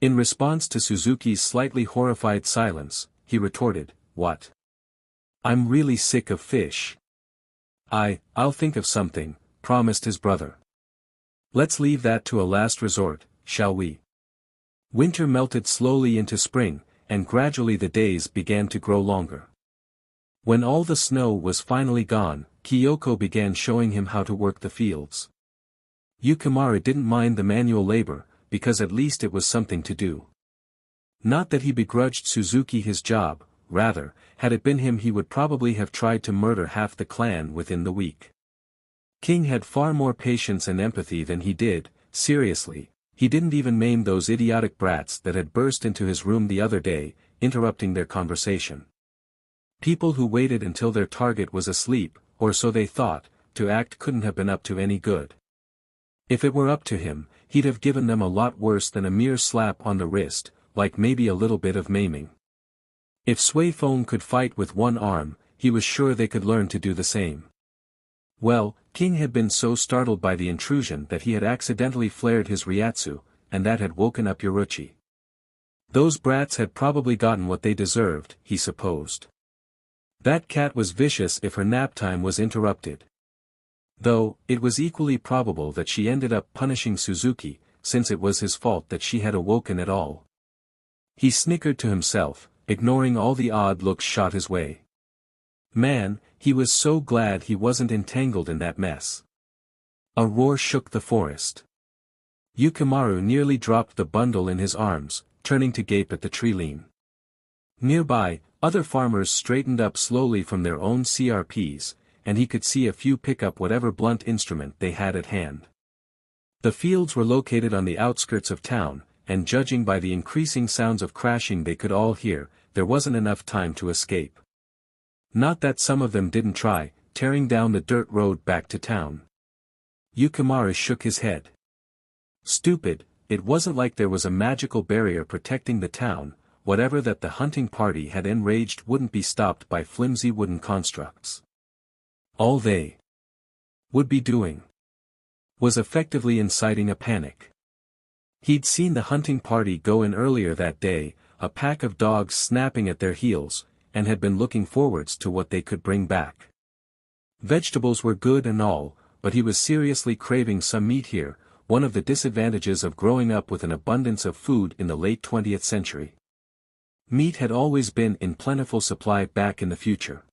In response to Suzuki's slightly horrified silence, he retorted, "What? I'm really sick of fish." I'll think of something," promised his brother. "Let's leave that to a last resort, shall we?" Winter melted slowly into spring, and gradually the days began to grow longer. When all the snow was finally gone, Kyoko began showing him how to work the fields. Yukimaru didn't mind the manual labor, because at least it was something to do. Not that he begrudged Suzuki his job, rather, had it been him he would probably have tried to murder half the clan within the week. King had far more patience and empathy than he did. Seriously, he didn't even maim those idiotic brats that had burst into his room the other day, interrupting their conversation. People who waited until their target was asleep, or so they thought, to act couldn't have been up to any good. If it were up to him, he'd have given them a lot worse than a mere slap on the wrist, like maybe a little bit of maiming. If Sui Feng could fight with one arm, he was sure they could learn to do the same. Well, King had been so startled by the intrusion that he had accidentally flared his Ryatsu, and that had woken up Yoruchi. Those brats had probably gotten what they deserved, he supposed. That cat was vicious if her nap time was interrupted. Though, it was equally probable that she ended up punishing Suzuki, since it was his fault that she had awoken at all. He snickered to himself, ignoring all the odd looks shot his way. Man, he was so glad he wasn't entangled in that mess. A roar shook the forest. Yukimaru nearly dropped the bundle in his arms, turning to gape at the tree lean. Nearby, other farmers straightened up slowly from their own CRPs, and he could see a few pick up whatever blunt instrument they had at hand. The fields were located on the outskirts of town, and judging by the increasing sounds of crashing they could all hear, there wasn't enough time to escape. Not that some of them didn't try, tearing down the dirt road back to town. Yukimaru shook his head. Stupid, it wasn't like there was a magical barrier protecting the town, whatever that the hunting party had enraged wouldn't be stopped by flimsy wooden constructs. All they would be doing was effectively inciting a panic. He'd seen the hunting party go in earlier that day, a pack of dogs snapping at their heels, and had been looking forwards to what they could bring back. Vegetables were good and all, but he was seriously craving some meat here, one of the disadvantages of growing up with an abundance of food in the late 20th century. Meat had always been in plentiful supply back in the future.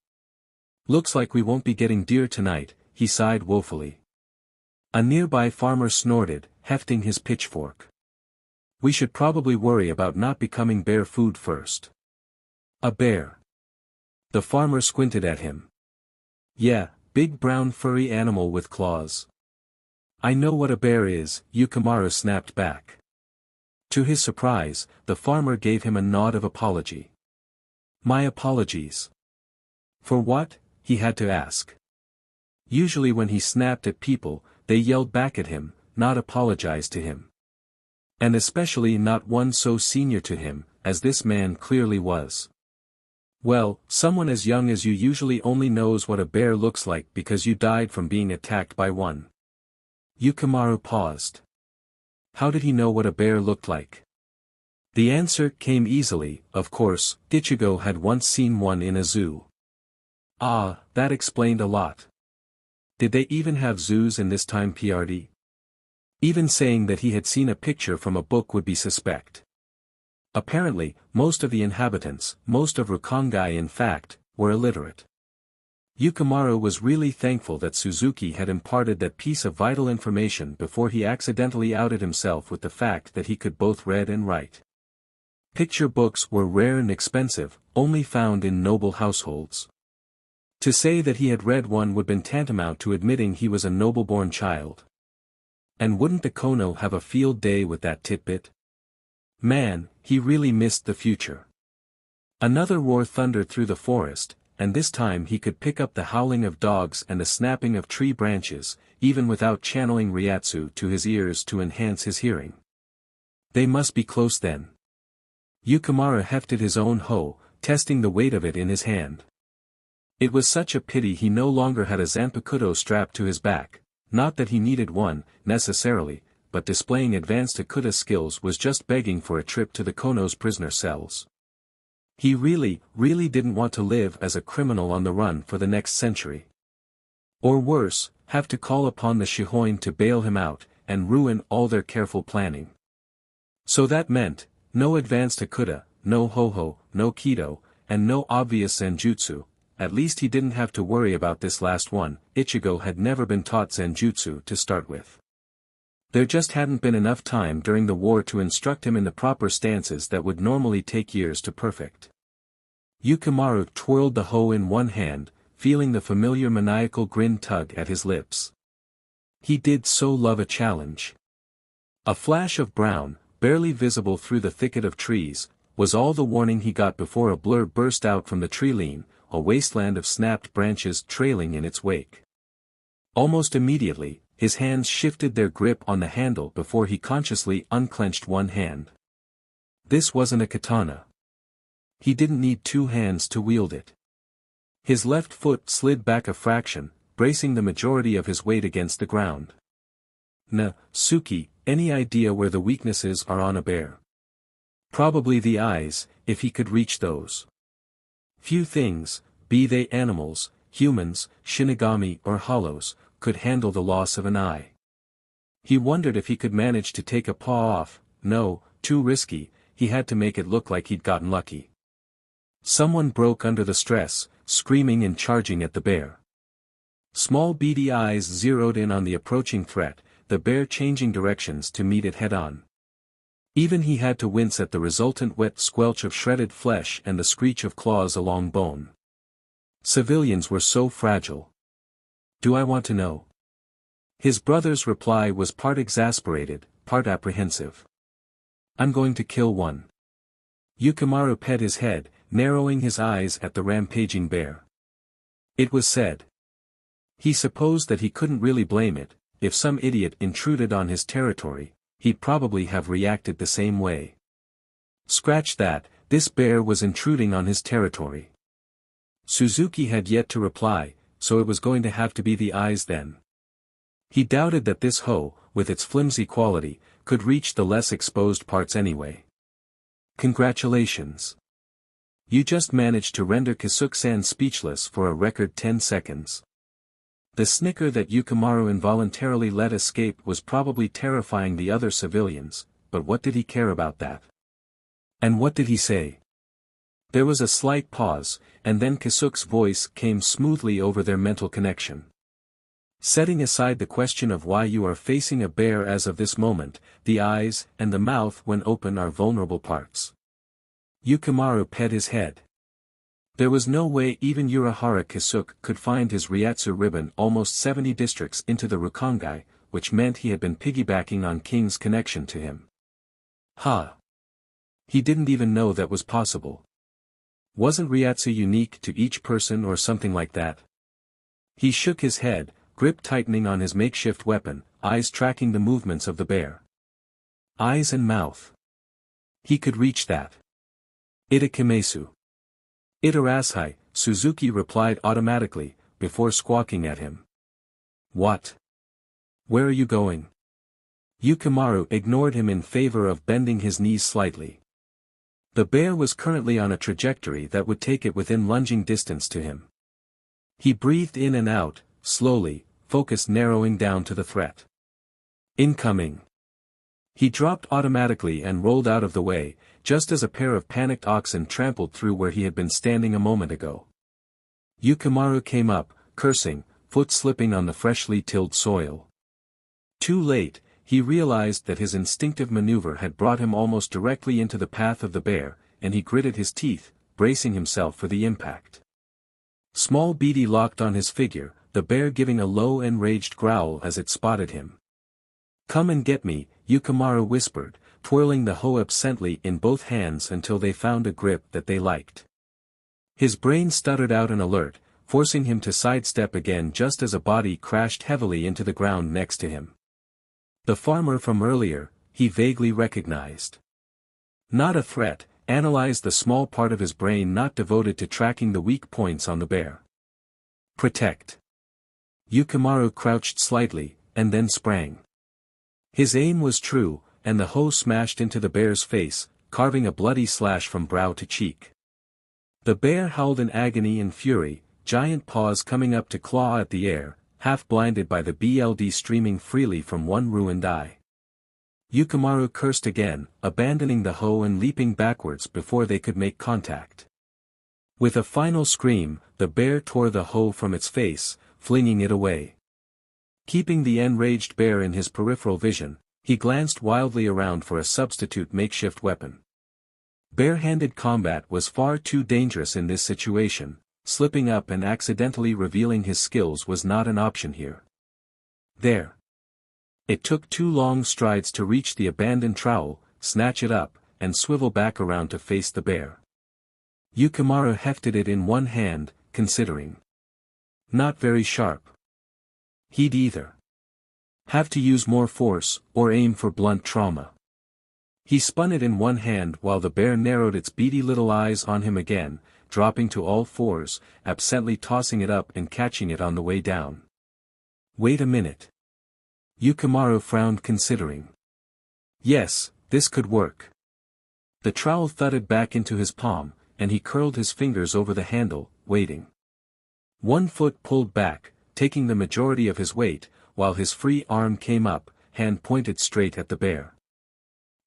Looks like we won't be getting deer tonight, he sighed woefully. A nearby farmer snorted, hefting his pitchfork. We should probably worry about not becoming bear food first. A bear. The farmer squinted at him. Yeah, big brown furry animal with claws. I know what a bear is, Yukimaru snapped back. To his surprise, the farmer gave him a nod of apology. My apologies. For what? He had to ask. Usually when he snapped at people, they yelled back at him, not apologized to him. And especially not one so senior to him, as this man clearly was. Well, someone as young as you usually only knows what a bear looks like because you died from being attacked by one. Yukimaru paused. How did he know what a bear looked like? The answer came easily, of course, Ichigo had once seen one in a zoo. Ah, that explained a lot. Did they even have zoos in this time period? Even saying that he had seen a picture from a book would be suspect. Apparently, most of the inhabitants, most of Rukongai in fact, were illiterate. Yukimaru was really thankful that Suzuki had imparted that piece of vital information before he accidentally outed himself with the fact that he could both read and write. Picture books were rare and expensive, only found in noble households. To say that he had read one would have been tantamount to admitting he was a noble-born child. And wouldn't the Kono have a field day with that tidbit? Man, he really missed the future. Another roar thundered through the forest, and this time he could pick up the howling of dogs and the snapping of tree branches, even without channeling Ryatsu to his ears to enhance his hearing. They must be close then. Yukimaru hefted his own hoe, testing the weight of it in his hand. It was such a pity he no longer had a zanpakuto strapped to his back, not that he needed one, necessarily, but displaying advanced Akuta skills was just begging for a trip to the Kono's prisoner cells. He really didn't want to live as a criminal on the run for the next century. Or worse, have to call upon the Shihoin to bail him out, and ruin all their careful planning. So that meant, no advanced Akuta, no Ho-Ho, no Kido, and no obvious Zenjutsu. At least he didn't have to worry about this last one. Ichigo had never been taught Zenjutsu to start with. There just hadn't been enough time during the war to instruct him in the proper stances that would normally take years to perfect. Yukimaru twirled the hoe in one hand, feeling the familiar maniacal grin tug at his lips. He did so love a challenge. A flash of brown, barely visible through the thicket of trees, was all the warning he got before a blur burst out from the tree lean, a wasteland of snapped branches trailing in its wake. Almost immediately, his hands shifted their grip on the handle before he consciously unclenched one hand. This wasn't a katana. He didn't need two hands to wield it. His left foot slid back a fraction, bracing the majority of his weight against the ground. Suki, any idea where the weaknesses are on a bear? Probably the eyes, if he could reach those. Few things, be they animals, humans, Shinigami or hollows, could handle the loss of an eye. He wondered if he could manage to take a paw off. No, too risky, he had to make it look like he'd gotten lucky. Someone broke under the stress, screaming and charging at the bear. Small beady eyes zeroed in on the approaching threat, the bear changing directions to meet it head-on. Even he had to wince at the resultant wet squelch of shredded flesh and the screech of claws along bone. Civilians were so fragile. Do I want to know? His brother's reply was part exasperated, part apprehensive. I'm going to kill one. Yukimaru pet his head, narrowing his eyes at the rampaging bear. It was said. He supposed that he couldn't really blame it. If some idiot intruded on his territory, he'd probably have reacted the same way. Scratch that, this bear was intruding on his territory. Suzuki had yet to reply, so it was going to have to be the eyes then. He doubted that this hoe, with its flimsy quality, could reach the less exposed parts anyway. Congratulations. You just managed to render Kisuke-san speechless for a record 10 seconds. The snicker that Yukimaru involuntarily let escape was probably terrifying the other civilians, but what did he care about that? And what did he say? There was a slight pause, and then Kisuke's voice came smoothly over their mental connection. Setting aside the question of why you are facing a bear as of this moment, the eyes and the mouth when open are vulnerable parts. Yukimaru pet his head. There was no way even Urahara Kisuke could find his Ryatsu ribbon almost 70 districts into the Rukongai, which meant he had been piggybacking on King's connection to him. He didn't even know that was possible. Wasn't Ryatsu unique to each person or something like that? He shook his head, grip tightening on his makeshift weapon, eyes tracking the movements of the bear. Eyes and mouth. He could reach that. Itakimesu. Itarashai, Suzuki replied automatically, before squawking at him. What? Where are you going? Yukimaru ignored him in favor of bending his knees slightly. The bear was currently on a trajectory that would take it within lunging distance to him. He breathed in and out, slowly, focus narrowing down to the threat. Incoming. He dropped automatically and rolled out of the way, just as a pair of panicked oxen trampled through where he had been standing a moment ago. Yukimaru came up, cursing, foot slipping on the freshly tilled soil. Too late, he realized that his instinctive maneuver had brought him almost directly into the path of the bear, and he gritted his teeth, bracing himself for the impact. Small beady locked on his figure, the bear giving a low enraged growl as it spotted him. Come and get me, Yukimaru whispered, twirling the hoe absently in both hands until they found a grip that they liked. His brain stuttered out an alert, forcing him to sidestep again just as a body crashed heavily into the ground next to him. The farmer from earlier, he vaguely recognized. Not a threat, analyzed the small part of his brain not devoted to tracking the weak points on the bear. Protect. Yukimaru crouched slightly, and then sprang. His aim was true, and the hoe smashed into the bear's face, carving a bloody slash from brow to cheek. The bear howled in agony and fury, giant paws coming up to claw at the air, half blinded by the blood streaming freely from one ruined eye. Yukimaru cursed again, abandoning the hoe and leaping backwards before they could make contact. With a final scream, the bear tore the hoe from its face, flinging it away. Keeping the enraged bear in his peripheral vision, he glanced wildly around for a substitute makeshift weapon. Bare-handed combat was far too dangerous in this situation, slipping up and accidentally revealing his skills was not an option here. There. It took 2 long strides to reach the abandoned trowel, snatch it up, and swivel back around to face the bear. Yukimaru hefted it in one hand, considering. Not very sharp. He'd either have to use more force, or aim for blunt trauma. He spun it in one hand while the bear narrowed its beady little eyes on him again, dropping to all fours, absently tossing it up and catching it on the way down. Wait a minute. Yukimaru frowned considering. Yes, this could work. The trowel thudded back into his palm, and he curled his fingers over the handle, waiting. One foot pulled back, taking the majority of his weight, while his free arm came up, hand pointed straight at the bear.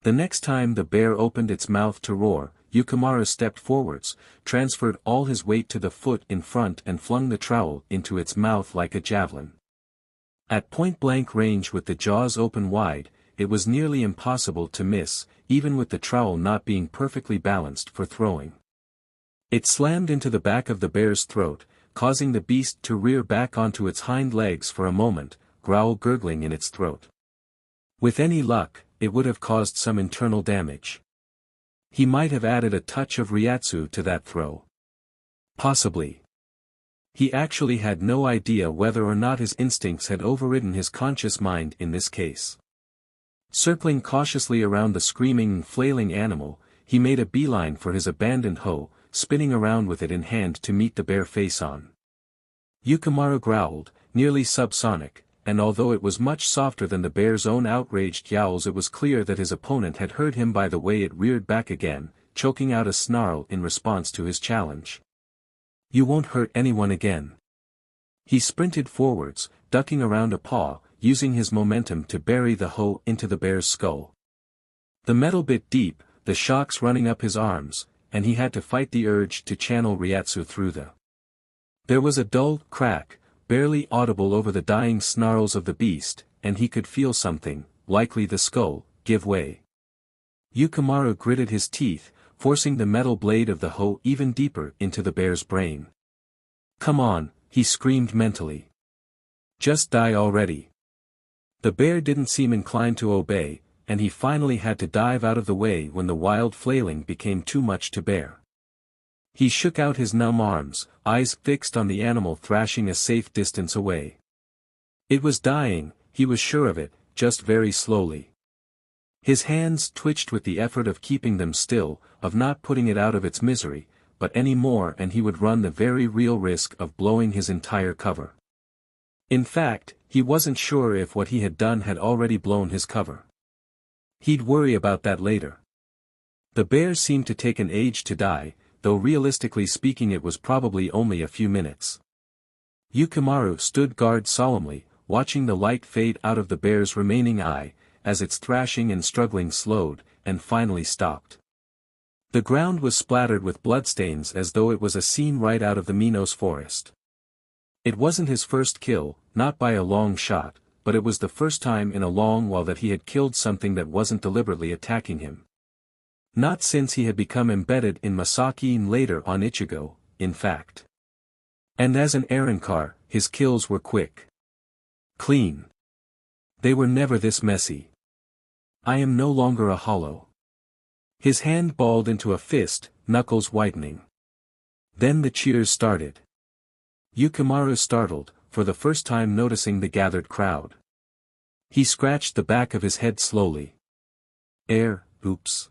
The next time the bear opened its mouth to roar, Yukimaru stepped forwards, transferred all his weight to the foot in front and flung the trowel into its mouth like a javelin. At point-blank range with the jaws open wide, it was nearly impossible to miss, even with the trowel not being perfectly balanced for throwing. It slammed into the back of the bear's throat, causing the beast to rear back onto its hind legs for a moment, growl gurgling in its throat. With any luck, it would have caused some internal damage. He might have added a touch of Ryatsu to that throw. Possibly. He actually had no idea whether or not his instincts had overridden his conscious mind in this case. Circling cautiously around the screaming and flailing animal, he made a beeline for his abandoned hoe, spinning around with it in hand to meet the bear face-on. Yukimaru growled, nearly subsonic, and although it was much softer than the bear's own outraged yowls, it was clear that his opponent had heard him by the way it reared back again, choking out a snarl in response to his challenge. "You won't hurt anyone again." He sprinted forwards, ducking around a paw, using his momentum to bury the hoe into the bear's skull. The metal bit deep, the shocks running up his arms, and he had to fight the urge to channel Ryatsu through the. There was a dull crack, barely audible over the dying snarls of the beast, and he could feel something, likely the skull, give way. Yukimaru gritted his teeth, forcing the metal blade of the hoe even deeper into the bear's brain. "Come on," he screamed mentally. "Just die already." The bear didn't seem inclined to obey, and he finally had to dive out of the way when the wild flailing became too much to bear. He shook out his numb arms, eyes fixed on the animal thrashing a safe distance away. It was dying, he was sure of it, just very slowly. His hands twitched with the effort of keeping them still, of not putting it out of its misery, but any more and he would run the very real risk of blowing his entire cover. In fact, he wasn't sure if what he had done had already blown his cover. He'd worry about that later. The bear seemed to take an age to die, though realistically speaking it was probably only a few minutes. Yukimaru stood guard solemnly, watching the light fade out of the bear's remaining eye, as its thrashing and struggling slowed, and finally stopped. The ground was splattered with bloodstains as though it was a scene right out of the Minos forest. It wasn't his first kill, not by a long shot, but it was the first time in a long while that he had killed something that wasn't deliberately attacking him. Not since he had become embedded in Masaki and later on Ichigo, in fact. And as an Arrancar, his kills were quick. Clean. They were never this messy. "I am no longer a hollow." His hand balled into a fist, knuckles whitening. Then the cheers started. Yukimaru startled, for the first time noticing the gathered crowd. He scratched the back of his head slowly. Oops.